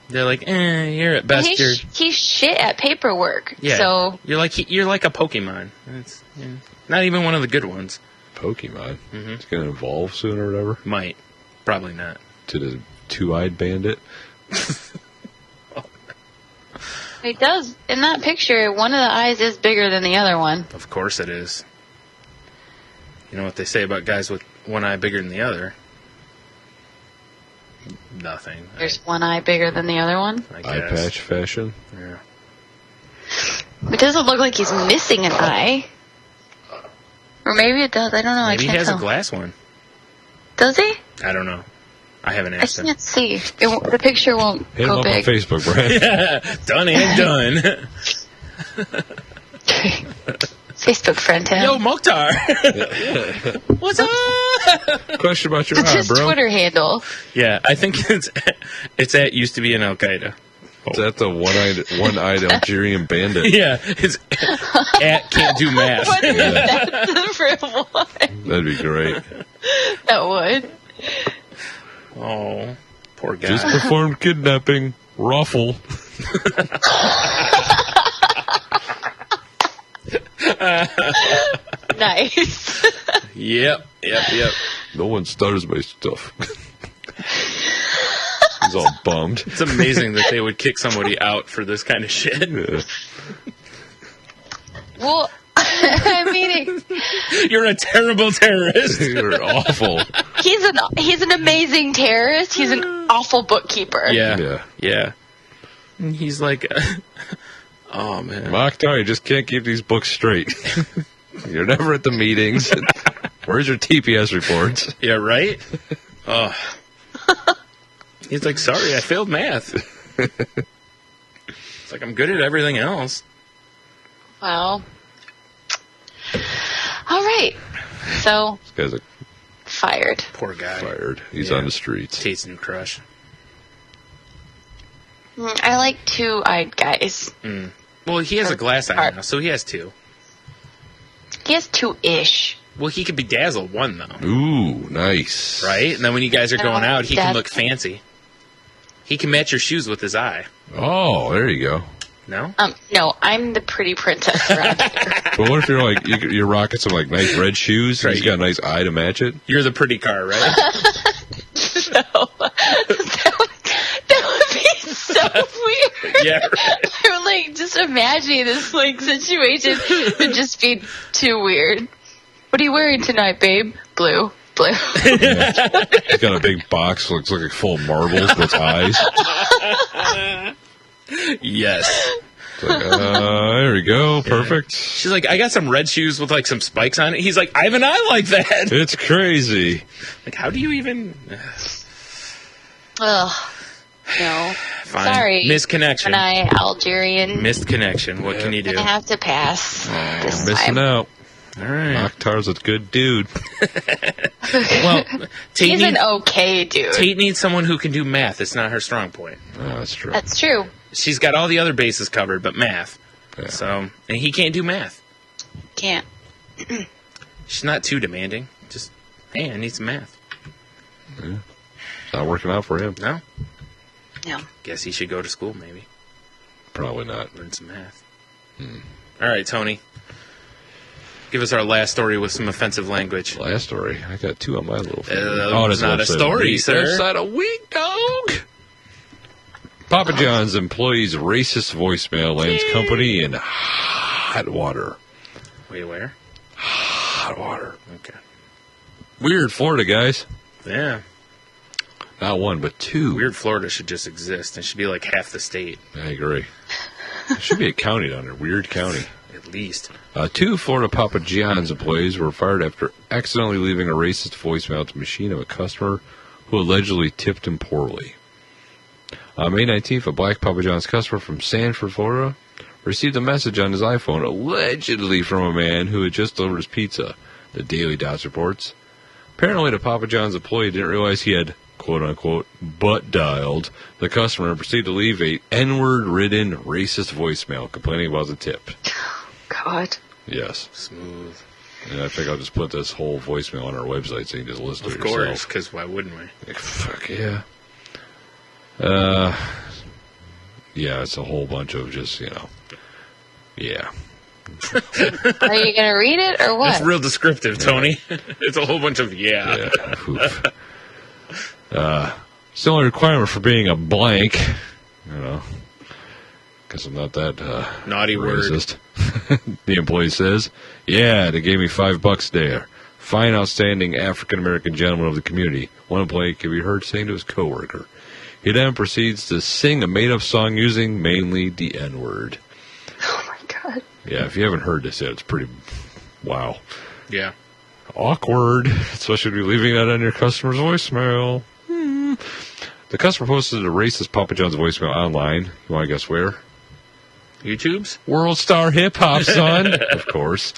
They're like, you're at best. He's shit at paperwork. Yeah. So you're like a Pokemon. It's not even one of the good ones. Pokemon. Mm-hmm. It's going to evolve soon or whatever. Might. Probably not. To the 2-eyed bandit. it does. In that picture, one of the eyes is bigger than the other one. Of course it is. You know what they say about guys with one eye bigger than the other? Nothing. There's one eye bigger than the other one? I Eye guess. patch fashion. Yeah. It doesn't look like he's missing an eye. Or maybe it does. I don't know. Maybe I can't he has tell. a glass one. Does he? I don't know. I haven't I asked him. can't see. The picture won't Hit him go up big. on Facebook, Brian. Yeah, done and done. Facebook friend him. Yo, Mokhtar. What's up? Question about your It's eye, his bro. Twitter handle. Yeah, I think it's at used to be an Al Qaeda. Is that the one-eyed Algerian bandit? Yeah, it's at can't do math. What is that for one? That'd be great. That would. Oh, poor guy. Just performed kidnapping. Ruffle. Nice. Yep. No one stutters my stuff. He's all bummed. It's amazing that they would kick somebody out for this kind of shit. Yeah. Well, I mean, You're a terrible terrorist. You're awful. he's an amazing terrorist. He's an awful bookkeeper. Yeah. And he's like, oh man. Mokhtar, you just can't keep these books straight. You're never at the meetings. Where's your TPS reports? Yeah, right? Oh. He's like, sorry, I failed math. It's like, I'm good at everything else. Well. All right. So, This guy's fired. Poor guy. fired. He's Yeah. on the streets. Tate's new crush. I like 2-eyed guys. Well, he has a glass eye now, so he has 2. He has 2-ish. Well, he could bedazzle 1, though. Ooh, nice. Right? And then when you guys are going out, he can that's- look fancy. He can match your shoes with his eye. Oh, there you go. No? No, I'm the pretty princess around here. But what if you're like you're rocking some like nice red shoes? Right. He's got a nice eye to match it. You're the pretty car, right? No. That would be so weird. Yeah, right. I'm like just imagining this like situation would just be too weird. What are you wearing tonight, babe? Blue. Yeah. He's got a big box, looks like full of marbles with eyes. Yes. It's like, there we go, perfect. She's like, I got some red shoes with like some spikes on it. He's like, I have an eye like that. It's crazy. Like, how do you even? Ugh. No. Fine. Sorry. Misconnection. And I Algerian. Missed connection. What can you do? Gonna have to pass. This Missing time. out. All right. Mokhtar's a good dude. Well, Tate He's needs, an okay dude. Tate needs someone who can do math. It's not her strong point. Oh, that's true. That's true. She's got all the other bases covered, but math. Yeah. So, and he can't do math. Can't. She's not too demanding. Just, hey, I need some math. Not working out for him. No? No. Guess he should go to school, maybe. Probably not. Learn some math. All right, Tony. Give us our last story with some offensive language. Last story. I got 2 on my little phone. That's not a story, sir. That's not a week, dog. Papa John's employees' racist voicemail lands company in hot water. Wait, where? Hot water. Okay. Weird Florida, guys. Yeah. Not 1, but 2. Weird Florida should just exist. It should be like half the state. I agree. There should be a county down there. Weird County. At least. 2 Florida Papa John's employees were fired after accidentally leaving a racist voicemail to the machine of a customer who allegedly tipped him poorly. On May 19th, a black Papa John's customer from Sanford, Florida, received a message on his iPhone allegedly from a man who had just delivered his pizza, the Daily Dots reports. Apparently, the Papa John's employee didn't realize he had, quote-unquote, butt-dialed the customer and proceeded to leave a N-word-ridden racist voicemail complaining about the tip. God. Yes. Smooth. And I think I'll just put this whole voicemail on our website so you can just listen to it Of yourself. course, because why wouldn't we? Fuck yeah. Yeah, it's a whole bunch of just, yeah. Are you going to read it or what? It's real descriptive, Tony. It's a whole bunch of yeah. Oof. Still a requirement for being a blank, because I'm not that Naughty racist. The employee says, yeah, they gave me $5 there. Fine, outstanding African-American gentleman of the community. One employee can be heard saying to his coworker. He then proceeds to sing a made-up song using mainly the N-word. Oh, my God. Yeah, if you haven't heard this yet, it's pretty... Wow. Yeah. Awkward, especially if you're leaving that on your customer's voicemail. The customer posted a racist Papa John's voicemail online. You want to guess where? YouTube's? World Star Hip Hop, son. Of course.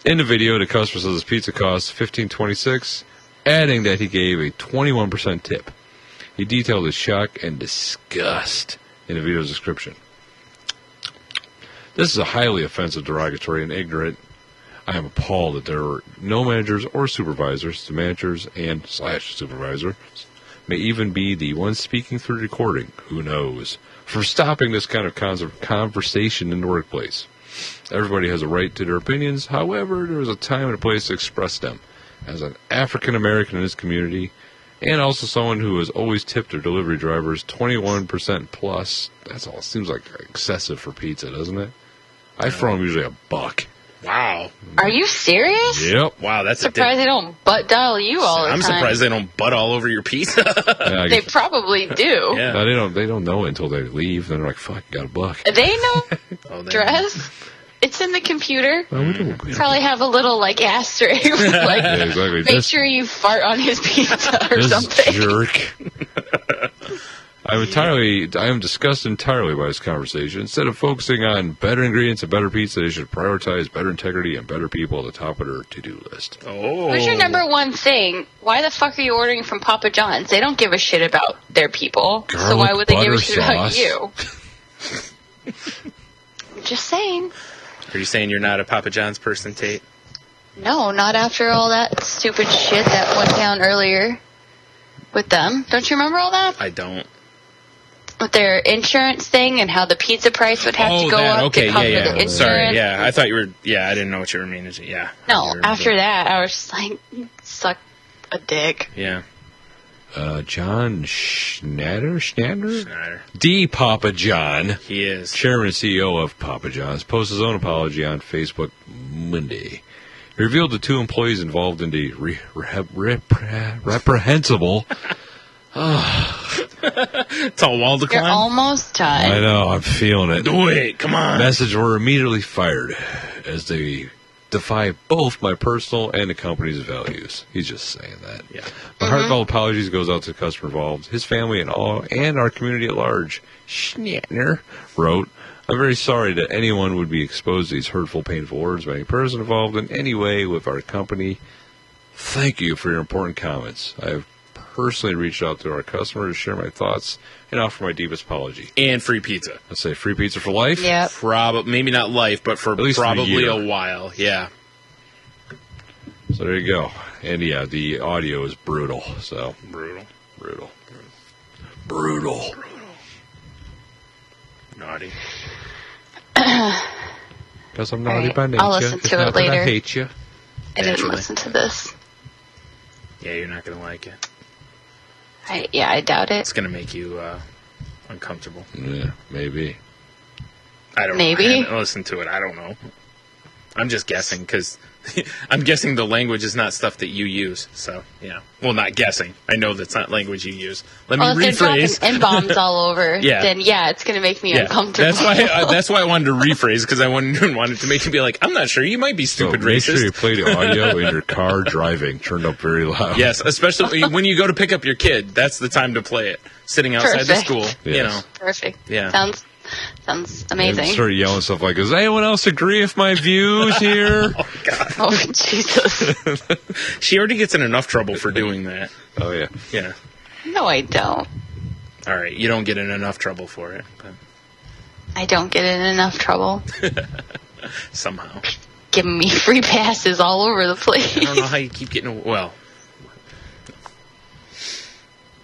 In the video, the customer says his pizza costs $15.26, adding that he gave a 21% tip. He detailed his shock and disgust in the video's description. This is a highly offensive, derogatory, and ignorant. I am appalled that there are no managers or supervisors. The managers and / supervisor may even be the ones speaking through the recording. Who knows? For stopping this kind of conversation in the workplace. Everybody has a right to their opinions. However, there is a time and a place to express them. As an African American in this community, and also someone who has always tipped their delivery drivers 21% plus. That's all. It seems like excessive for pizza, doesn't it? I throw them usually $1. Wow. Are you serious? Yep. Wow, that's Surprised they don't butt dial you all the time. I'm surprised they don't butt all over your pizza. Yeah, They probably do. Yeah. No, they don't know it until they leave. Then they're like, "Fuck, you got $1." They know They dress. It's in the computer. Well, we don't. Probably have a little asterisk. Yeah, exactly. Make sure you fart on his pizza or This something. jerk. I am disgusted entirely by this conversation. Instead of focusing on better ingredients and better pizza, they should prioritize better integrity and better people at the top of their to-do list. Oh. What's your number one thing? Why the fuck are you ordering from Papa John's? They don't give a shit about their people. So why would they give a shit about you? Just saying. Are you saying you're not a Papa John's person, Tate? No, not after all that stupid shit that went down earlier with them. Don't you remember all that? I don't. With their insurance thing and how the pizza price would have to go up Okay, to cover the yeah. insurance. Sorry, yeah. I thought you were... Yeah, I didn't know what you were meaning. Yeah. No, after that, I was just like, suck a dick. Yeah. John Schneider? Schneider. D. Papa John, He is. chairman and CEO of Papa John's, posted his own apology on Facebook Monday. He revealed the 2 employees involved in the reprehensible... It's all wall to You're climb. almost done. I know, I'm feeling it. Do it. Come on. Message were immediately fired as they defy both my personal and the company's values. He's just saying that. Yeah. My heartfelt apologies goes out to the customer involved, his family, and our community at large. Schnatner wrote, I'm very sorry that anyone would be exposed to these hurtful, painful words by any person involved in any way with our company. Thank you for your important comments. I have personally reached out to our customers to share my thoughts and offer my deepest apology. And free pizza. Let's say free pizza for life? Yep. Maybe not life, but for At least probably for a while. Yeah. So there you go. And yeah, the audio is brutal. So Brutal. brutal. Naughty. Because I'm All naughty right, by nature. I'll listen It's to not it that I later. hate you. I didn't Naturally. listen to this. Yeah, you're not going to like it. I doubt it. It's going to make you uncomfortable. Yeah, maybe. I don't Maybe. know. I haven't listened to it. I don't know. I'm just guessing because I'm guessing the language is not stuff that you use. So, yeah. Well, not guessing. I know that's not language you use. Let Well, me if they're rephrase. dropping N-bombs all over, Yeah. then it's going to make me Yeah, uncomfortable. that's why I wanted to rephrase because I wanted to make you be like, I'm not sure. You might be stupid So make racist. sure you play the audio in your car driving, turned up very loud. Yes, especially when you go to pick up your kid. That's the time to play it. Sitting outside the Perfect. school, you Yes. know. Perfect. Yeah. Sounds And amazing. start yelling stuff like, does anyone else agree with my views here? Oh, Jesus. She already gets in enough trouble for doing that. Oh, yeah. Yeah. No, I don't. All right, you don't get in enough trouble for it, but I don't get in enough trouble. somehow. Giving me free passes all over the place. I don't know how you keep getting. Well,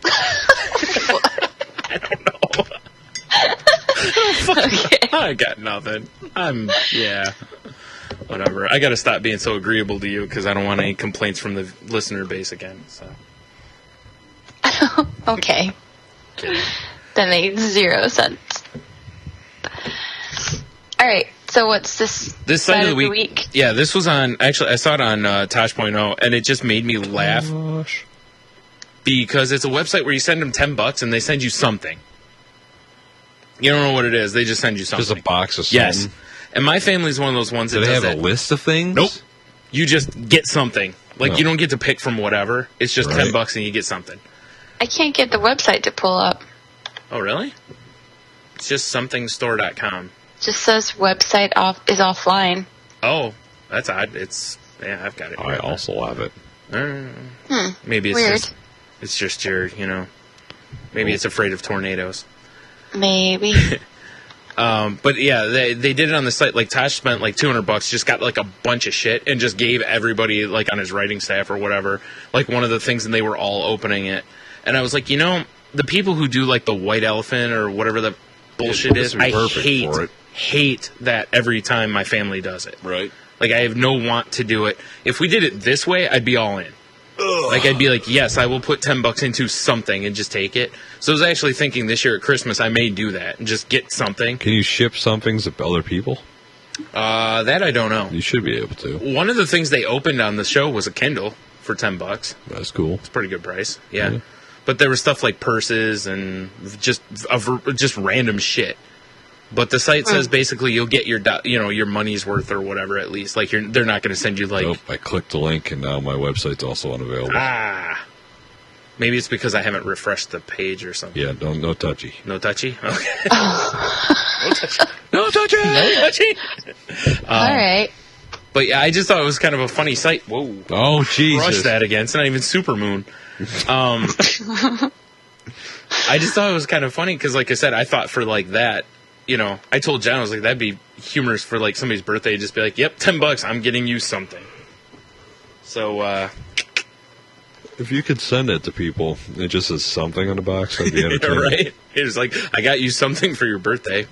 I don't know. Okay. I got nothing. Whatever. I got to stop being so agreeable to you because I don't want any complaints from the listener base again. So. Okay. Kidding. That makes 0 sense. All right. So what's this? This site of the week. Yeah, this was on. Actually, I saw it on Tosh.0, and it just made me laugh Gosh. because it's a website where you send them $10 and they send you something. You don't know what it is. They just send you something. Just a box of something. Yes. And my family's one of those ones that Do they does have a that. list of things? Nope. You just get something. Like, No. you don't get to pick from whatever. It's just Right. $10 and you get something. I can't get the website to pull up. Oh, really? It's just somethingstore.com. Just says website is offline. Oh, that's odd. I've got it. I also have it. Maybe it's Weird. just your, maybe it's afraid of tornadoes. Maybe. But yeah, they did it on the site. Like Tosh spent like $200, just got like a bunch of shit and just gave everybody like on his writing staff or whatever, like one of the things, and they were all opening it. And I was like, the people who do like the white elephant or whatever the bullshit this is, would be I perfect for it. hate that every time my family does it. Right. Like I have no want to do it. If we did it this way, I'd be all in. Like I'd be like, yes, I will put $10 into something and just take it. So I was actually thinking this year at Christmas I may do that and just get something. Can you ship some things to other people? That I don't know. You should be able to. One of the things they opened on the show was a Kindle for $10. That's cool. It's a pretty good price. Yeah. Yeah. But there was stuff like purses and just random shit. But the site says basically you'll get your your money's worth or whatever at least. Like they're not going to send you like Nope, I clicked the link and now my website's also unavailable. Maybe it's because I haven't refreshed the page or something. Yeah, no touchy. No touchy? Okay. No touchy! No touchy? All right. But yeah, I just thought it was kind of a funny site. Whoa. Oh, Crush Jesus. that again. It's not even Supermoon. I just thought it was kind of funny because, like I said, I thought for like that, I told John, I was like, that'd be humorous for like somebody's birthday. Just be like, yep, $10, I'm getting you something. So, If you could send it to people, it just says something on the box, I'd be entertained. right? It's like, I got you something for your birthday.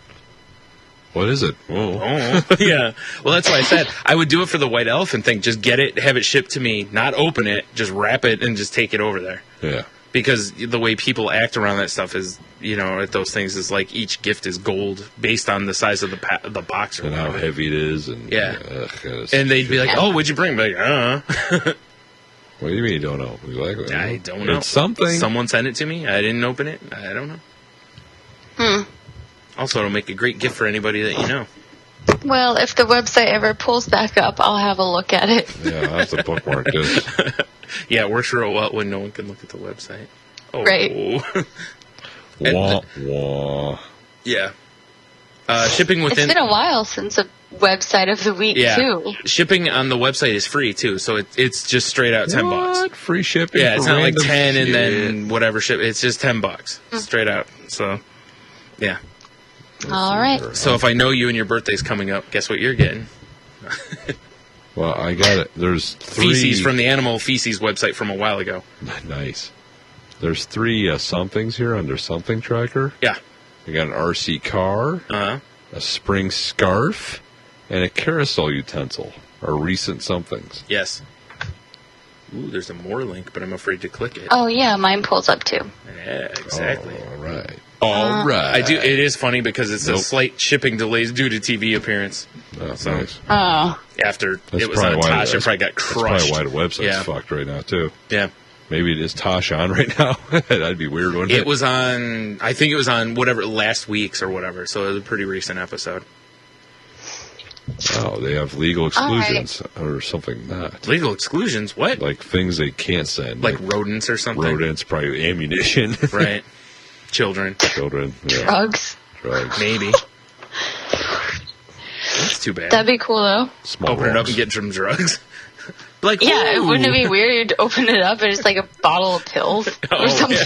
What is it? Whoa. Oh, yeah. Well, that's why I said I would do it for the white elephant thing. Just get it, have it shipped to me, not open it, just wrap it, and just take it over there. Yeah. Because the way people act around that stuff is, at those things is like each gift is gold based on the size of the box or And how whatever. heavy it is. And, Yeah. that's- And they'd be like, "Oh, what'd you bring?" I'd be like, What do you mean you don't know? Exactly. I don't know. It's something. Someone sent it to me. I didn't open it. I don't know. Also, it'll make a great gift for anybody that you know. Well, if the website ever pulls back up, I'll have a look at it. Yeah, I'll have to bookmark this. Yeah, it works real well when no one can look at the website. Oh. Right. Wah, wah. Yeah. Shipping It's within. been a while since a website of the week, Yeah. too. Shipping on the website is free too, so it's just straight out $10. What? Free shipping? Yeah, it's for not like random 10 and shit? then whatever ship. It's just $10 straight out. So, yeah. All right. So if I know you and your birthday's coming up, guess what you're getting? Well, I got it. There's 3... Feces from the Animal Feces website from a while ago. Nice. There's 3 somethings here under something tracker. Yeah. I got an RC car, Uh-huh. a spring scarf, and a carousel utensil are recent somethings. Yes. Ooh, there's a more link, but I'm afraid to click it. Oh, yeah, mine pulls up too. Yeah, exactly. All right. All right. I do. It is funny because it's Nope. a slight shipping delays due to TV appearance. That's So- nice. Oh. After That's it was on probably why Tasha, probably got That's crushed. probably why the website's Yeah. fucked right now, too. Yeah. Maybe it is Tosh on right now. That'd be weird, wouldn't it? It was on, I think it was on whatever, last week's or whatever, so it was a pretty recent episode. Oh, they have legal exclusions or something not. Legal exclusions? What? Like things they can't send. Like rodents or something? Rodents, probably ammunition. Right. Children. Children. Yeah. Drugs. Drugs. Maybe. That's too bad. That'd be cool, though. Small Open it up arms. and get some drugs. Like, Yeah, ooh. wouldn't it be weird to open it up and it's like a bottle of pills Oh, or something?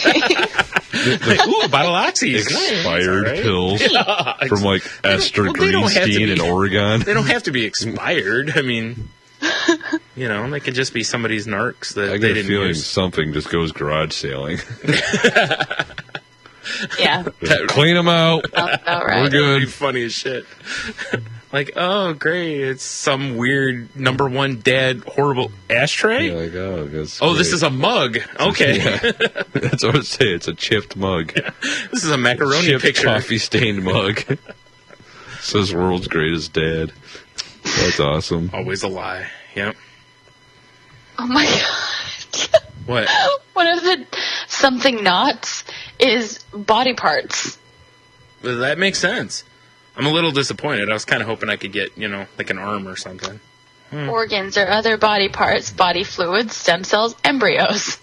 Like, ooh, a bottle of Oxy's. Nice. Expired All right. pills Yeah. from like Esther Well, they don't have to Greenstein in be- Oregon. They don't have to be expired. I mean, you know, they could just be somebody's narcs that I they get a didn't feeling use. something just goes garage sailing. Yeah, Just clean them out. sounds about We're right. That'd be good. funny as shit. Like, oh, great, it's some weird number one dad horrible ashtray. You're like, oh, that's Oh, this great. is a mug. Okay, Yeah. That's what I would say. It's a chipped mug. this is a macaroni Chipped picture. coffee stained mug. Says world's greatest dad. That's awesome. Always a lie. Yep. Oh my god. What? One of the something knots is body parts. Well, that makes sense. I'm a little disappointed. I was kind of hoping I could get, you know, like an arm or something. Organs or other body parts, body fluids, stem cells, embryos.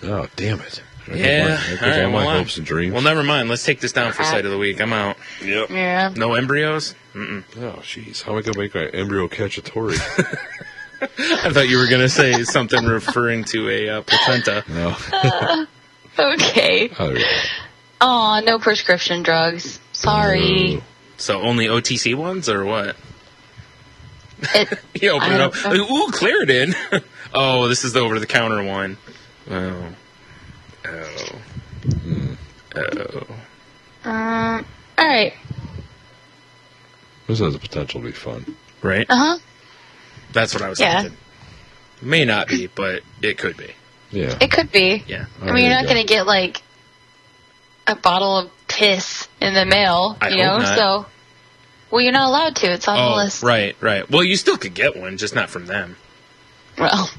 Oh, damn it. Yeah. There goes all my well, hopes and dreams. Well, never mind. Let's take this down for sight of the week. I'm out. Yep. Yeah. No embryos? Mm-mm. Oh, jeez. How am I going to make my embryo cacciatore? I thought you were going to say something referring to a placenta. No. Okay. Oh, yeah. Aw, no prescription drugs. Sorry. So only OTC ones or what? It, You open I it up. don't know. Ooh, Claritin. Oh, this is the over-the-counter one. Oh. Oh. Oh. alright. This has the potential to be fun. Right? Uh-huh. That's what I was Yeah. thinking. May not be, but it could be. Yeah. It could be. Yeah. I mean, you're not going to get, like, a bottle of piss in the mail, I you hope know? not. So, well, you're not allowed to. It's on the Oh, list. right, right. Well, you still could get one, just not from them. Well,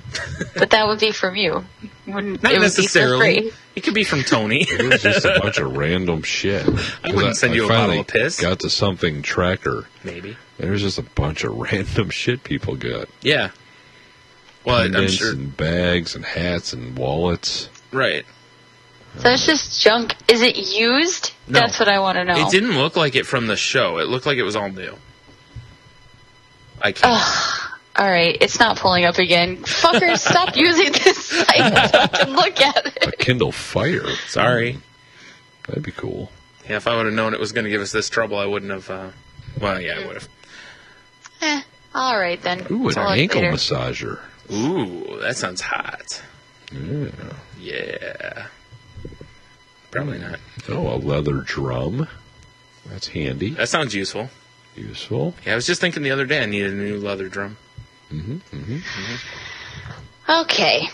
but that would be from you. Wouldn't, Not it would necessarily. be for free. It could be from Tony. It was just a bunch of random shit. I wouldn't send you a finally bottle of piss. Got to something tracker. Maybe. There's just a bunch of random shit people got. Yeah. Well, I'm Pendants sure. and bags and hats and wallets. Right. So it's just junk. Is it used? No. That's what I want to know. It didn't look like it from the show. It looked like it was all new. I can't. All right, it's not pulling up again. Fuckers, stop using this site so I can look at A it. Kindle Fire. Sorry. That'd be cool. Yeah, if I would have known it was going to give us this trouble, I wouldn't have. Well, yeah, I would have. All right, then. Ooh, an I'll look ankle later. massager. Ooh, that sounds hot. Yeah. Yeah. Probably not. Oh, a leather drum. That's handy. That sounds useful. Useful. Yeah, I was just thinking the other day I needed a new leather drum. Okay.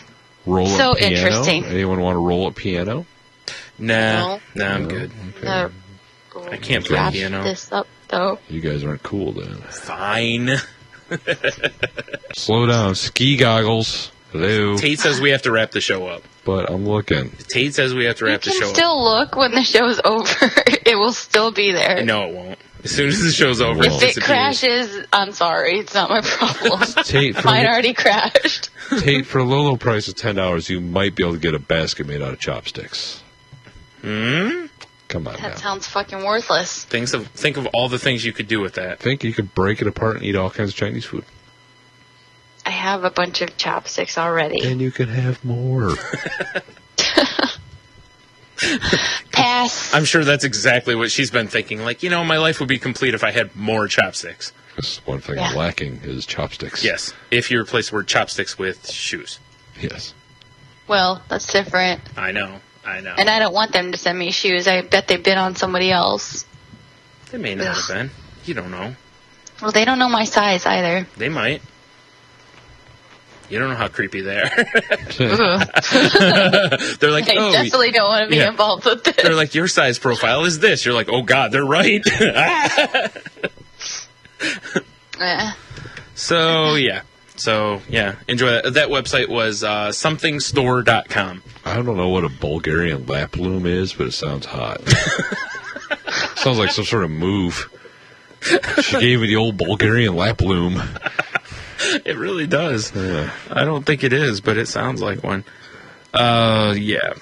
Roll So up piano. interesting. Anyone want to roll a piano? Nah, No. I'm good. Uh, I can't play wrap piano. this up, though. You guys aren't cool then. Fine. Slow down. Ski goggles. Hello. Tate says we have to wrap the show up. But I'm looking. Tate says we have to You wrap the can show still look when the show's over. It will still be there. up. No, it won't. As soon as the show's over, Well. it If it disappears. crashes, I'm sorry. It's not my problem. Tate, for, Mine already crashed. Tate, for a low, low price of $10, you might be able to get a basket made out of chopsticks. Hmm? Come on That now. sounds fucking worthless. Think of all the things you could do with that. Think you could break it apart and eat all kinds of Chinese food. I have a bunch of chopsticks already. And you can have more. Pass. I'm sure that's exactly what she's been thinking. Like, you know, my life would be complete if I had more chopsticks. Because one thing Yeah. I'm lacking is chopsticks. Yes, if you replace the word chopsticks with shoes. Yes. Well, that's different. I know. And I don't want them to send me shoes. I bet they've been on somebody else. They may not have been. You don't know. Well, they don't know my size either. They might. You don't know how creepy they are. Ugh. They're like, I oh, definitely don't want to be yeah. involved with this. They're like, your size profile is this. You're like, oh God, they're right. So yeah, enjoy that. That website was somethingstore.com. I don't know what a Bulgarian lap loom is, but it sounds hot. Sounds like some sort of move. She gave me the old Bulgarian lap loom. It really does. Yeah. I don't think it is, but it sounds like one. Yeah.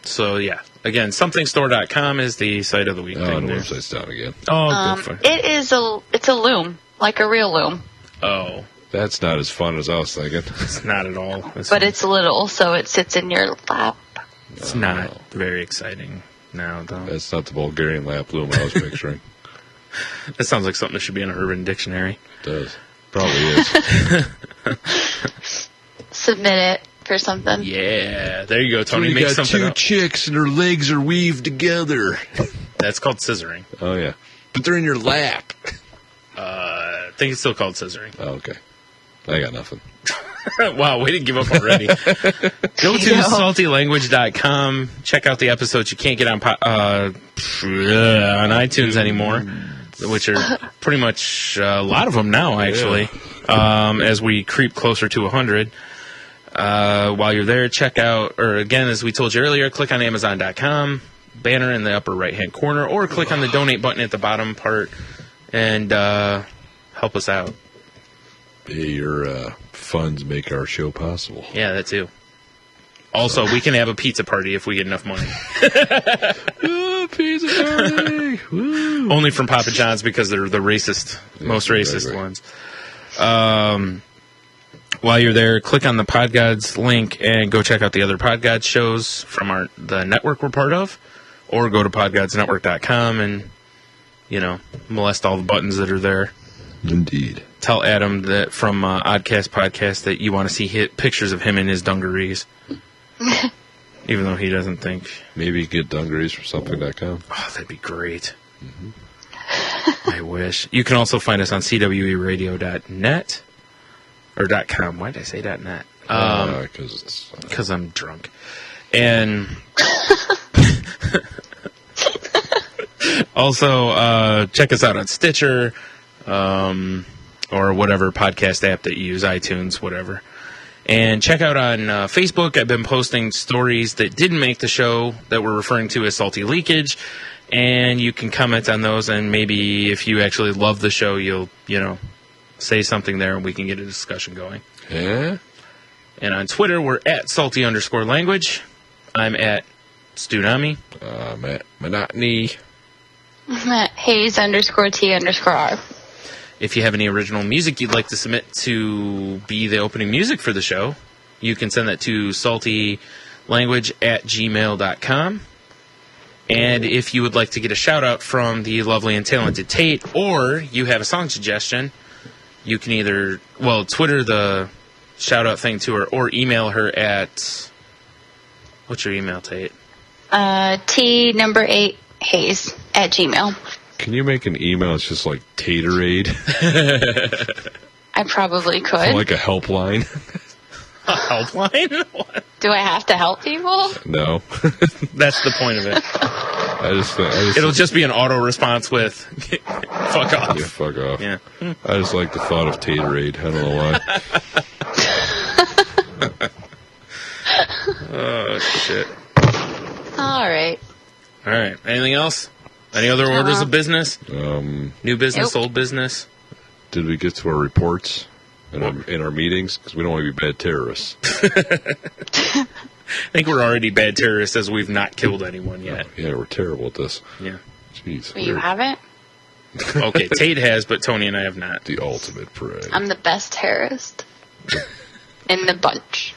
So yeah, again, somethingstore.com is the site of the week. Oh, the website's down again. Oh, good fun. It's a loom, like a real loom. Oh, That's not as fun as I was thinking. it's not at all. But it's little, so it sits in your lap. It's not very exciting now, though. That's not the Bulgarian lap loom I was picturing. That sounds like something that should be in an Urban Dictionary. It does. Probably is. Submit it for something. Yeah, there you go, Tony. We Make got something two up. chicks and her legs are weaved together. That's called scissoring. Oh, yeah. But they're in your lap. I think it's still called scissoring. Oh, okay. I got nothing. Wow, way to give up already. Go to saltylanguage.com. Check out the episodes you can't get on iTunes anymore, which are pretty much a lot of them now, actually, as we creep closer to 100. While you're there, check out, or again, as we told you earlier, click on Amazon.com, banner in the upper right-hand corner, or click on the donate button at the bottom part and help us out. Your funds make our show possible. Yeah, that too. Also, we can have a pizza party if we get enough money. Pizza party! Woo. Only from Papa John's because they're the racist, most racist ones. While you're there, click on the PodGods link and go check out the other PodGods shows from the network we're part of, or go to podgodsnetwork.com and, molest all the buttons that are there. Indeed. Tell Adam that from Oddcast Podcast that you want to see pictures of him in his dungarees. Even though he doesn't think. Maybe get dungarees from something.com. Oh, that'd be great. Mm-hmm. I wish. You can also find us on cweradio.net. Or .com. Why did I say .net? Because I'm drunk. And also, check us out on Stitcher, or whatever podcast app that you use, iTunes, whatever. And check out on Facebook. I've been posting stories that didn't make the show that we're referring to as Salty Leakage. And you can comment on those, and maybe if you actually love the show, you'll, say something there and we can get a discussion going. Yeah? And on Twitter, we're at salty_language. I'm at Stunami. I'm at Monotony. I'm at Hayes_T_R. If you have any original music you'd like to submit to be the opening music for the show, you can send that to saltylanguage@gmail.com. And if you would like to get a shout-out from the lovely and talented Tate, or you have a song suggestion, you can either, Twitter the shout-out thing to her, or email her at... What's your email, Tate? T8Hayes@gmail. Can you make an email that's just like Taterade? I probably could. Like a helpline? A helpline? What? Do I have to help people? No. That's the point of it. It'll just be an auto response with fuck off. Yeah, fuck off. Yeah. I just like the thought of Taterade. I don't know why. Oh, shit. All right. Anything else? Any other orders of business? New business, Nope. old business? Did we get to our reports in our meetings? Because we don't want to be bad terrorists. I think we're already bad terrorists as we've not killed anyone yet. Yeah, we're terrible at this. Yeah. Jeez. Well, you haven't? Okay, Tate has, but Tony and I have not. The ultimate parade. I'm the best terrorist in the bunch.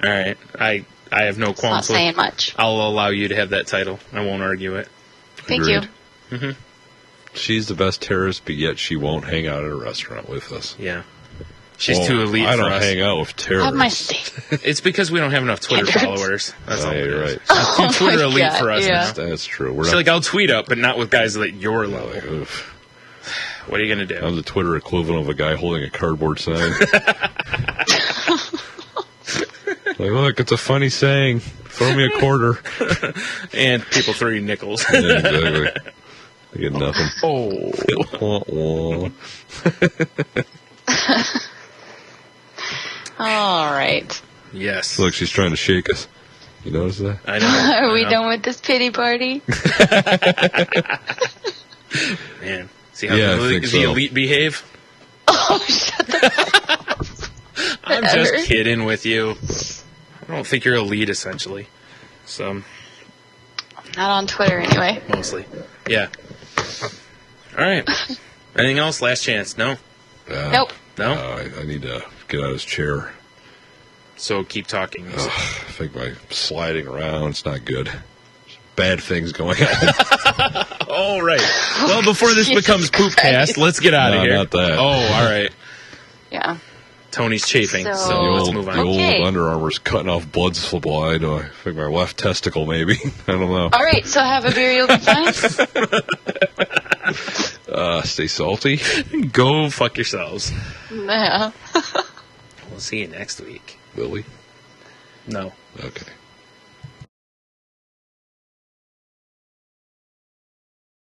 All right. I have no Not qualms with saying much. I'll allow you to have that title. I won't argue it. Thank Agreed. you. Mm-hmm. She's the best terrorist, but yet she won't hang out at a restaurant with us. Yeah. She's too elite I for don't us. hang out with terrorists. Have my steak. It's because we don't have enough Twitter Standards. followers. That's all Yeah, it you're is. right. She's too Twitter my elite God, for us. yeah. Now. That's true. We're So, not I'll tweet up, but not with guys at your level. oof. What are you going to do? I'm the Twitter equivalent of a guy holding a cardboard sign. Like, look, it's a funny saying. Throw me a quarter. And people throw you nickels. Yeah, exactly. I get nothing. Oh. All right. Yes. Look, she's trying to shake us. You notice that? I know. Are we done with this pity party? Man. See how Yeah, I think the so. elite behave? Oh, shut the I'm just kidding with you. I don't think you're elite, essentially. So, Not on Twitter, anyway. mostly. Yeah. All right. Anything else? Last chance. No? Nope. No? I need to get out of his chair. So keep talking. I think my sliding around, it's not good. There's bad things going on. All right. Well, before this becomes Poopcast, let's get out of No, here. not that. Oh, all right. Yeah. Tony's chafing, so, So- let's move on. The old Okay. Under Armour's cutting off blood supply. I think my left testicle, maybe. I don't know. All right, so have a beer, you'll be fine. Stay salty. Go fuck yourselves. Yeah. We'll see you next week. Will we? No. Okay.